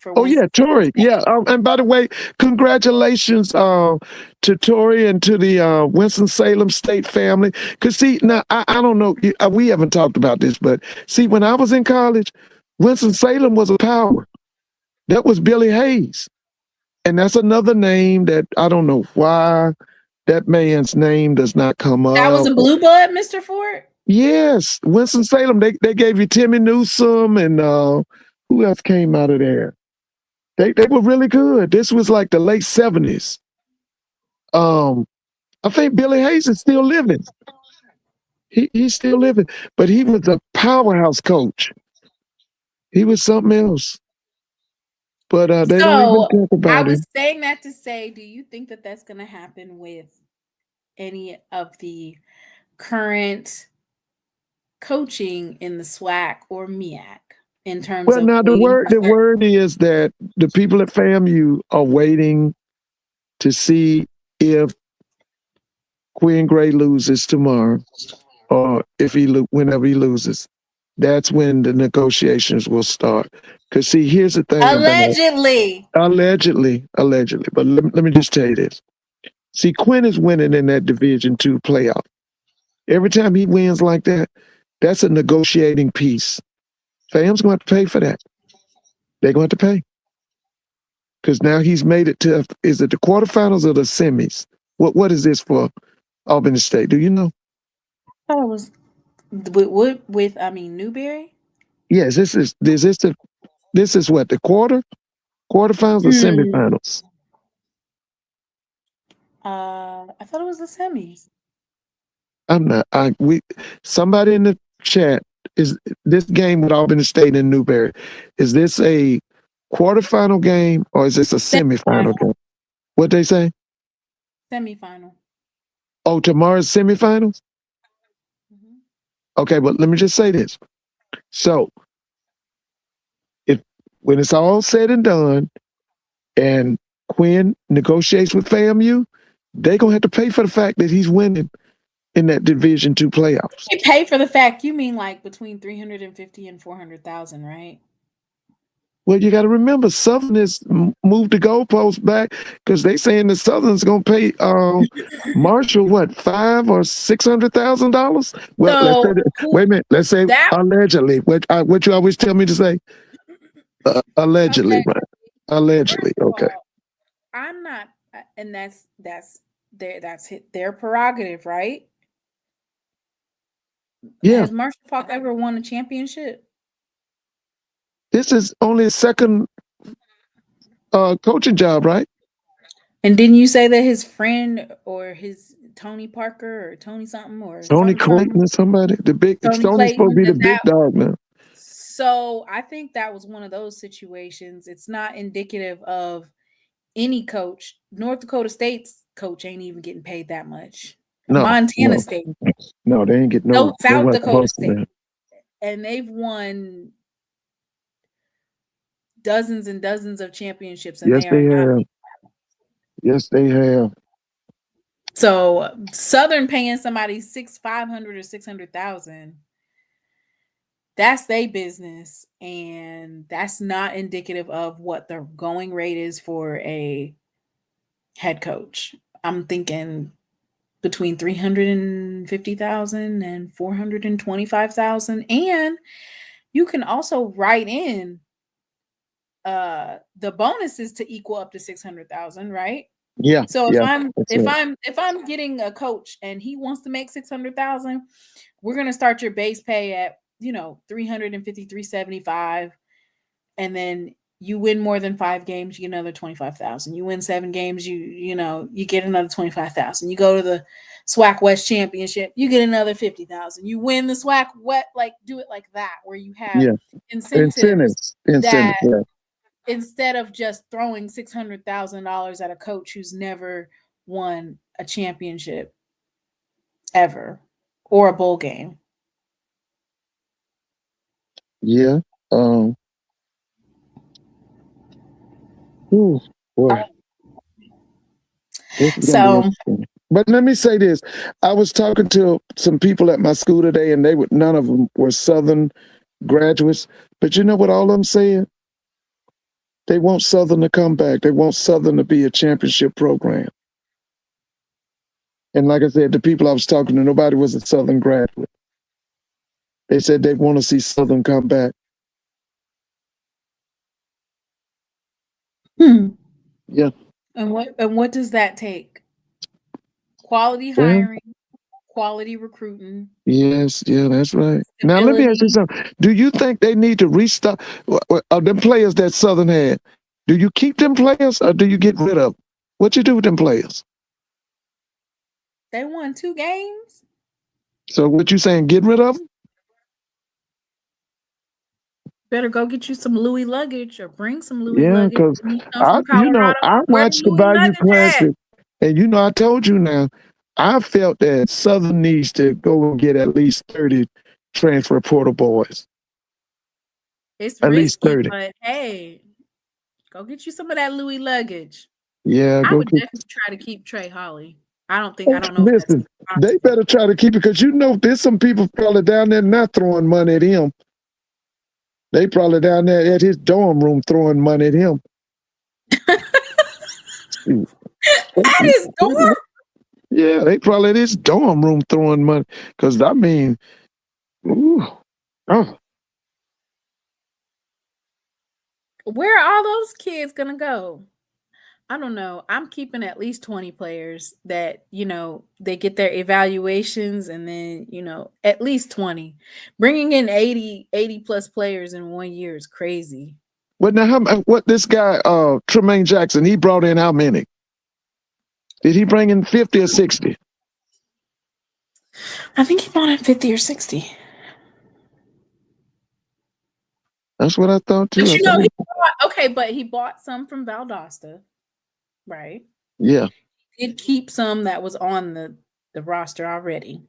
for Oh yeah, Winston. Tori. Yeah, and by the way, congratulations to Tori and to the Winston-Salem State family. Cause see, now I don't know, we haven't talked about this, but see, when I was in college, Winston-Salem was a power. That was Billy Hayes, and that's another name that I don't know why that man's name does not come That was up. a blue blood, Mr. Ford? Yes, Winston-Salem. They gave you Timmy Newsome and who else came out of there? They were really good. This was like the late 70s. I think Billy Hayes is still living. He's still living, but he was a powerhouse coach. He was something else. But they don't even So talk I about him. was saying that to say, do you think that that's going to happen with any of the current coaching in the SWAC or MEAC in terms Well, of now the waiting for word is that the people at FAMU are waiting to see if Quinn Gray loses tomorrow, or if whenever he loses. That's when the negotiations will start. Because see, here's the thing allegedly. Allegedly. But let me just tell you this. See, Quinn is winning in that Division II playoff. Every time he wins like that, that's a negotiating piece. FAM's going to have to pay for that. They're going to have to pay. Because now he's made it to, is it the quarterfinals or the semis? What is this for Albany State? Do you know? I thought it was with Newberry? Yes, this is what, the quarterfinals or semifinals? I thought it was the semis. I'm not. Somebody in the chat, is this game with Albany State and Newberry? Is this a quarterfinal game or is this a semifinal game? What they say? Semifinal. Oh, tomorrow's semifinals. Mm-hmm. Okay, but let me just say this. So, when it's all said and done, and Quinn negotiates with FAMU, they're gonna have to pay for the fact that he's winning in that Division II playoffs. They pay for the fact, you mean like between 350 and 400,000, right? Well, you got to remember, Southern has moved the goalpost back because they saying the Southern's going to pay Marshall what, $500,000 or $600,000? Well, So, wait a minute. Let's say allegedly. What you always tell me to say? Allegedly, right? Allegedly. Okay. I'm not, and that's their prerogative, right? Yeah. Has Marshall Falk ever won a championship? This is only his second coaching job, right? And didn't you say that his friend or his Tony Parker or Tony something or Tony Clayton or somebody? Tony's supposed to be the big dog now. So I think that was one of those situations. It's not indicative of any coach. North Dakota State's coach ain't even getting paid that much. No, Montana State. No, they ain't getting no. South Dakota State. And they've won dozens and dozens of championships. And yes, they have. Yes, they have. So Southern paying somebody $500,000 or $600,000. That's their business, and that's not indicative of what the going rate is for a head coach. I'm thinking between $350,000 and $425,000, and you can also write in the bonuses to equal up to $600,000, right? Yeah. So if I'm getting a coach and he wants to make $600,000, we're gonna start your base pay at 350, 375, and then you win more than 5 games, you get another 25,000. You win 7 games, you get another 25,000. You go to the SWAC West Championship, you get another 50,000. You win the SWAC West, do it like that, where you have incentives. Yeah. Instead of just throwing $600,000 at a coach who's never won a championship ever or a bowl game. Yeah. Ooh, boy. So, but let me say this: I was talking to some people at my school today, and none of them were Southern graduates. But you know what all of them saying? They want Southern to come back. They want Southern to be a championship program. And like I said, the people I was talking to, nobody was a Southern graduate. They said they want to see Southern come back. Yeah. And what does that take? Quality Well, hiring, quality recruiting. yes, yeah, that's right. Stability. Now let me ask you something. Do you think they need to restart them players that Southern had? Do you keep them players or do you get rid of them? What you do with them players? They won 2 games. So what you saying? Get rid of them? Better go get you some Louis luggage or bring some Louis Yeah, luggage. because From Colorado. I watched the Bayou Classic, and I told you now, I felt that Southern needs to go and get at least 30 transfer portal boys. It's at risky, least 30. But hey, go get you some of that Louis luggage. Yeah, I would definitely try to keep Trey Holly. I don't know. Listen, they better try to keep it because there's some people probably down there not throwing money at him. They probably down there at his dorm room throwing money at him. At his dorm? Yeah, they probably at his dorm room throwing money. Because, I mean, where are all those kids going to go? I don't know. I'm keeping at least 20 players that, they get their evaluations and then, at least 20. Bringing in 80 plus players in 1 year is crazy. Well, now, what this guy, Tremaine Jackson, he brought in how many? Did he bring in 50 or 60? I think he brought in 50 or 60. That's what I thought, too. But he bought some from Valdosta, right? Yeah. He did keep some that was on the roster already.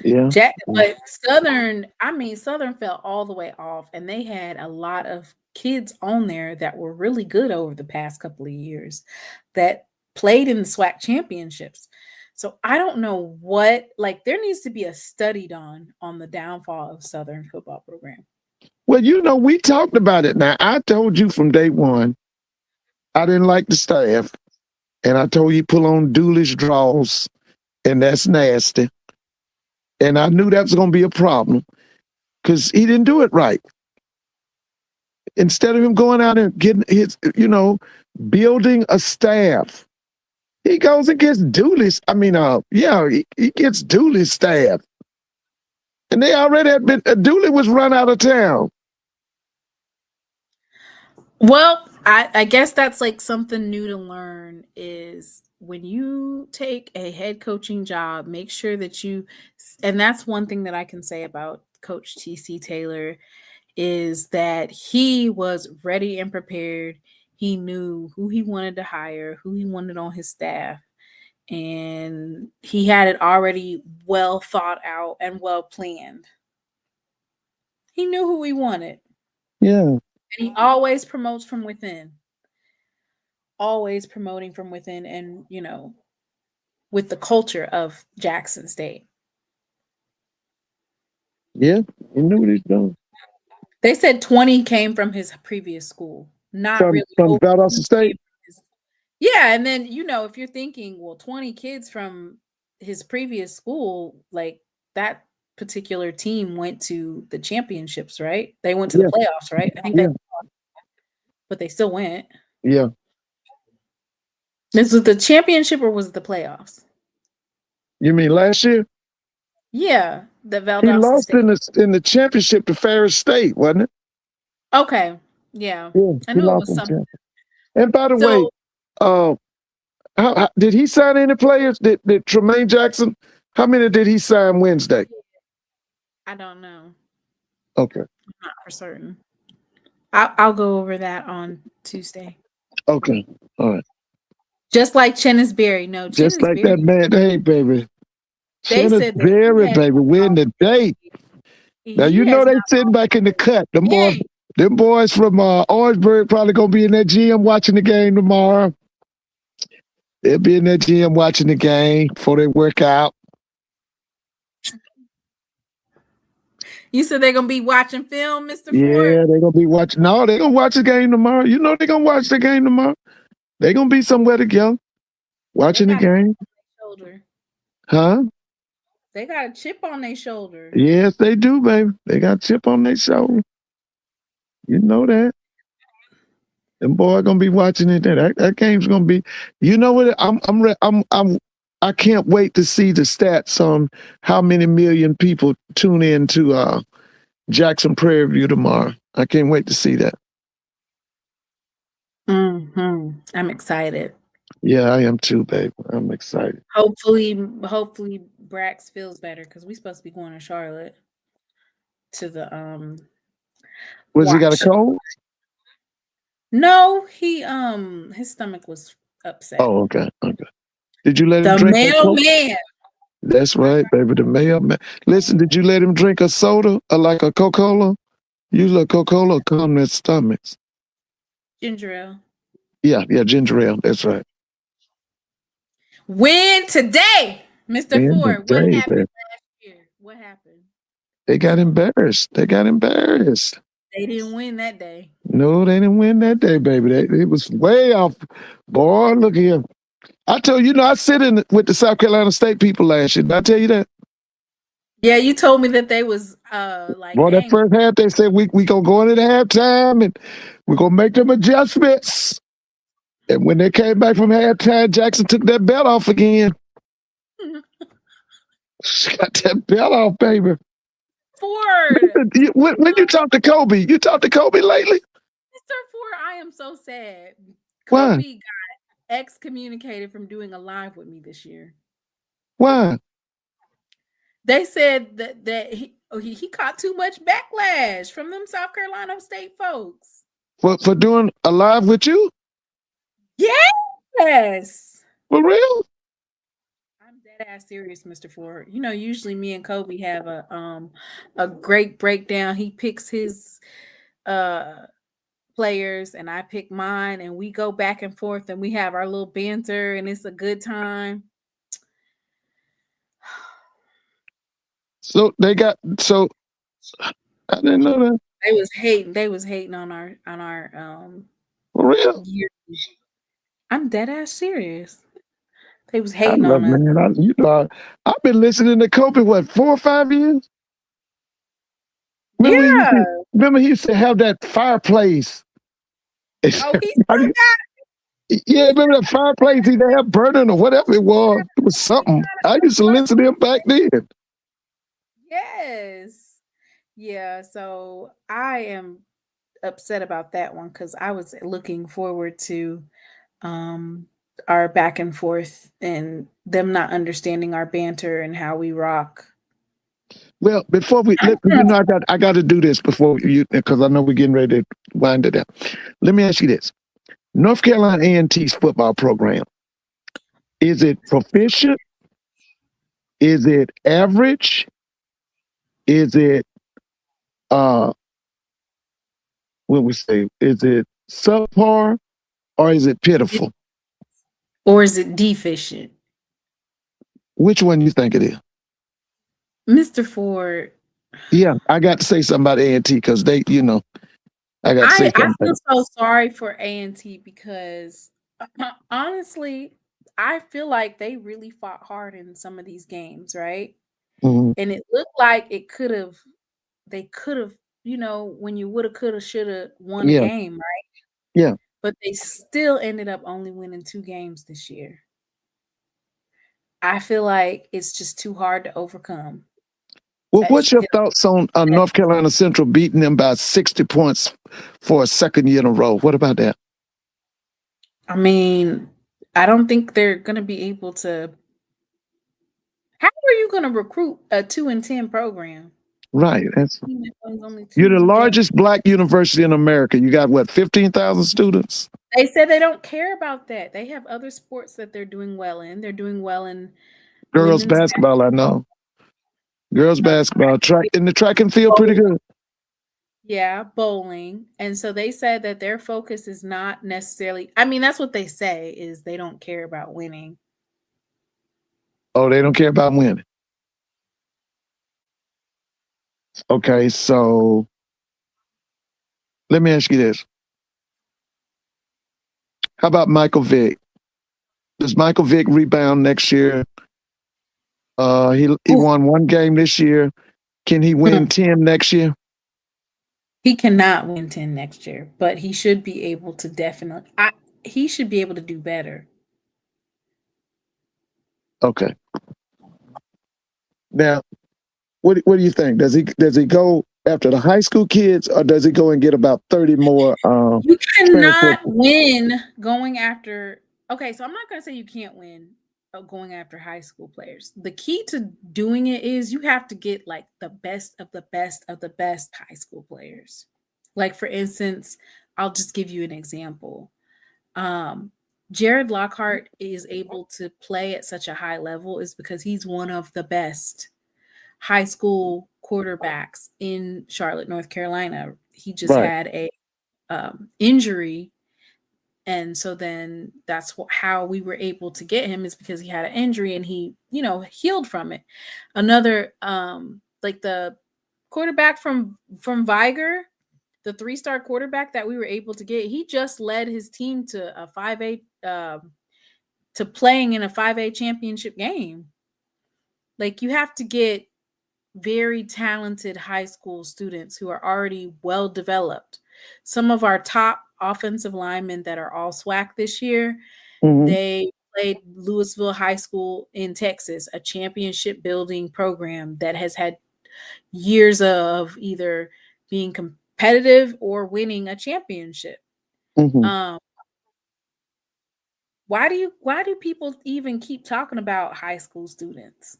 Yeah. But Southern fell all the way off, and they had a lot of kids on there that were really good over the past couple of years that played in the SWAC championships. So I don't know there needs to be a study done on the downfall of Southern football program. Well, we talked about it. Now, I told you from day one, I didn't like the staff, and I told you pull on Doolish draws, and that's nasty. And I knew that was going to be a problem because he didn't do it right. Instead of him going out and getting his, building a staff, he goes and gets Dooley's. He gets Dooley's staff. And they already had been, Dooley was run out of town. Well, I guess that's something new to learn is when you take a head coaching job, make sure that and that's one thing that I can say about Coach T.C. Taylor is that he was ready and prepared. He knew who he wanted to hire, who he wanted on his staff, and he had it already well thought out and well planned. He knew who he wanted. Yeah. And he always promotes from within. Always promoting from within and, with the culture of Jackson State. Yeah, he knew what he's doing. They said 20 came from his previous school. From Valdosta State? Yeah, and then, if you're thinking, 20 kids from his previous school, that particular team went to the championships, right? They went to the playoffs, right? I think but they still went. Yeah. This was the championship or was it the playoffs? You mean last year? Yeah, the Valdosta He lost State. in the championship to Ferris State, wasn't it? Okay, yeah. I know it was something. And by the way, how did he sign any players? Did Tremaine Jackson? How many did he sign Wednesday? I don't know. Okay. Not for certain. I'll go over that on Tuesday. Okay. All right. Just like Chennis Berry. No, just like that man. Hey, baby. Chennis Berry, baby. Win the date. Now, they sitting back in the cut. Them boys from Orangeburg probably going to be in that gym watching the game tomorrow. They'll be in that gym watching the game before they work out. You said they're gonna be watching film, Mr. Ford? Yeah, they're gonna be watching. No, they're gonna watch the game tomorrow. You know they're gonna watch the game tomorrow. They're gonna be somewhere together watching the game. Shoulder. Huh? They got a chip on their shoulder. Yes, they do, baby. They got a chip on their shoulder. You know that. Them boy gonna be watching it. That game's gonna be. You know what? I can't wait to see the stats on how many million people tune in to Jackson Prairie View tomorrow. I can't wait to see that. I'm excited. Yeah, I am too, babe. I'm excited. Hopefully Brax feels better because we're supposed to be going to Charlotte to the Was he got a cold? No, he his stomach was upset. Oh, okay. Did you let him drink? The mailman. That's right, baby. The mailman. Listen, did you let him drink a soda or like a Coca-Cola? Usually a Coca-Cola calm their stomachs. Ginger ale. Yeah, ginger ale. That's right. Win today, Mr. Ford. What happened last year? What happened? They got embarrassed. They didn't win that day. No, they didn't win that day, baby. It was way off. Boy, look here. I told you, I sit in with the South Carolina State people last year. Did I tell you that? Yeah, you told me that they was like. Boy, that first half, they said we gonna go into the halftime and we're gonna make them adjustments. And when they came back from halftime, Jackson took that belt off again. She got that belt off, baby. Ford. When you talk to Kobe, lately? Mr. Ford, I am so sad. Why? Kobe got excommunicated from doing a live with me this year. Why? They said that he caught too much backlash from them South Carolina State folks. For doing a live with you? Yes. For real? I'm dead ass serious, Mr. Ford. Usually me and Kobe have a great breakdown. He picks his players and I pick mine, and we go back and forth and we have our little banter, and it's a good time. So I didn't know that. They was hating on our for real. Year. I'm dead ass serious. They was hating on us. Man, I've been listening to Kobe 4 or 5 years. Remember he used to have that fireplace. Oh, he still got it. Yeah, remember that fireplace he had burning or whatever it was. It was something. I used to listen to him back then. Yes. Yeah, so I am upset about that one because I was looking forward to our back and forth and them not understanding our banter and how we rock. Well, before I got to do this before you, because I know we're getting ready to wind it up. Let me ask you this: North Carolina A&T's football program, is it proficient? Is it average? Is it what we say? Is it subpar, or is it pitiful, or is it deficient? Which one you think it is? Mr. Ford. Yeah, I got to say something about A&T because they, I got to say something. I feel so sorry for A&T because honestly, I feel like they really fought hard in some of these games, right? Mm-hmm. And it looked like they could have, when you woulda, coulda, shoulda won a game, right? Yeah. But they still ended up only winning 2 games this year. I feel like it's just too hard to overcome. Well, what's your thoughts on North Carolina Central beating them by 60 points for a second year in a row? What about that? I mean, I don't think they're going to be able to. How are you going to recruit a 2-10 program? Right. You're the largest Black university in America. You got what, 15,000 students? They said they don't care about that. They have other sports that they're doing well in. They're doing well in girls basketball. I know. Girls basketball, track and field, pretty good. Yeah, bowling. And so they said that their focus is not necessarily, I mean, that's what they say, is they don't care about winning. Oh, they don't care about winning. Okay, so let me ask you this. How about Michael Vick? Does Michael Vick rebound next year? He won one game this year. Can he win 10 next year? He cannot win 10 next year, but he should be able to definitely. He should be able to do better. Okay. Now, what do you think? Does he go after the high school kids, or does he go and get about 30 more? You cannot win going after. Okay, so I'm not going to say you can't win going after high school players. The key to doing it is you have to get like the best of the best of the best high school players. Like, for instance, I'll just give you an example. Jared Lockhart is able to play at such a high level is because he's one of the best high school quarterbacks in Charlotte, North Carolina. He just had a injury, and so then that's how we were able to get him, is because he had an injury and he healed from it. Another like the quarterback from Viger, the 3-star quarterback that we were able to get, he just led his team to a 5A to playing in a 5A championship game. Like, you have to get very talented high school students who are already well developed. Some of our top offensive linemen that are all SWAC this year, they played Louisville High School in Texas, a championship building program that has had years of either being competitive or winning a championship. Why do people even keep talking about high school students?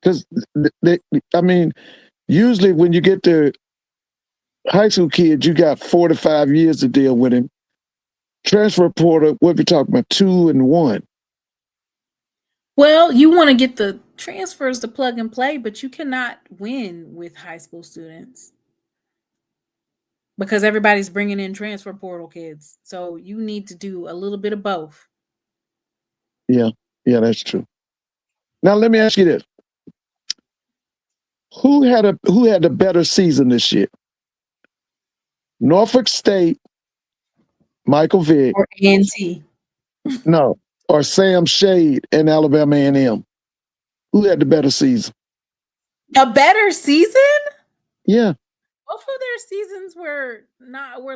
Because usually when you get to high school kids, you got 4 to 5 years to deal with him. Transfer portal, what we talking about, 2 and 1? Well, you want to get the transfers to plug and play, but you cannot win with high school students because everybody's bringing in transfer portal kids. So you need to do a little bit of both. Yeah, that's true. Now let me ask you this: who had a better season this year? Norfolk State, Michael Vick, or A&T? No, or Sam Shade and Alabama A&M? Who had the better season? A better season? Yeah. Both of their seasons were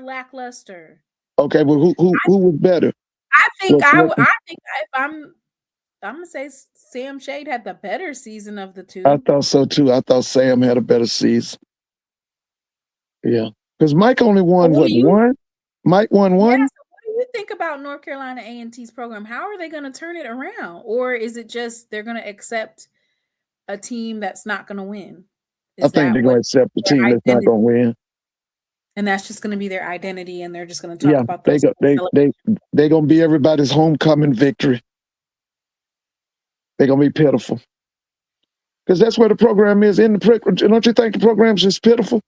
lackluster. Okay, well, who was better? I think I'm gonna say Sam Shade had the better season of the two. I thought so too. I thought Sam had a better season. Yeah, because Mike only won one. Mike won one. Yeah, so what do you think about North Carolina A&T's program? How are they going to turn it around, or is it just they're going to accept a team that's not going to win? I think they're going to accept a team that's not going to win, and that's just going to be their identity, and they're just going to talk about those. They're going to be everybody's homecoming victory. They're going to be pitiful because that's where the program is. Don't you think the program's just pitiful?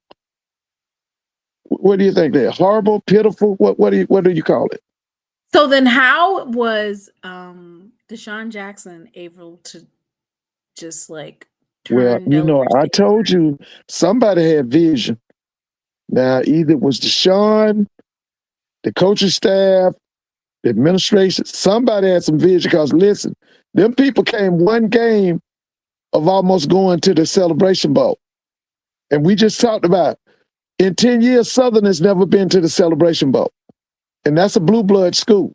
What do you think? They're horrible, pitiful. What do you call it? So then, how was Deshaun Jackson able to just like turn? Well, I told you somebody had vision. Now, either it was Deshaun, the coaching staff, the administration. Somebody had some vision because listen, them people came one game of almost going to the Celebration Bowl, and we just talked about. In 10 years, Southern has never been to the Celebration Bowl. And that's a blue blood school.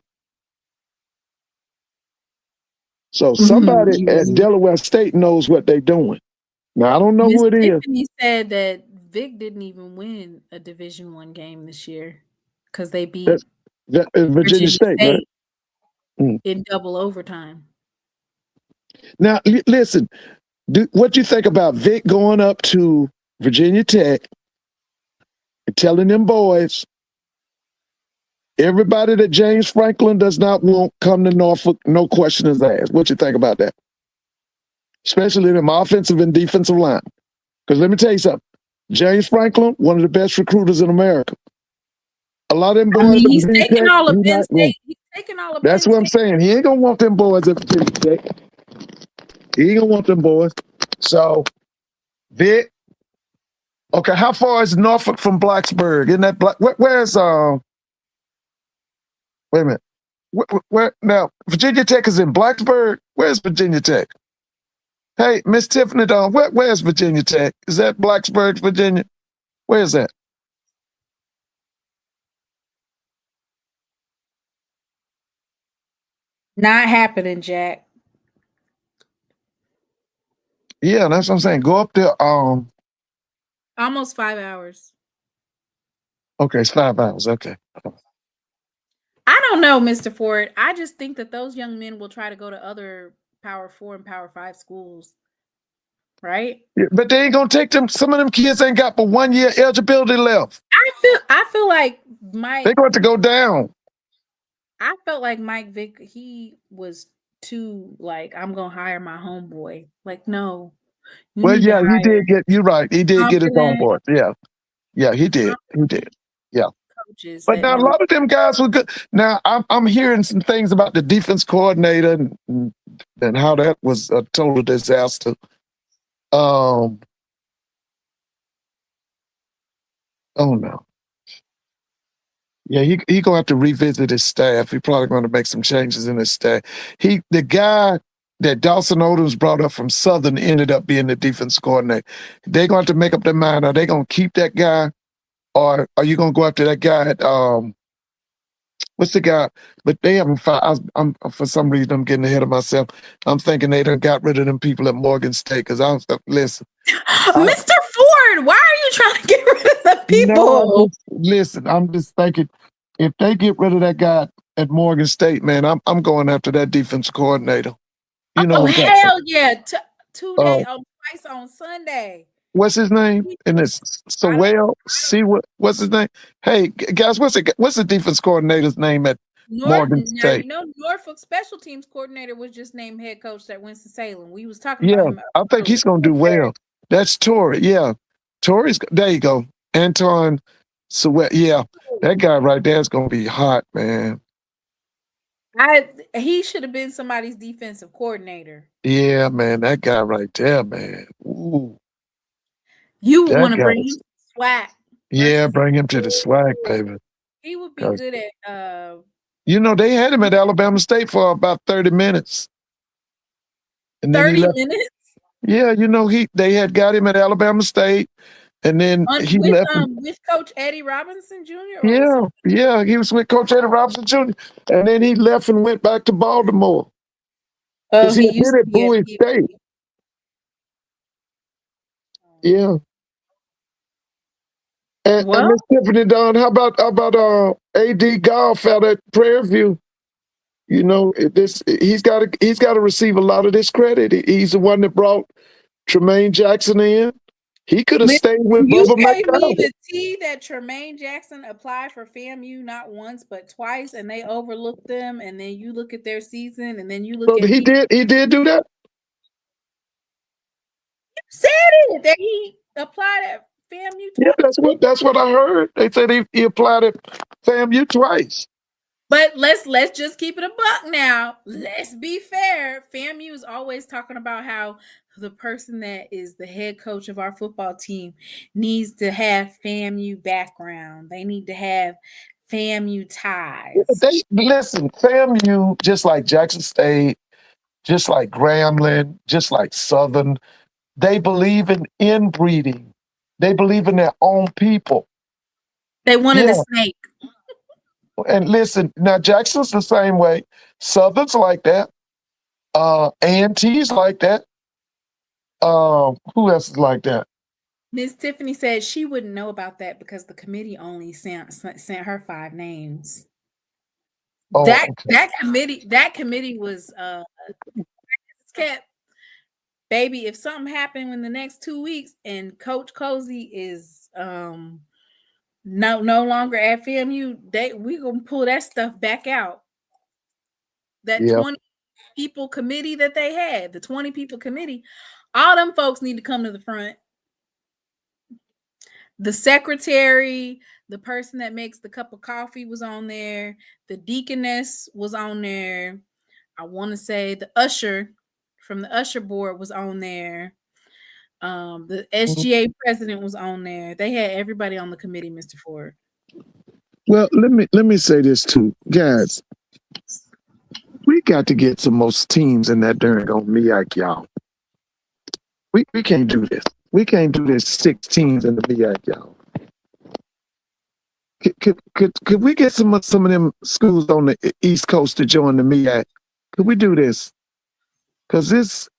So somebody at Delaware State knows what they're doing. Now, I don't know who it is. He said that Vic didn't even win a Division I game this year because they beat Virginia State, right? In double overtime. Now, listen, what you think about Vic going up to Virginia Tech and telling them boys, everybody that James Franklin does not want come to Norfolk, no question is asked. What you think about that? Especially them offensive and defensive line. Because let me tell you something. James Franklin, one of the best recruiters in America. A lot of them boys. He's taking all of Penn State. He's taking all of That's what I'm saying. He ain't going to want them boys at Virginia Tech. He ain't going to want them boys. So Vic. Okay, how far is Norfolk from Blacksburg? Isn't that where's wait a minute. Where now? Virginia Tech is in Blacksburg. Where's Virginia Tech? Hey, Miss Tiffany Dawn, where's Virginia Tech? Is that Blacksburg, Virginia? Where's that? Not happening, Jack. Yeah, that's what I'm saying. Go up there. Almost 5 hours. Okay, it's 5 hours. Okay. I don't know, Mr. Ford. I just think that those young men will try to go to other Power 4 and Power 5 schools. Right? Yeah, but they ain't gonna take them. Some of them kids ain't got but 1 year eligibility left. I feel like Mike. They're going to go down. I felt like Mike Vick, he was too like, I'm gonna hire my homeboy. Like, no. Well, yeah, he did get. You're right. He did get his own board. Yeah, yeah, he did. He did. Yeah. Coaches, but now a lot of them guys were good. Now I'm hearing some things about the defense coordinator and how that was a total disaster. Oh no. Yeah, he gonna have to revisit his staff. He probably going to make some changes in his staff. The guy that Dawson Odoms brought up from Southern ended up being the defense coordinator. They're going to make up their mind. Are they going to keep that guy, or are you going to go after that guy at what's the guy? But they haven't found. I'm for some reason I'm getting ahead of myself. I'm thinking they done got rid of them people at Morgan State because I was listen. Mr. Ford, why are you trying to get rid of the people? No, listen, I'm just thinking if they get rid of that guy at Morgan State, man, I'm going after that defense coordinator. You know, hell yeah! 2 days twice on Sunday. What's his name? And it's Sewell. See what's his name? Hey guys, what's the defense coordinator's name at Morgan State? You know, Norfolk special teams coordinator was just named head coach at Winston-Salem. We was talking about him. I think he's gonna do well. That's Torrey. Yeah, Torrey's there. You go, Anton Sewell. Yeah, that guy right there is gonna be hot, man. He should have been somebody's defensive coordinator. Yeah, man, that guy right there, man. Ooh. You would want to bring him to the SWAC. Yeah, bring him to the SWAC, baby. He would be good at you know, they had him at Alabama State for about 30 minutes. And then 30 minutes? Yeah, you know, they had got him at Alabama State, and then he left with Coach Eddie Robinson Jr. Yeah, he was with Coach Eddie Robinson Jr. And then he left and went back to Baltimore. Oh, he used to be at State. Yeah. And Miss Tiffany Dawn, how about AD Golf out at Prairie View? You know, he's got to receive a lot of this credit. He's the one that brought Tremaine Jackson in. He could have stayed with Bubba McDowell. You the tea that Tremaine Jackson applied for FAMU not once but twice, and they overlooked them. And then you look at their season, and then you look at he did do that. You said it that he applied at FAMU twice. Yeah, that's what I heard. They said he applied at FAMU twice. But let's just keep it a buck now. Let's be fair. FAMU is always talking about how the person that is the head coach of our football team needs to have FAMU background. They need to have FAMU ties. Listen, FAMU, just like Jackson State, just like Grambling, just like Southern, they believe in inbreeding. They believe in their own people. They wanted a snake. And listen, now Jackson's the same way. Southern's like that. A&T's like that. Who else is like that? Miss Tiffany said she wouldn't know about that because the committee only sent her 5 names. That committee was kept. Baby, if something happened in the next 2 weeks and Coach Cozy is no longer at FAMU, we gonna pull that stuff back out. That 20 people committee that they had, the 20 people committee, all them folks need to come to the front. The secretary, the person that makes the cup of coffee was on there. The deaconess was on there. I want to say the usher from the usher board was on there. The SGA president was on there. They had everybody on the committee, Mr. Ford. Well, let me say this too, guys. We got to get some most teams in that darn on MEAC, y'all. We can't do this. We can't do this 6 teams in the MEAC, y'all. Could we get some of them schools on the East Coast to join the MEAC? Could we do this? Because this,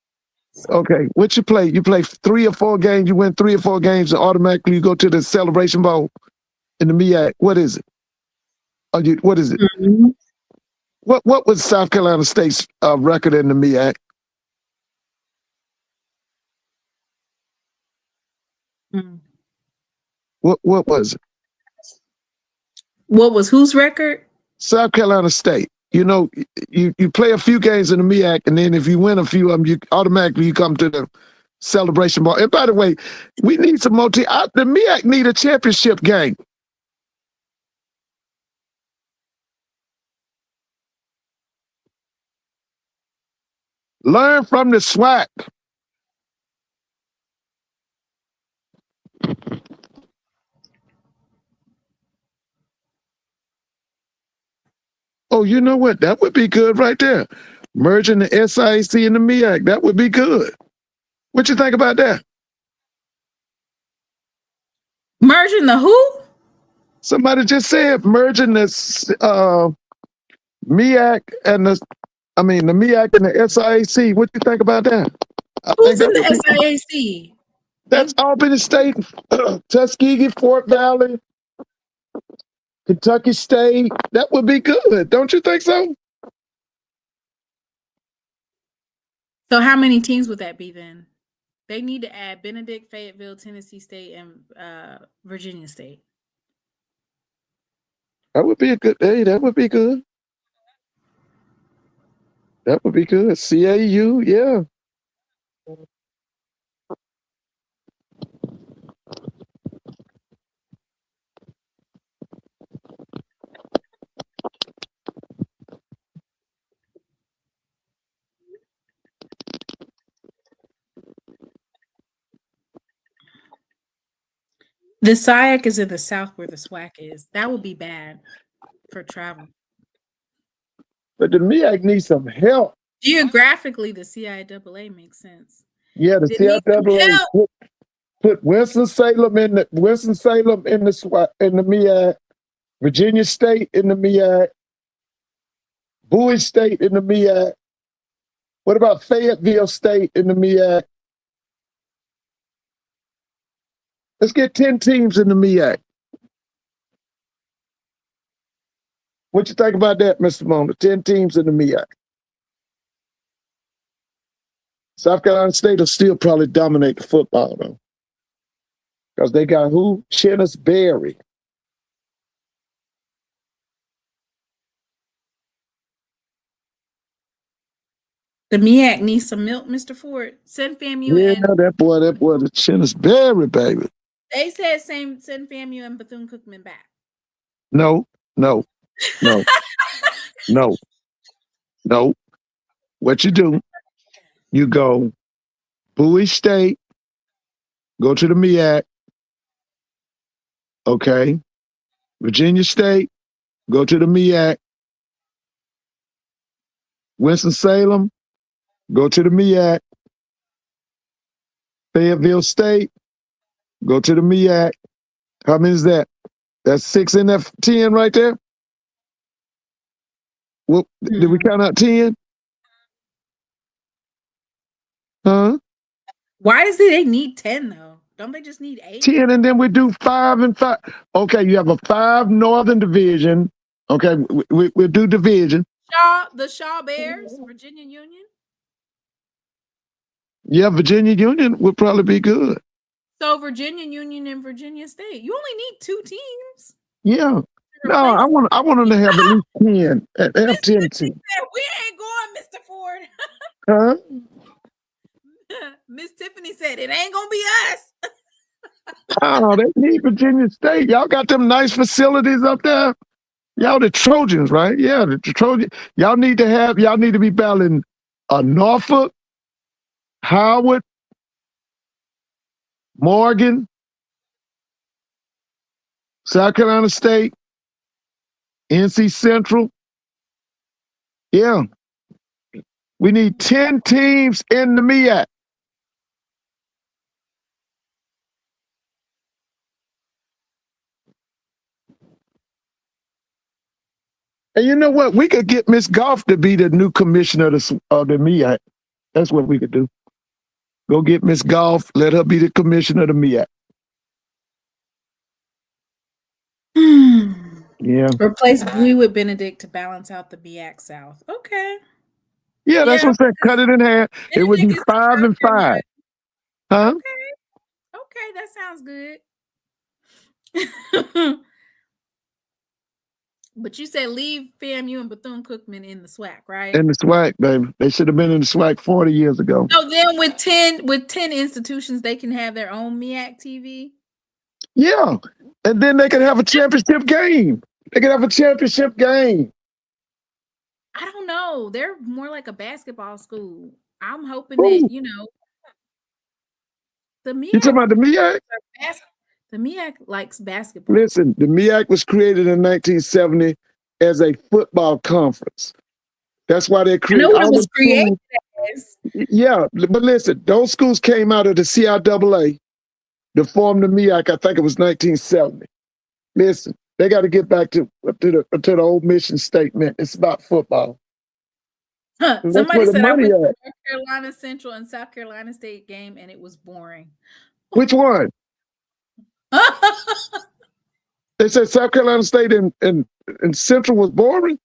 okay, what you play? You play 3 or 4 games, you win 3 or 4 games, and automatically you go to the Celebration Bowl in the MEAC. What is it? What is it? Mm-hmm. What was South Carolina State's record in the MEAC? Mm. What was it? What was whose record? South Carolina State. You know, you play a few games in the MEAC, and then if you win a few of them, you automatically come to the Celebration Bowl. And by the way, we need some more teams. The MEAC need a championship game. Learn from the SWAC. Oh, you know what? That would be good right there. Merging the SIAC and the MEAC, that would be good. What you think about that? Merging the who? Somebody just said merging the MEAC and the MEAC and the SIAC. What you think about that? Who's in the SIAC? That's Albany State, Tuskegee, Fort Valley, Kentucky State. That would be good. Don't you think so? So how many teams would that be then? They need to add Benedict, Fayetteville, Tennessee State, and Virginia State. That would be a good day. That would be good. That would be good. CAU, yeah. The SIAC is in the south where the SWAC is. That would be bad for travel. But the MEAC needs some help. Geographically, the CIAA makes sense. Yeah, the CIAA put Winston-Salem in the SWAC in the MEAC, Virginia State in the MEAC, Bowie State in the MEAC. What about Fayetteville State in the MEAC? Let's get 10 teams in the MEAC. What you think about that, Mr. Mona? 10 teams in the MEAC. South Carolina State will still probably dominate the football, though. Because they got who? Chennis Berry. The MEAC needs some milk, Mr. Ford. Send FAMU. Yeah, that boy, the Chennis Berry, baby. They said send FAMU and Bethune-Cookman back. No. What you do, you go Bowie State, go to the MEAC, okay? Virginia State, go to the MEAC. Winston-Salem, go to the MEAC. Fayetteville State, go to the MEAC. How many is that? That's 6 in that 10 right there? Well, did we count out 10? Huh? Why does they need 10 though? Don't they just need 8? 10, and then we do 5 and 5. Okay, you have a 5 Northern Division. Okay, we'll do division. The Shaw Bears, Virginia Union. Yeah, Virginia Union would probably be good. So Virginia Union and Virginia State. You only need 2 teams. Yeah. No, I want them to have at least 10. Have 10 teams. We ain't going, Mr. Ford. Huh? Miss Tiffany said it ain't gonna be us. Oh, they need Virginia State. Y'all got them nice facilities up there. Y'all the Trojans, right? Yeah, the Trojans. Y'all need to be battling Norfolk, Howard, Morgan, South Carolina State, NC Central. Yeah. We need 10 teams in the MEAC. And you know what? We could get Miss Goff to be the new commissioner of the MEAC. That's what we could do. Go get Miss Goff. Let her be the commissioner of the MEAC. Yeah. Replace Bowie with Benedict to balance out the MEAC South. Okay. Yeah, that's what I'm saying. Cut it in half. It would be Benedict is 5 and 5. Huh? Okay, that sounds good. But you said leave FAMU and Bethune-Cookman in the SWAC, right? In the SWAC, baby. They should have been in the SWAC 40 years ago. So then with 10 institutions, they can have their own MEAC TV? Yeah. And then they could have a championship game. They could have a championship game. I don't know. They're more like a basketball school. I'm hoping that, you know, the MEAC. You talking about the MEAC? The MEAC likes basketball. Listen, the MEAC was created in 1970 as a football conference. That's why they created. I know what it was created as. Yeah, but listen, those schools came out of the CIAA to form the MEAC. I think it was 1970. Listen, they got to get back to the old mission statement. It's about football. Somebody said I went to North Carolina Central and South Carolina State game and it was boring. Which one? They said South Carolina State and Central was boring.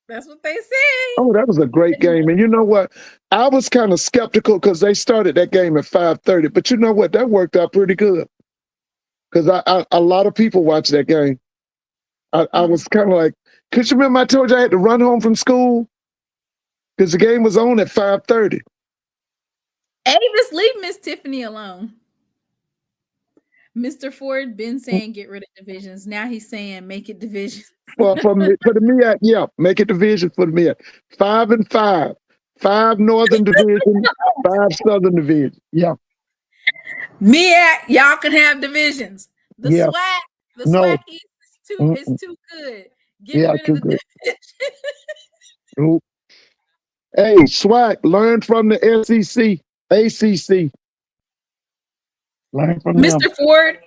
That's what they said. Oh, that was a great game. And you know what? I was kind of skeptical because they started that game at 5:30. But you know what? That worked out pretty good. Because a lot of people watched that game. I was kind of like, because you remember I told you I had to run home from school? Because the game was on at 5:30. Avis, leave Miss Tiffany alone. Mr. Ford been saying get rid of divisions. Now he's saying make it divisions. Well, for the MEAC, yeah, make it division for the MEAC. 5 and 5. 5 Northern Division, 5 Southern Division. Yeah. MEAC, y'all can have divisions. The SWAC is too good. Get rid of the division. Hey, SWAC, learn from the SEC, ACC. Learn from Mr. them. Ford,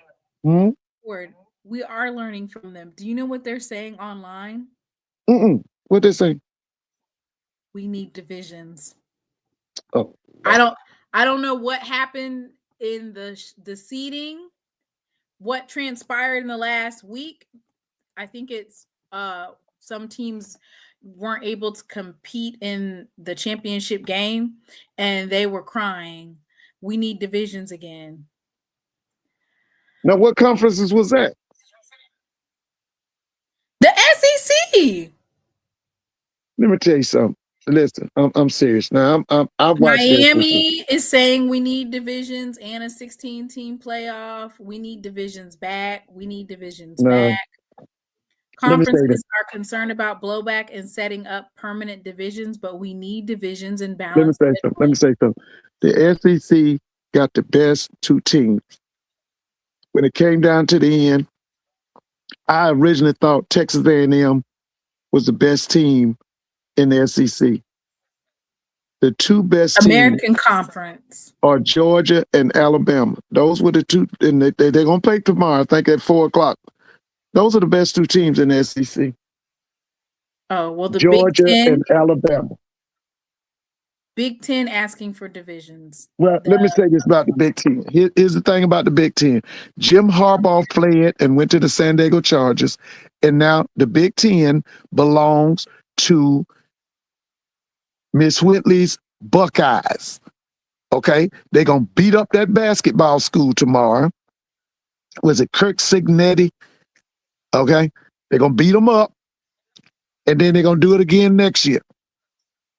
Ford, we are learning from them. Do you know what they're saying online? What they saying? We need divisions. Oh, I don't know what happened in the seeding, what transpired in the last week. I think it's some teams weren't able to compete in the championship game and they were crying. We need divisions again. Now, what conferences was that? The SEC. Let me tell you something. Listen, I'm serious. Now, I've watched Miami is saying we need divisions and a 16-team playoff. We need divisions back. We need divisions back. Conferences are concerned about blowback and setting up permanent divisions, but we need divisions and balance. Let me say something. The SEC got the best 2 teams. When it came down to the end, I originally thought Texas A&M was the best team in the SEC. The 2 best American teams Conference are Georgia and Alabama. Those were the 2, and they're going to play tomorrow, I think at 4:00. Those are the best 2 teams in the SEC. Oh, well, the Georgia Big Ten and Alabama. Big Ten asking for divisions. Well, let me say this about the Big Ten. Here's the thing about the Big Ten. Jim Harbaugh fled and went to the San Diego Chargers, and now the Big Ten belongs to Miss Whitley's Buckeyes. Okay? They're going to beat up that basketball school tomorrow. Was it Kirk Signetti? Okay? They're going to beat them up, and then they're going to do it again next year.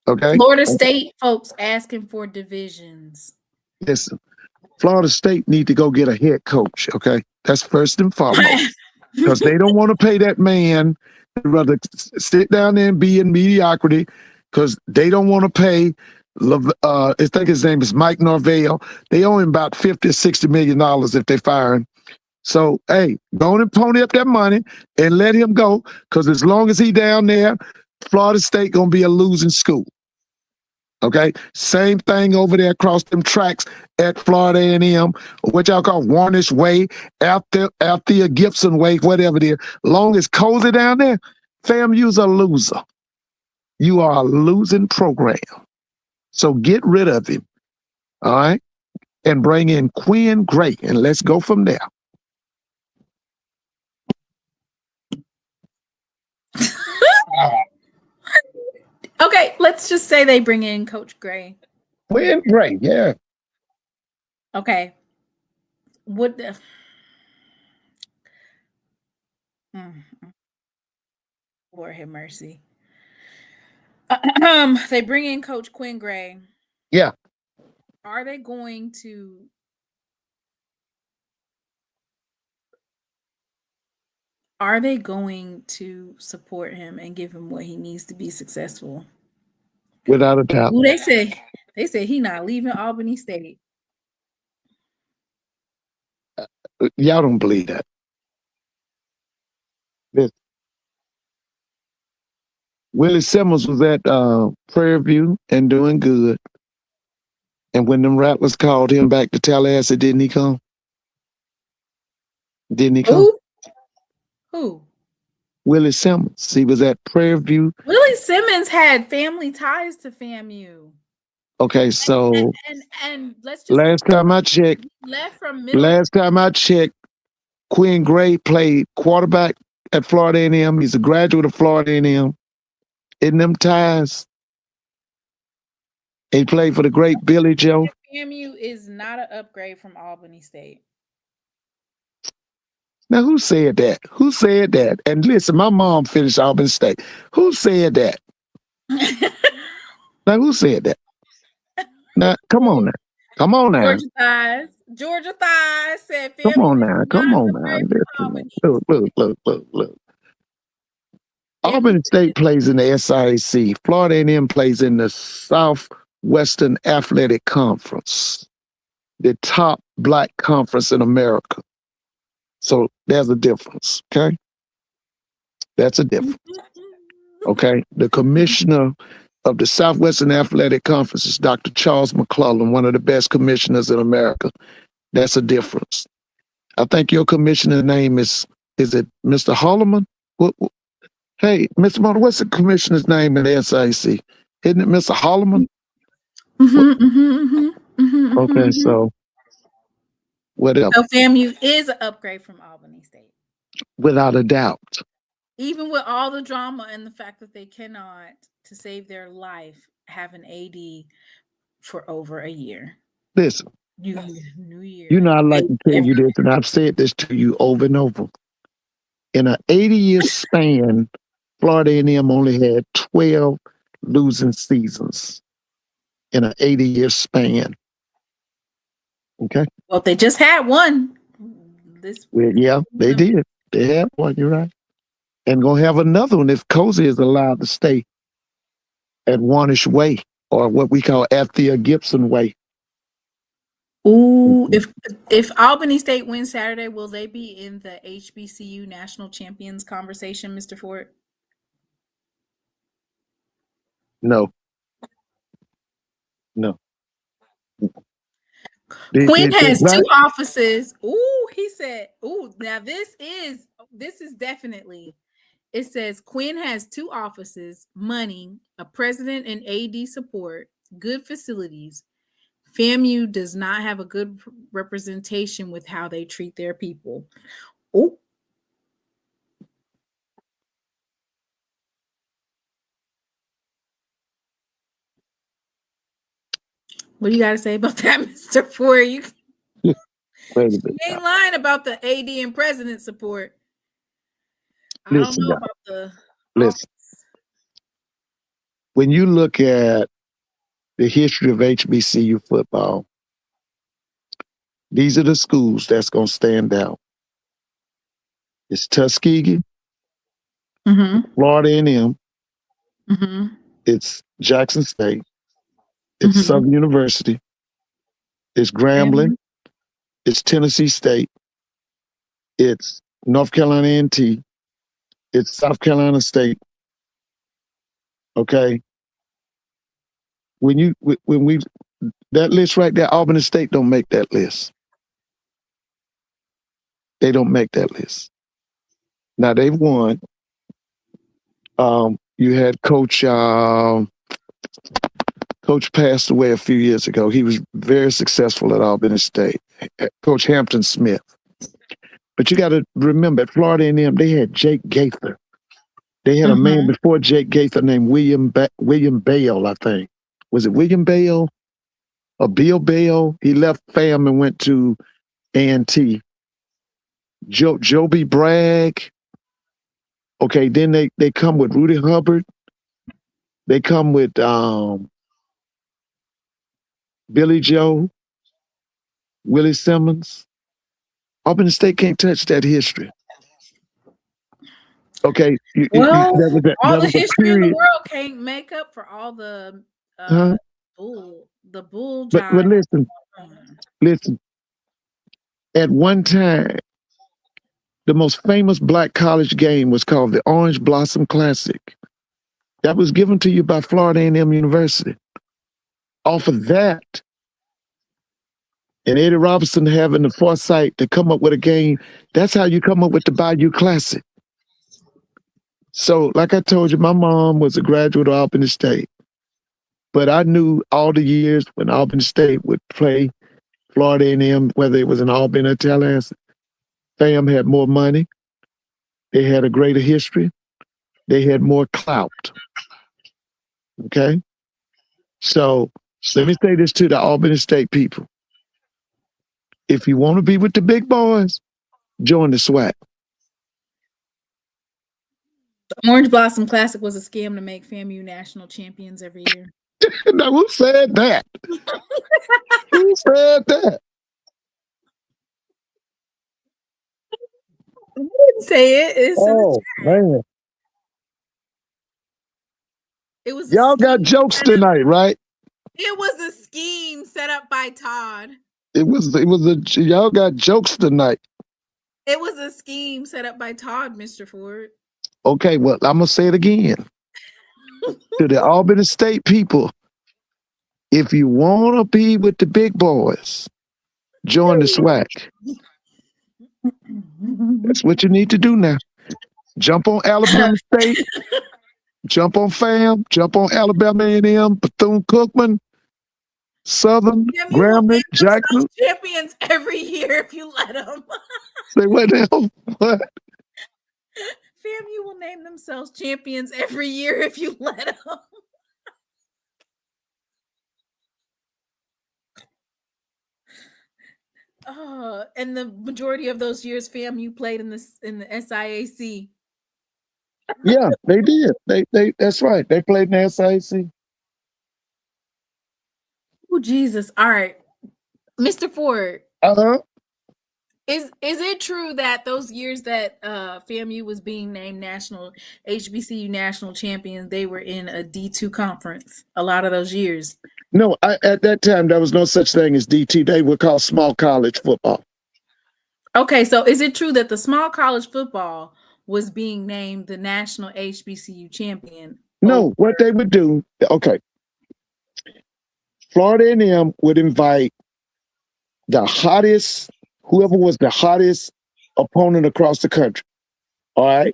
Okay. Florida State folks asking for divisions. Listen, Florida State need to go get a head coach. Okay, that's first and foremost because they don't want to pay that man. They'd rather sit down there and be in mediocrity because they don't want to pay I think his name is Mike Norvell. They owe him about $50-60 million if they fire him. So, hey, go on and pony up that money and let him go. Because as long as he down there, Florida State gonna be a losing school. Okay, same thing over there across them tracks at Florida A&M, what y'all call Warnish Way, Althea Gibson Way, whatever it is. Long as Cozy down there, FAMU's a loser. You are a losing program. So get rid of him, all right? And bring in Quinn Gray, and let's go from there. Okay, let's just say they bring in Coach Gray. Quinn Gray, yeah. Okay. Would the Lord have mercy. They bring in Coach Quinn Gray. Yeah. Are they going to support him and give him what he needs to be successful? Without a doubt. Ooh, they say he not leaving Albany State. Y'all don't believe that. Willie Simmons was at Prairie View and doing good. And when them Rattlers called him back to Tallahassee, didn't he come? Didn't he come? Who? Willie Simmons. He was at Prairie View. Willie Simmons had family ties to FAMU. Okay, so and let's just last time I checked, Quinn Gray played quarterback at Florida A&M. He's a graduate of Florida A&M. In them ties, he played for the great Billy Joe. FAMU is not an upgrade from Albany State. Now, who said that? Who said that? And listen, my mom finished Albany State. Who said that? Now, who said that? Now, come on now. Come on now. Georgia Thighs said FAMU. Come on now. Come on now. Listen, look. Albany State plays in the SIAC. Florida A&M plays in the Southwestern Athletic Conference, the top black conference in America. So there's a difference, okay? That's a difference, okay? The commissioner of the Southwestern Athletic Conference is Dr. Charles McClellan, one of the best commissioners in America. That's a difference. I think your commissioner's name is it Mr. Holloman? Hey, Mr. Motor, what's the commissioner's name in the SIC? Isn't it Mr. Holloman? Okay, so whatever. So FAMU is an upgrade from Albany State. Without a doubt. Even with all the drama and the fact that they cannot, to save their life, have an AD for over a year. Listen, New Year. You know I like to tell you this, and I've said this to you over and over. In an 80-year span, Florida A&M only had 12 losing seasons in an 80-year span. Okay? Well, they just had one. Yeah, they did. They had one, you're right. And going to have another one if Cozy is allowed to stay at Warnish Way, or what we call Althea Gibson Way. Ooh, if Albany State wins Saturday, will they be in the HBCU national champions conversation, Mr. Ford? No. Quinn has two offices. Ooh, he said, ooh, now this is definitely, it says Quinn has two offices, money, a president and AD support, good facilities. FAMU does not have a good representation with how they treat their people. Oh. What do you got to say about that, Mr. Ford? You ain't lying about the AD and president support. I don't know about the... Listen. When you look at the history of HBCU football, these are the schools that's going to stand out. It's Tuskegee, Florida A&M, it's Jackson State, It's Mhm. Southern University. It's Grambling. It's Tennessee State. It's North Carolina A&T. It's South Carolina State. Okay. When we that list right there, Albany State don't make that list. They don't make that list. Now they've won. You had Coach passed away a few years ago. He was very successful at Albany State, Coach Hampton Smith. But you got to remember, at Florida A&M, they had Jake Gaither. They had a man before Jake Gaither named William Bale, I think. Was it William Bale or Bill Bale? He left FAM and went to A&T. Joby Bragg. Okay, then they come with Rudy Hubbard. They come with Billy Joe, Willie Simmons. Albany State can't touch that history. Okay. Well, all the was a history in the period. world can't make up for all the bull But jive. listen. At one time, the most famous black college game was called the Orange Blossom Classic. That was given to you by Florida A&M University. Off of that, and Eddie Robinson having the foresight to come up with a game, that's how you come up with the Bayou Classic. So, like I told you, my mom was a graduate of Albany State. But I knew all the years when Albany State would play Florida A&M, whether it was in Albany or Tallahassee, FAM had more money. They had a greater history. They had more clout. Okay? So let me say this to the Albany State people. If you want to be with the big boys, join the SWAC. The Orange Blossom Classic was a scam to make FAMU national champions every year. Now, who said that? Who said that? I didn't say it. It's man. It was Y'all got jokes tonight, right? It was a scheme set up by Todd. Y'all got jokes tonight. It was a scheme set up by Todd, Mr. Ford. Okay, well, I'm gonna say it again. To the Albany State people, if you want to be with the big boys, join the SWAC. That's what you need to do now. Jump on Alabama State, jump on FAM, jump on Alabama A&M, Bethune-Cookman, Southern, Grambling, Jackson. Champions every year if you let them. Say what now? What? FAMU will name themselves champions every year if you let them. And the majority of those years, FAMU played in the SIAC. Yeah, they did. They that's right. They played in the SIAC. Oh Jesus! All right, Mr. Ford. Is it true that those years that FAMU was being named HBCU national champions, they were in a D2 conference a lot of those years? No, at that time, there was no such thing as DT. They were called small college football. Okay, so is it true that the small college football was being named the national HBCU champion? No, what they would do, okay. Florida A&M would invite whoever was the hottest opponent across the country. All right.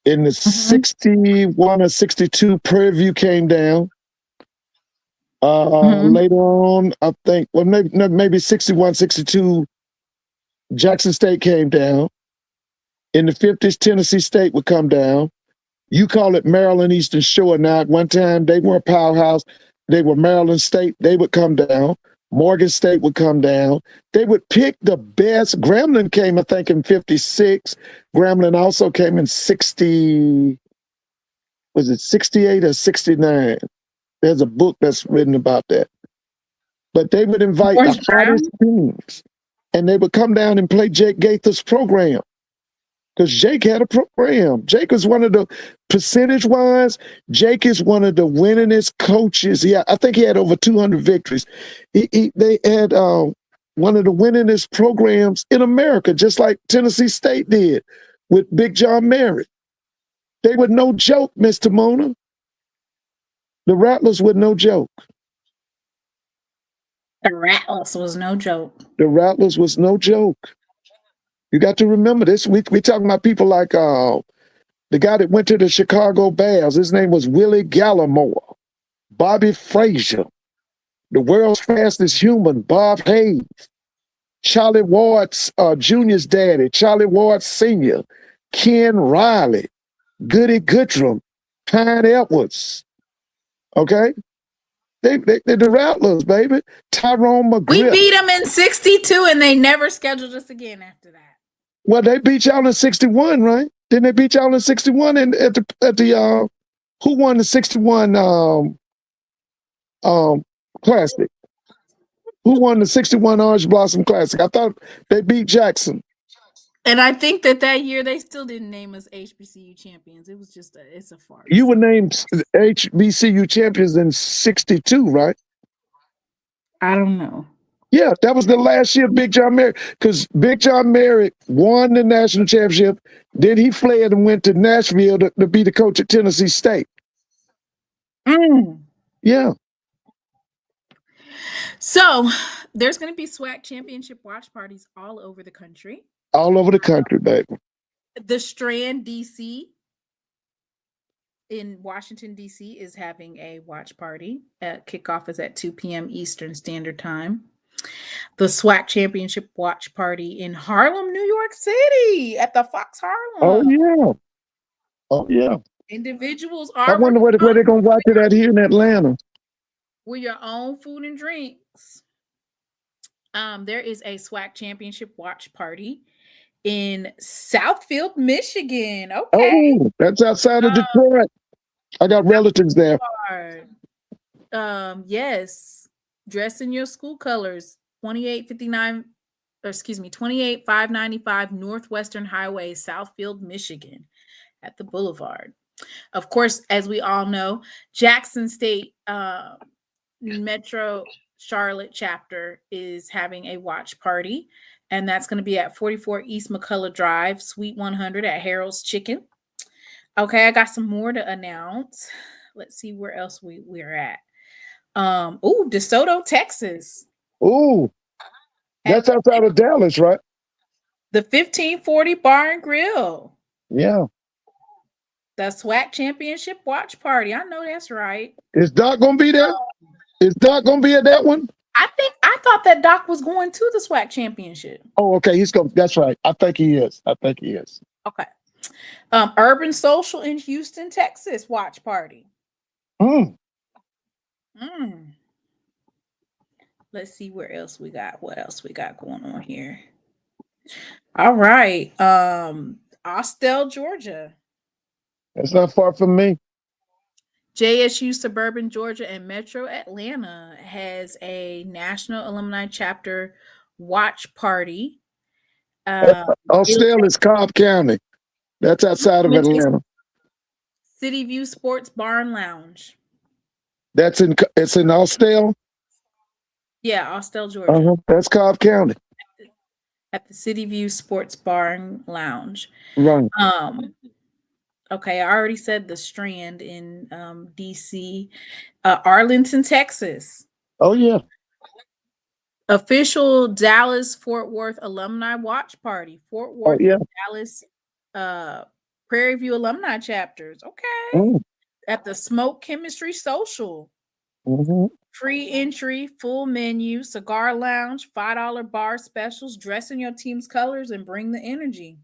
In the 61 or 62, Prairie View came down. Later on, I think, well, maybe 61, 62, Jackson State came down. In the 50s, Tennessee State would come down. You call it Maryland Eastern Shore. Now, at one time, they were a powerhouse. They were Maryland State. They would come down. Morgan State would come down. They would pick the best. Grambling came, I think, in 56. Grambling also came in 60. Was it 68 or 69? There's a book that's written about that. But they would invite the hottest teams, and they would come down and play Jake Gaither's program. because Jake had a program. Jake is one of the percentage-wise. Jake is one of the winningest coaches. Yeah, I think he had over 200 victories. They had one of the winningest programs in America, just like Tennessee State did with Big John Merritt. They were no joke, Mr. Mona. The Rattlers were no joke. The Rattlers was no joke. The Rattlers was no joke. You got to remember this. We talking about people like the guy that went to the Chicago Bears. His name was Willie Gallimore. Bobby Frazier. The world's fastest human, Bob Hayes. Charlie Ward's Jr.'s daddy, Charlie Ward Sr., Ken Riley, Goody Goodrum, Pine Edwards. Okay? They're the Rattlers, baby. Tyrone McGriff. We beat them in 62 and they never scheduled us again after that. Well, they beat y'all in 61, right? Didn't they beat y'all in 61 and at the who won the 61 Classic? Who won the 61 Orange Blossom Classic? I thought they beat Jackson. And I think that year they still didn't name us HBCU champions. It was just it's a farce. You were named HBCU champions in 62, right? I don't know. Yeah, that was the last year of Big John Merritt, because Big John Merritt won the national championship. Then he fled and went to Nashville to be the coach at Tennessee State. Yeah. So there's going to be SWAC Championship watch parties all over the country. All over the country, baby. The Strand, D.C. in Washington, D.C. is having a watch party. Kickoff is at 2 p.m. Eastern Standard Time. The SWAC Championship watch party in Harlem, New York City at the Fox Harlem. Oh, yeah. Oh, yeah. Individuals are. I wonder where they're going to watch it at here in Atlanta. With your own food and drinks. There is a SWAC Championship watch party in Southfield, Michigan. Okay. Oh, that's outside of Detroit. I got relatives there. Yes. Dress in your school colors. 28595 Northwestern Highway, Southfield, Michigan, at the Boulevard. Of course, as we all know, Jackson State Metro Charlotte chapter is having a watch party, and that's going to be at 44 East McCullough Drive, Suite 100 at Harold's Chicken. Okay, I got some more to announce. Let's see where else we're at. DeSoto, Texas. Ooh, that's outside of Dallas, right? The 1540 Bar and Grill. Yeah. The SWAC Championship watch party. I know that's right. Is Doc going to be there? Is Doc going to be at that one? I thought that Doc was going to the SWAC Championship. Oh, okay. He's going. That's right. I think he is. Okay. Urban Social in Houston, Texas watch party. Let's see where else we got. What else we got going on here? All right. Austell, Georgia. That's not far from me. JSU Suburban Georgia and Metro Atlanta has a National Alumni Chapter watch party. Austell is Cobb County. That's outside of Atlanta. City View Sports Bar and Lounge. It's in Austell? Yeah, Austell, Georgia. That's Cobb County. At the City View Sports Bar and Lounge. Right. Okay, I already said the Strand in DC. Arlington, Texas. Oh, yeah. Official Dallas-Fort Worth Alumni Watch Party. Fort Worth, Dallas, Prairie View Alumni Chapters. Okay. At the Smoke Chemistry Social. Free entry, full menu, cigar lounge, $5 bar specials, dress in your team's colors and bring the energy.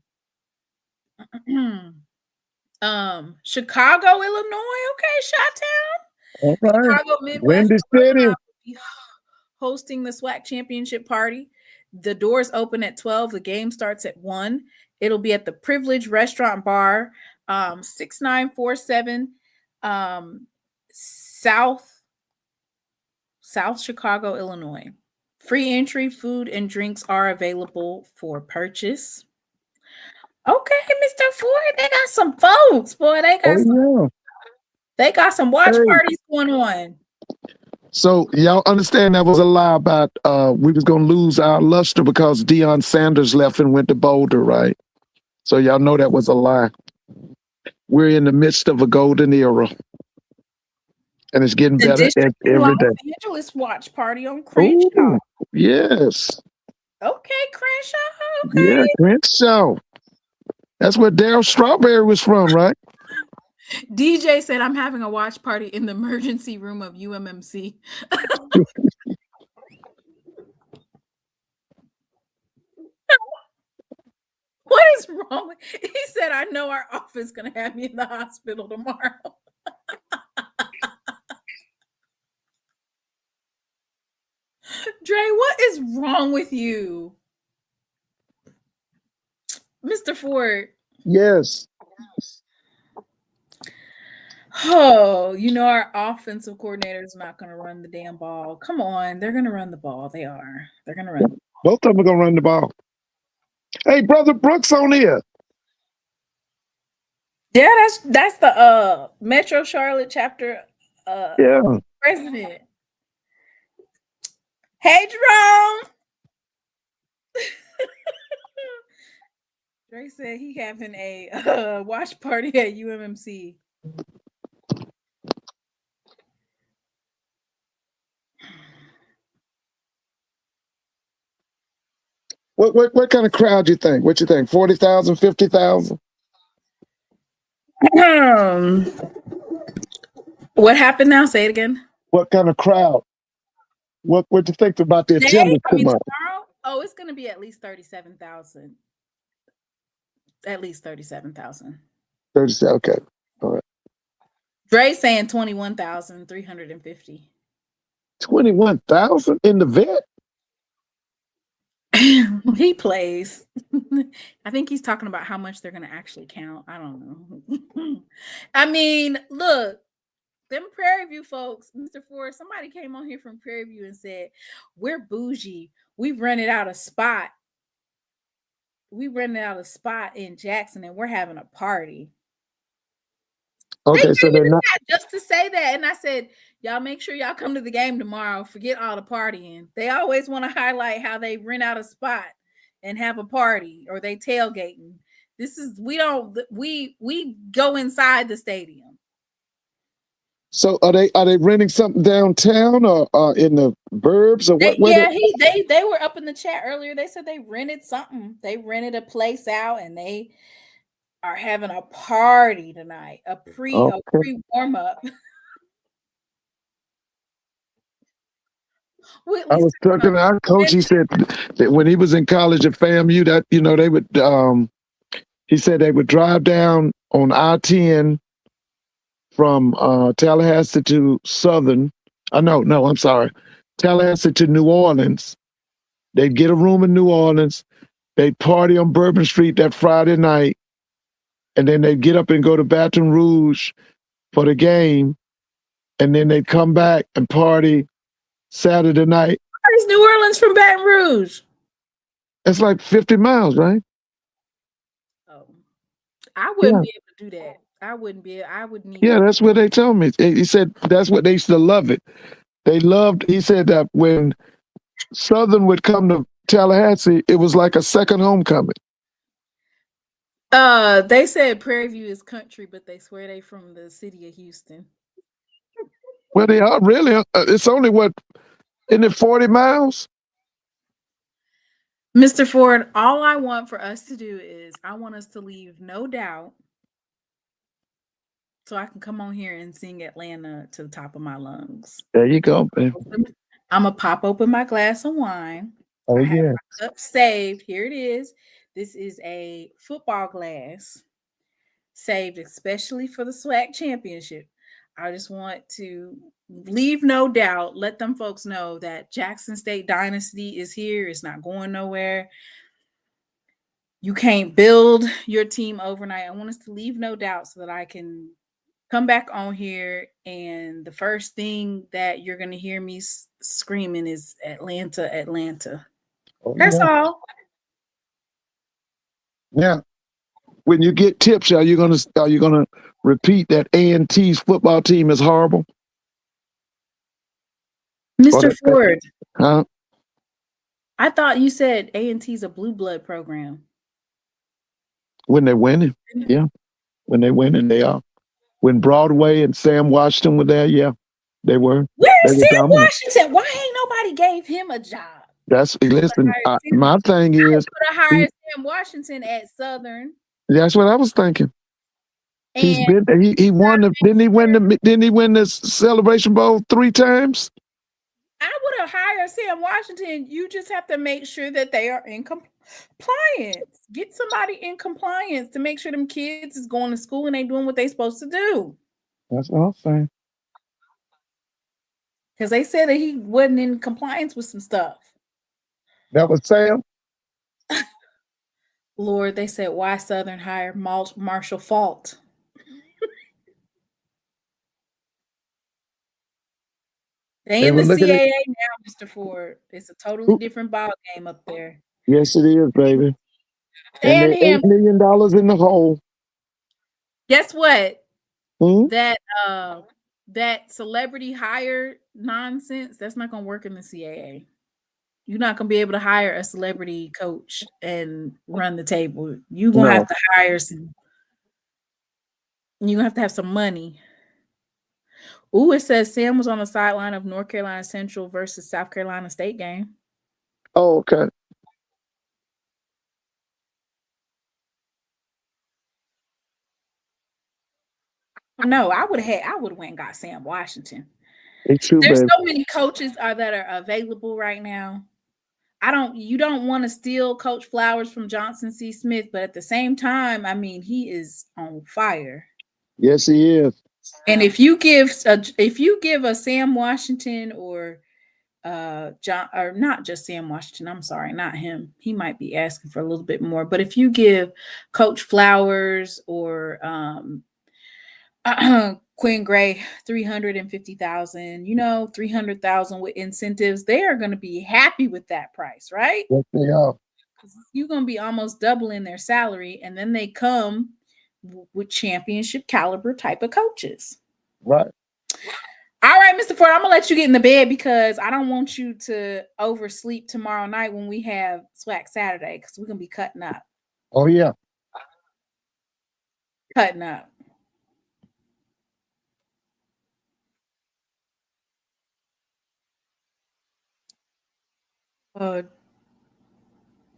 Chicago, Illinois. Okay, Chi-Town. All right. Chicago Midwest hosting the SWAC Championship party. The doors open at 12. The game starts at 1. It'll be at the Privilege Restaurant Bar, 6947 South Chicago, Illinois. Free entry, food, and drinks are available for purchase. Okay, Mr. Ford, they got some folks, boy. They got some watch parties going on. So y'all understand that was a lie about we was gonna lose our luster because Deion Sanders left and went to Boulder, right? So y'all know that was a lie. We're in the midst of a golden era, and it's getting The better District in every Los day. Angeles watch party on Crenshaw. Ooh, yes, Okay, Crenshaw. Okay. yeah, Crenshaw. That's where Daryl Strawberry was from, right? DJ said, I'm having a watch party in the emergency room of UMMC. What is wrong with He said, I know our office is going to have me in the hospital tomorrow. Dre, what is wrong with you? Mr. Ford. Yes. Oh, our offensive coordinator is not going to run the damn ball. Come on. They're going to run the ball. They are. They're going to run. Both of them are gonna run the ball. Hey, brother Brooks on here. Yeah, that's the Metro Charlotte chapter president. Hey, Jerome. Dre said he having a watch party at UMMC. What kind of crowd you think? What you think? 40,000, 50,000? What happened now? Say it again. What kind of crowd? What you think about the attendance tomorrow? Oh, it's going to be at least 37,000. At least 37,000. 37. Okay. All right. Dre saying 21,350. 21,000 in the vet? He plays. I think he's talking about how much they're going to actually count. I don't know. I mean, look, them Prairie View folks, Mr. Ford, somebody came on here from Prairie View and said, we're bougie. We rented out a spot. We rented out a spot in Jackson and we're having a party. Okay, so they're not just to say that. And I said, y'all make sure y'all come to the game tomorrow. Forget all the partying. They always want to highlight how they rent out a spot and have a party or they tailgating. We go inside the stadium. So are they renting something downtown or in the burbs or what? They were up in the chat earlier. They said they rented something. They rented a place out and they are having a party tonight. A pre warm up. I was talking to our coach. He said that when he was in college at FAMU, that they would. He said they would drive down on I-10 from Tallahassee to Southern. No, I'm sorry, Tallahassee to New Orleans. They'd get a room in New Orleans. They'd party on Bourbon Street that Friday night, and then they'd get up and go to Baton Rouge for the game, and then they'd come back and party Saturday night. Where's New Orleans from Baton Rouge? It's like 50 miles, right? Oh, I wouldn't be able to do that. I wouldn't be. I would need. Yeah, that's what they told me. He said that's what they used to love it. They loved. He said that when Southern would come to Tallahassee, it was like a second homecoming. They said Prairie View is country, but they swear they from the city of Houston. Well, they are really. It's only isn't it 40 miles? Mr. Ford, all I want for us to do is I want us to leave no doubt so I can come on here and sing Atlanta to the top of my lungs. There you go, baby. I'm going to pop open my glass of wine. Oh, yeah. Cup saved. Here it is. This is a football glass saved especially for the SWAC Championship. I just want to leave no doubt, let them folks know that Jackson State Dynasty is here. It's not going nowhere. You can't build your team overnight. I want us to leave no doubt so that I can come back on here and the first thing that you're going to hear me screaming is Atlanta, Atlanta. That's all. Yeah. When you get tips, are you gonna repeat that A&T's football team is horrible? Mr. Ford, Huh? I thought you said A&T's a blue blood program. When they're winning, yeah. When they're winning, they are. When Broadway and Sam Washington were there, yeah, they were. Where's Sam dominant. Washington? Why ain't nobody gave him a job? Listen. My thing is, could have hired Sam Washington at Southern. That's what I was thinking. He won the didn't he win the Celebration Bowl 3 times? I would have hired Sam Washington. You just have to make sure that they are in compliance. Get somebody in compliance to make sure them kids is going to school and they doing what they supposed to do. That's what I'm saying. Because they said that he wasn't in compliance with some stuff. That was Sam? Lord, they said, why Southern hired Marshall Fault? They in the CAA now, Mr. Ford. It's a totally different ball game up there. Yes, it is, baby. And they're $8 million in the hole. Guess what? That celebrity hire nonsense, that's not going to work in the CAA. You're not going to be able to hire a celebrity coach and run the table. You're going to have to hire some. You're going to have some money. Ooh, it says Sam was on the sideline of North Carolina Central versus South Carolina State game. Oh, okay. No, I would have went and got Sam Washington. It's true, There's baby. so many coaches that are available right now. You don't want to steal Coach Flowers from Johnson C. Smith, but at the same time, I mean, he is on fire. Yes, he is. And if you give a Sam Washington or John, or not just Sam Washington, I'm sorry, not him. He might be asking for a little bit more. But if you give Coach Flowers or Quinn Gray $350,000, $300,000 with incentives, they are going to be happy with that price, right? Yes, they are. You're going to be almost doubling their salary, and then they come with championship caliber type of coaches. Right. All right, Mr. Ford, I'm going to let you get in the bed because I don't want you to oversleep tomorrow night when we have SWAC Saturday because we're going to be cutting up. Oh, yeah. Cutting up.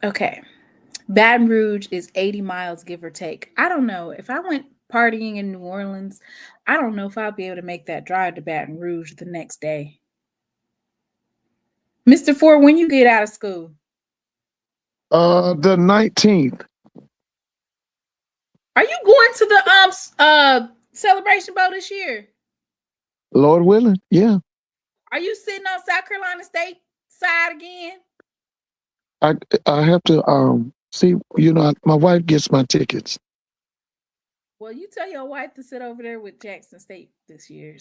Okay. Baton Rouge is 80 miles, give or take. I don't know. If I went partying in New Orleans, I don't know if I'll be able to make that drive to Baton Rouge the next day. Mr. Ford, when you get out of school? The 19th. Are you going to the Celebration Bowl this year? Lord willing, yeah. Are you sitting on South Carolina State side again? I have to see, my wife gets my tickets. Well, you tell your wife to sit over there with Jackson State this year.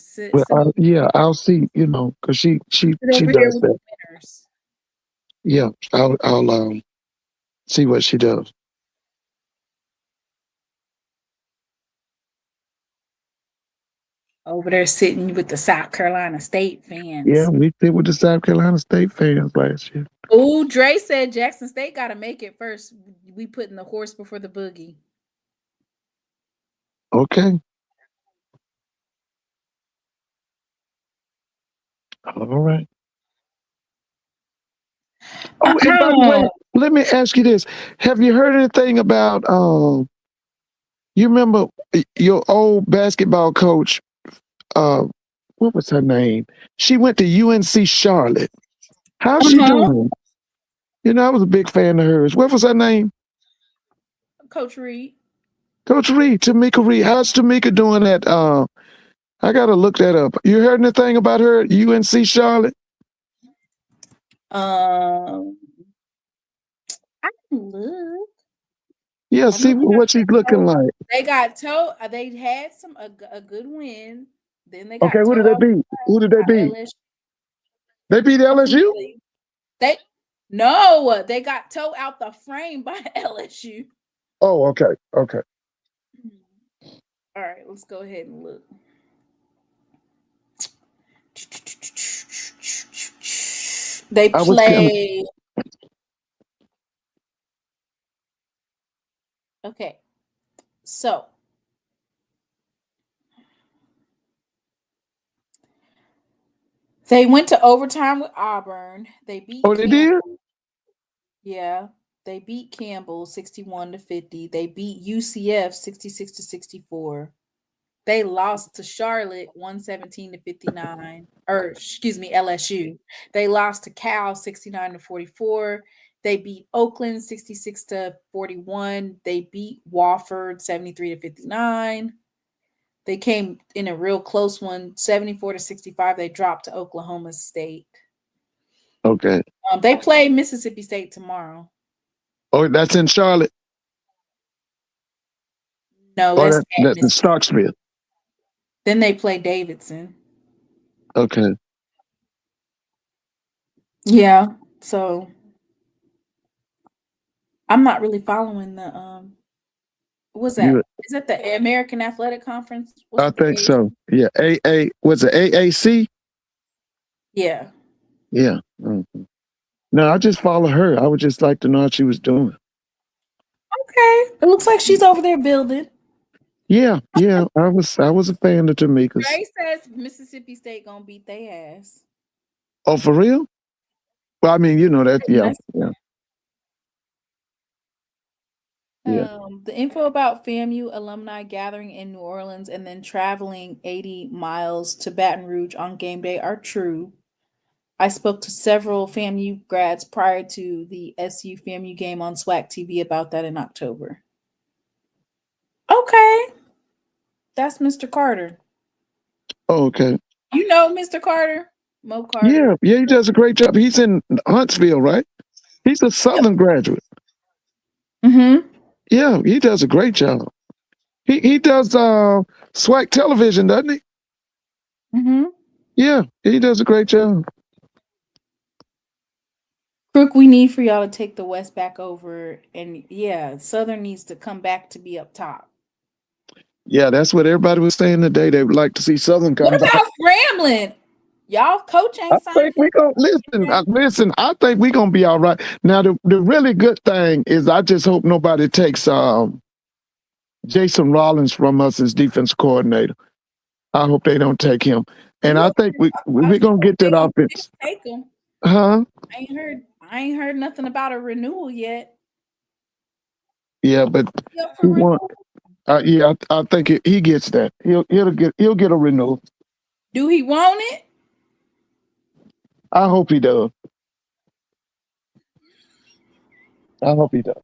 I'll see, because she does that. Yeah, I'll see what she does. Over there sitting with the South Carolina State fans. Yeah, we sit with the South Carolina State fans last year. Oh, Dre said Jackson State got to make it first. We putting the horse before the boogie. Okay. All right. Oh, and by the way, let me ask you this. Have you heard anything about, you remember your old basketball coach, what was her name? She went to UNC Charlotte. How's she doing? I was a big fan of hers. What was her name? Coach Reed. Coach Reed, Tamika Reed. How's Tamika doing at, I got to look that up. You heard anything about her at UNC Charlotte? I can look. Yeah, see what she's looking like. They got told. They had a good win. Then they got who did they beat? Who did they beat? LSU. They beat LSU? They got towed out the frame by LSU. Oh, okay. let's go ahead and look. They play. Okay, so they went to overtime with Auburn. They beat. Oh, they did? Yeah, they beat Campbell 61-50. They beat UCF 66-64. They lost to Charlotte 117-59. Or excuse me, LSU. They lost to Cal 69-44. They beat Oakland 66-41. They beat Wofford 73-59. They came in a real close one, 74-65. They dropped to Oklahoma State. Okay. They play Mississippi State tomorrow. Oh, that's in Charlotte? No, that's in Starksville. Then they play Davidson. Okay. Yeah. So I'm not really following the what's that? Is that the American Athletic Conference? I think so. Yeah. Was it AAC? Yeah. Yeah. Mm-hmm. No, I just follow her. I would just like to know what she was doing. Okay. It looks like she's over there building. Yeah. I was a fan of Tamika's. Ray says Mississippi State gonna beat their ass. Oh, for real? Well, I mean, that. Yeah. The info about FAMU alumni gathering in New Orleans and then traveling 80 miles to Baton Rouge on game day are true. I spoke to several FAMU grads prior to the SU FAMU game on SWAC TV about that in October. Okay. That's Mr. Carter. Oh, okay. You know Mr. Carter? Mo Carter. Yeah, he does a great job. He's in Huntsville, right? He's a Southern graduate. Mm-hmm. Yeah, he does a great job. He does SWAC television, doesn't he? Mm-hmm. Yeah, he does a great job. Crook, we need for y'all to take the West back over. And yeah, Southern needs to come back to be up top. Yeah, that's what everybody was saying today. They would like to see Southern come back. What about Grambling? Y'all coach ain't signed. I think we gonna listen. I think we're gonna be all right. Now the really good thing is I just hope nobody takes Jason Rollins from us as defense coordinator. I hope they don't take him. And I think we're gonna get that offense. Take him. Huh? I ain't heard nothing about a renewal yet. Yeah, but I think he gets that. He'll get a renewal. Do he want it? I hope he does. I hope he does.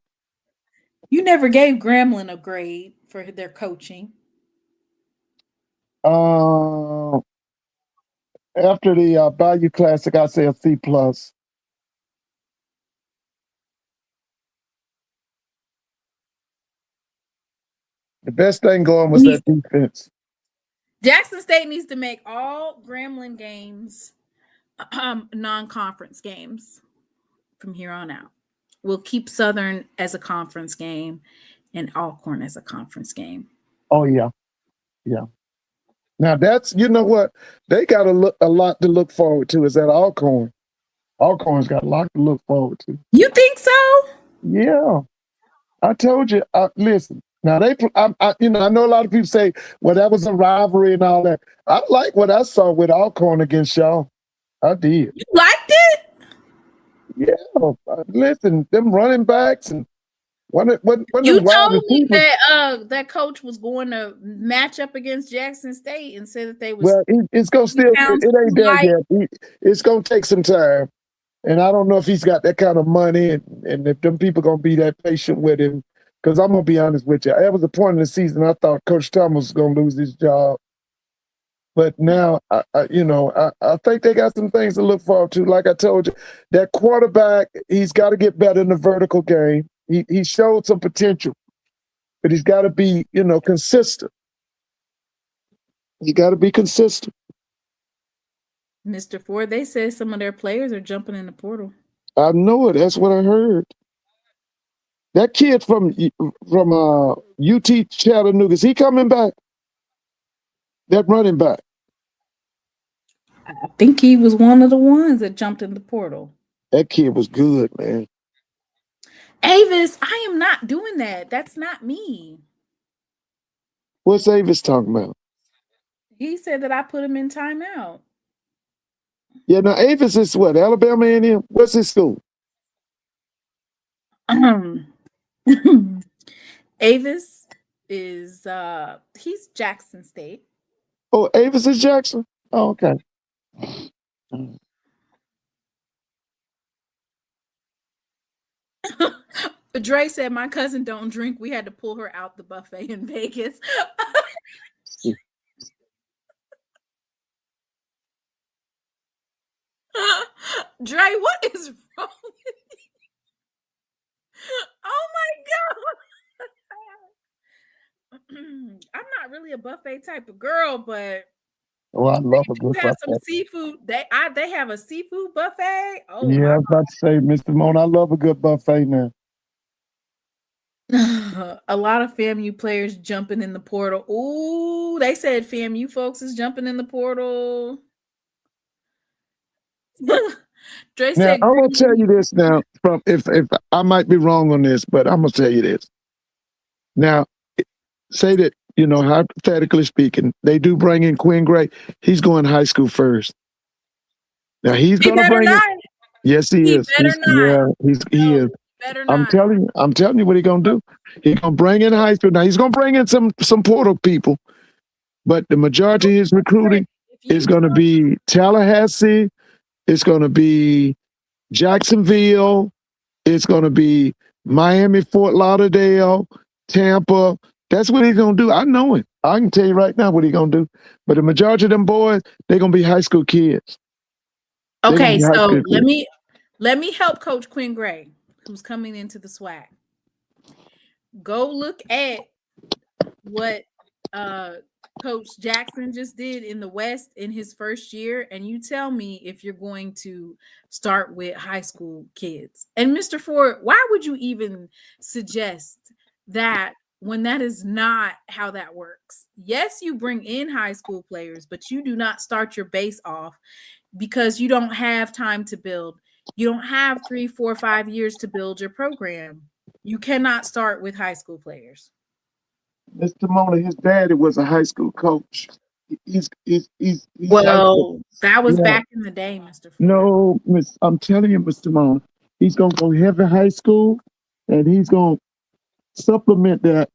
You never gave Grambling a grade for their coaching. After the Bayou Classic, I say a C+. The best thing going was that defense. Jackson State needs to make all Grambling games non-conference games from here on out. We'll keep Southern as a conference game and Alcorn as a conference game. Oh, yeah. Yeah. Now, that's, you know what? They got a lot to look forward to is that Alcorn. Alcorn's got a lot to look forward to. You think so? Yeah. I told you. Listen. Now I know a lot of people say, well, that was a rivalry and all that. I like what I saw with Alcorn against y'all. I did. You liked it? Yeah. Listen, them running backs and you told me that that coach was going to match up against Jackson State and said that they was. Well, it's gonna still. It ain't there yet. It's gonna take some time, and I don't know if he's got that kind of money, and if them people gonna be that patient with him. Because I'm gonna be honest with you, there was a point in the season I thought Coach Thomas was gonna lose his job, but now I think they got some things to look forward to. Like I told you, that quarterback, he's got to get better in the vertical game. He showed some potential, but he's got to be consistent. You got to be consistent. Mr. Ford, they said some of their players are jumping in the portal. I know it. That's what I heard. That kid from UT Chattanooga, is he coming back? That running back. I think he was one of the ones that jumped in the portal. That kid was good, man. Avis, I am not doing that. That's not me. What's Avis talking about? He said that I put him in timeout. Yeah, now Avis is what? Alabama A&M? What's his school? Avis is he's Jackson State. Oh, Avis is Jackson? Oh, okay. Dre said my cousin don't drink. We had to pull her out the buffet in Vegas. Dre, what is wrong with you? Oh my god. I'm not really a buffet type of girl, but Oh, I love a good have some buffet. seafood. They have a seafood buffet. Oh Yeah, I my was about to say, Mr. Moan, I love a good buffet now. a lot of FAMU players jumping in the portal. Ooh, they said FAMU folks is jumping in the portal. Dre Now, said I'm gonna tell you this now. From if I might be wrong on this, but I'm gonna tell you this. Now, say that, hypothetically speaking, they do bring in Quinn Gray. He's going high school first. Now he's he gonna better bring not. it. Yes, he is. Better not. He is. Better I'm not. telling you what he's gonna do. He's gonna bring in high school. Now he's gonna bring in some portal people, but the majority of his recruiting is gonna be Tallahassee. It's gonna be Jacksonville. It's gonna be Miami, Fort Lauderdale, Tampa. That's what he's gonna do. I know it. I can tell you right now what he's gonna do. But the majority of them boys, they're gonna be high school kids. Okay, so let me help Coach Quinn Gray, who's coming into the SWAC. Go look at what Coach Jackson just did in the West in his first year, and you tell me if you're going to start with high school kids. And Mr. Ford, why would you even suggest that when that is not how that works? Yes, you bring in high school players, but you do not start your base off because you don't have time to build. You don't have 3, 4, 5 years to build your program. You cannot start with high school players. Mr. Mona, his daddy was a high school coach. He's well, that was back in the day, Mr. Ford. No, I'm telling you, Mr. Mona, he's gonna go heavy high school, and he's gonna supplement that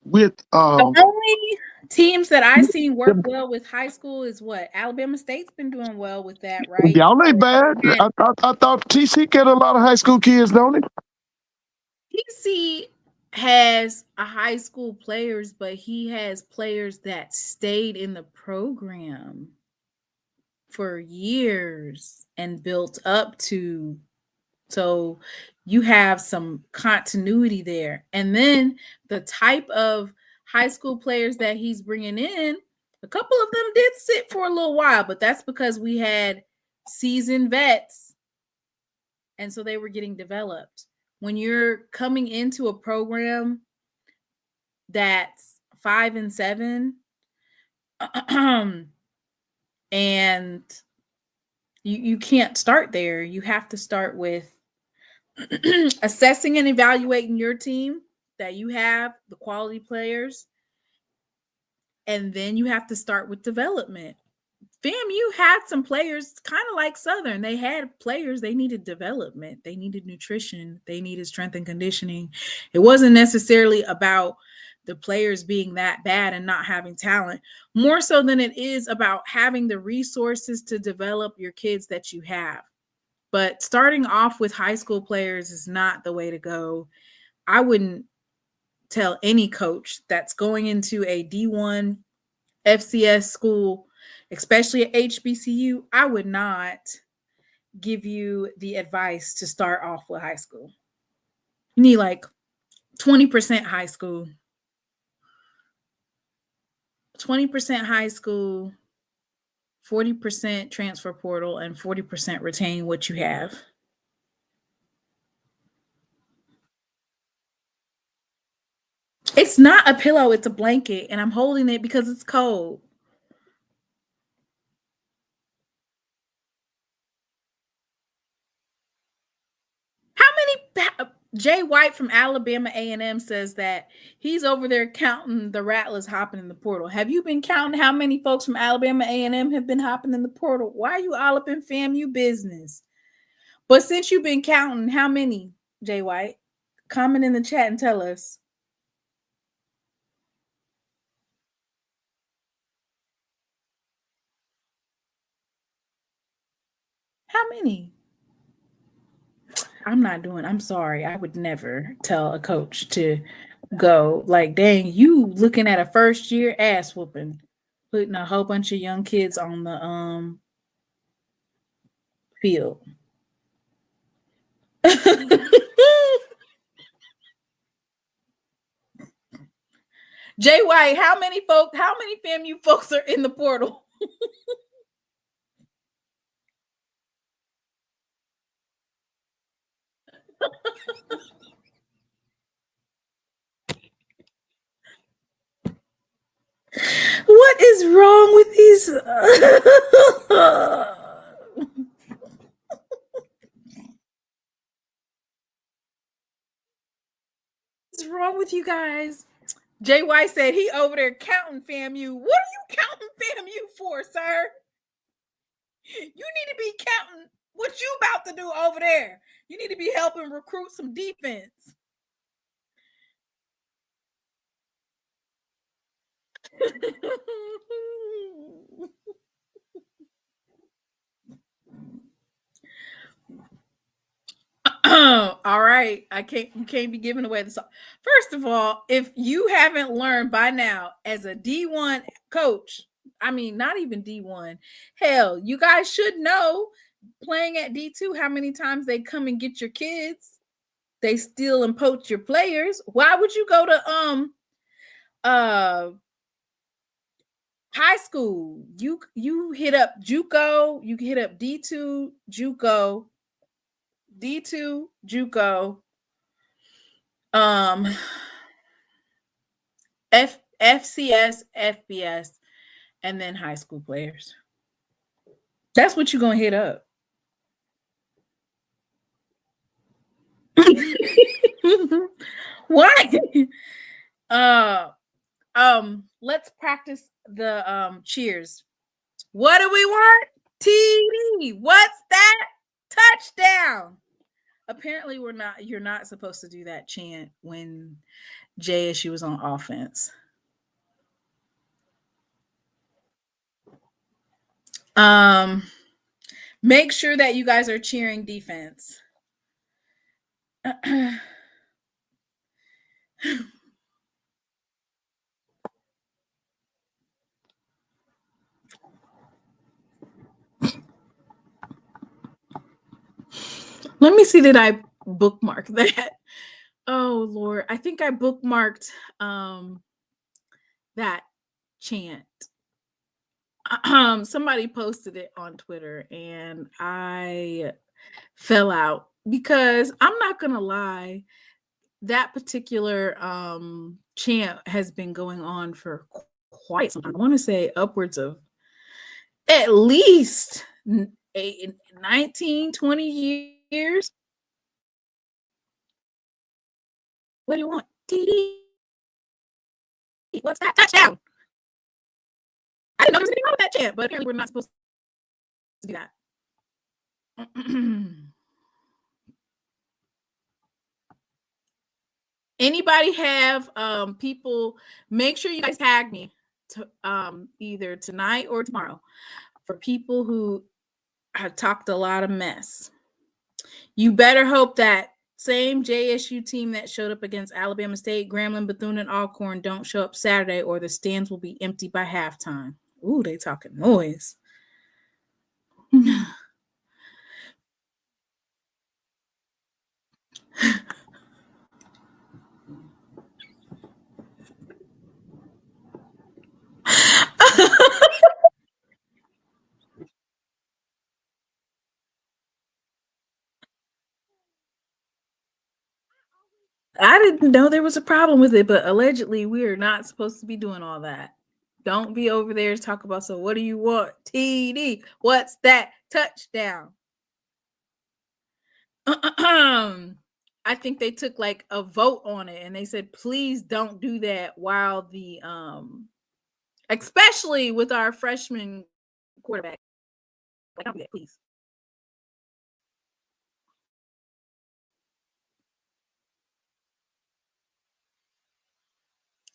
with the only teams that I seen work well with high school is what Alabama State's been doing well with that, right? Y'all ain't bad. I thought TC get a lot of high school kids, don't it? TC has a high school players, but he has players that stayed in the program for years and built up to. So you have some continuity there. And then the type of high school players that he's bringing in, a couple of them did sit for a little while, but that's because we had seasoned vets. And so they were getting developed. When you're coming into a program that's 5 and 7, and you can't start there. You have to start with assessing and evaluating your team that you have, the quality players, and then you have to start with development. FAMU had some players kind of like Southern. They had players, they needed development, they needed nutrition, they needed strength and conditioning. It wasn't necessarily about the players being that bad and not having talent, more so than it is about having the resources to develop your kids that you have. But starting off with high school players is not the way to go. I wouldn't tell any coach that's going into a D1 FCS school, especially at HBCU, I would not give you the advice to start off with high school. You need like 20% high school, 20% high school, 40% transfer portal, and 40% retain what you have. It's not a pillow, it's a blanket, and I'm holding it because it's cold. How many Jay White from Alabama A&M says that he's over there counting the rattlers hopping in the portal. Have you been counting how many folks from Alabama A&M have been hopping in the portal? Why are you all up in FAMU business? But since you've been counting, how many, Jay White? Comment in the chat and tell us. How many? I'm sorry. I would never tell a coach to go. Like, dang, you looking at a first year ass whooping, putting a whole bunch of young kids on the field. Jay White, how many FAMU folks are in the portal? What is wrong with these? What's wrong with you guys? Jay White said he over there counting FAMU. What are you counting FAMU for, sir? You need to be counting what you about to do over there. You need to be helping recruit some defense. All right. You can't be giving away the song. First of all, if you haven't learned by now as a D1 coach, I mean, not even D1, hell, you guys should know playing at D2 how many times they come and get your kids. They steal and poach your players. Why would you go to uh high school? You hit up JUCO, you hit up D2 JUCO, D2 JUCO, um FCS, FBS, and then high school players. That's what you're gonna hit up. Why? Let's practice the cheers. What do we want? TD. What's that? Touchdown. Apparently, you're not supposed to do that chant when JSU was on offense. Make sure that you guys are cheering defense. Let me see, did I bookmark that? Oh Lord, I think I bookmarked that chant. Somebody posted it on Twitter and I fell out because I'm not gonna lie, that particular chant has been going on for quite some time. I want to say upwards of at least 19, 20 years. What do you want? TD. What's that? Touchdown. I didn't know there was anything wrong with that chant, but apparently we're not supposed to do that. Anybody have people, make sure you guys tag me to, either tonight or tomorrow for people who have talked a lot of mess. You better hope that same JSU team that showed up against Alabama State, Grambling, Bethune, and Alcorn don't show up Saturday or the stands will be empty by halftime. Ooh, they talking noise. didn't know there was a problem with it, but allegedly we are not supposed to be doing all that. Don't be over there to talk about, so what do you want? TD, what's that? Touchdown. I think they took like a vote on it and they said, please don't do that while the especially with our freshman quarterback. Like, don't do that, please.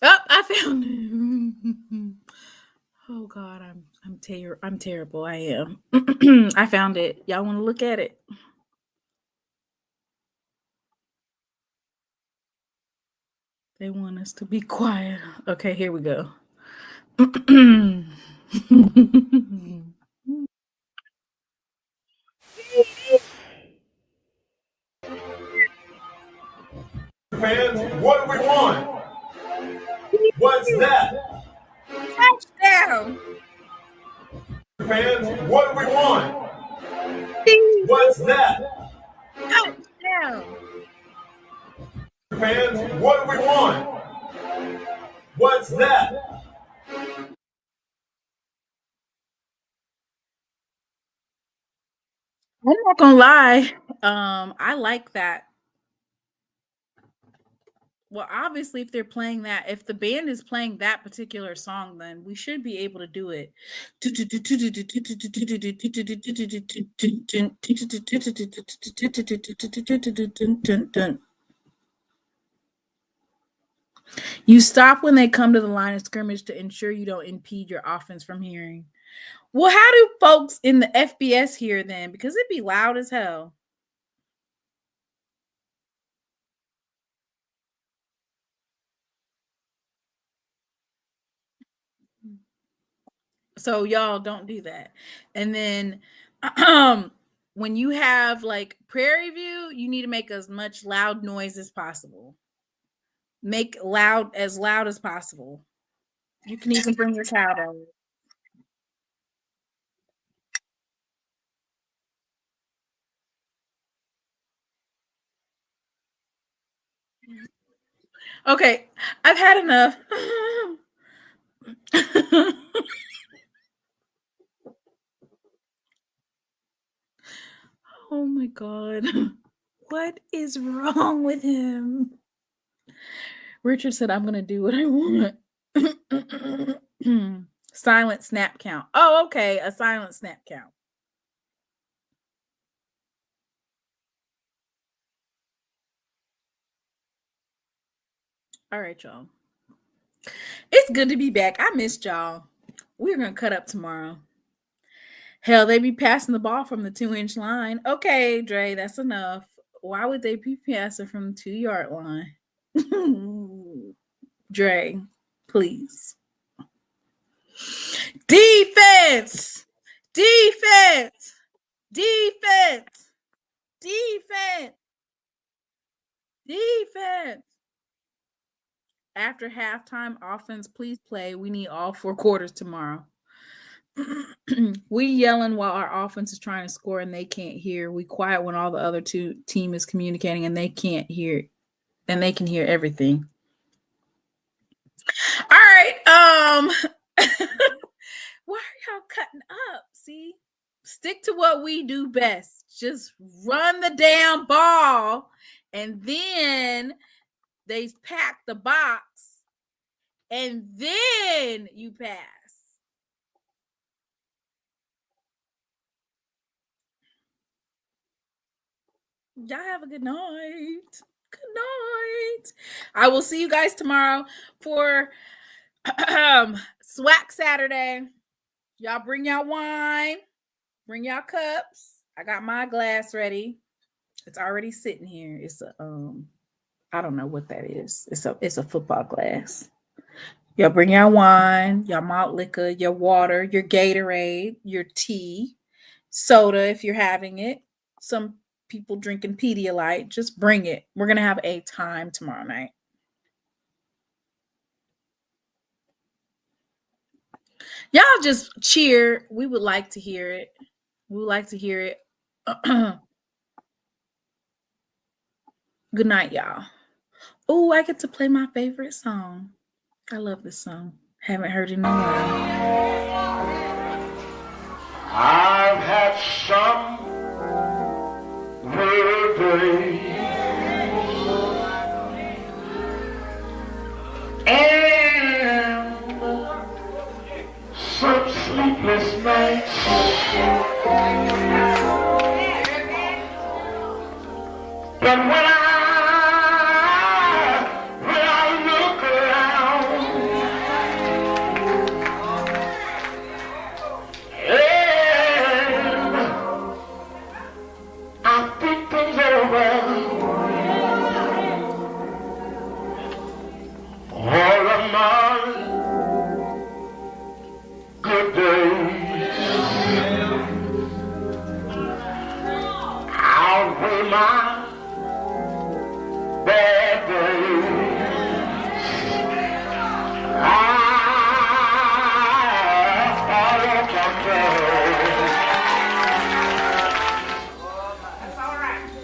Oh, I found it. Oh God, I'm terrible. I am. I found it. Y'all want to look at it? They want us to be quiet. Okay, here we go. Fans, what do we want? What's that? Touchdown. Fans, what do we want? What's that? Touchdown. Fans, what do we want? What's that? I'm not gonna lie. I like that. Well, obviously, if they're playing that, if the band is playing that particular song, then we should be able to do it. You stop when they come to the line of scrimmage to ensure you don't impede your offense from hearing. Well, how do folks in the FBS hear then? Because it'd be loud as hell. So y'all don't do that. And then when you have like Prairie View, you need to make as much loud noise as possible. Make loud as possible. You can even bring your cow down. Okay, I've had enough. Oh my God. What is wrong with him? Richard said, I'm going to do what I want. Silent snap count. Oh, okay. A silent snap count. All right, y'all. It's good to be back. I missed y'all. We're going to cut up tomorrow. Hell, they be passing the ball from the 2-inch line. Okay, Dre, that's enough. Why would they be passing from the 2-yard line? Dre, please. Defense! Defense! Defense! Defense! Defense! After halftime, offense, please play. We need all 4 quarters tomorrow. We yelling while our offense is trying to score and they can't hear. We quiet when all the other team is communicating and they can't hear, and they can hear everything. All right. Why are y'all cutting up? See, stick to what we do best. Just run the damn ball, and then they pack the box, and then you pass. Y'all have a good night. Good night. I will see you guys tomorrow for SWAC Saturday. Y'all bring y'all wine, bring y'all cups. I got my glass ready. It's already sitting here. It's a I don't know what that is. It's a football glass. Y'all bring your wine, your malt liquor, your water, your Gatorade, your tea, soda if you're having it. Some people drinking Pedialyte. Just bring it. We're gonna have a time tomorrow night. Y'all just cheer. We would like to hear it. We would like to hear it. Good night, y'all. Oh, I get to play my favorite song. I love this song. Haven't heard it in a while. I've had some weary days and some sleepless nights. But when I look around and I think things over, all of my good days outweigh my bad days. I want to know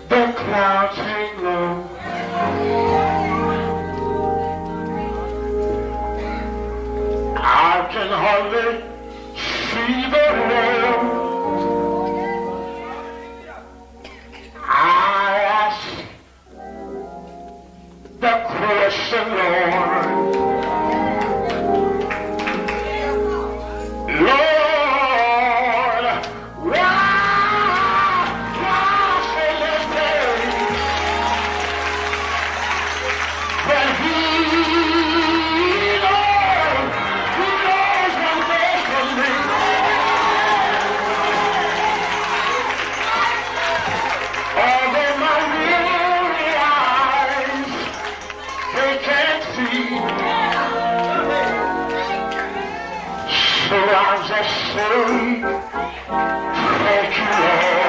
the clouds hang low. I can hardly see the road. I ask the question, Lord. Lord, why should this day? But He knows one day from me. Although my weary eyes, they can't see. So I'll just say, thank you, Lord.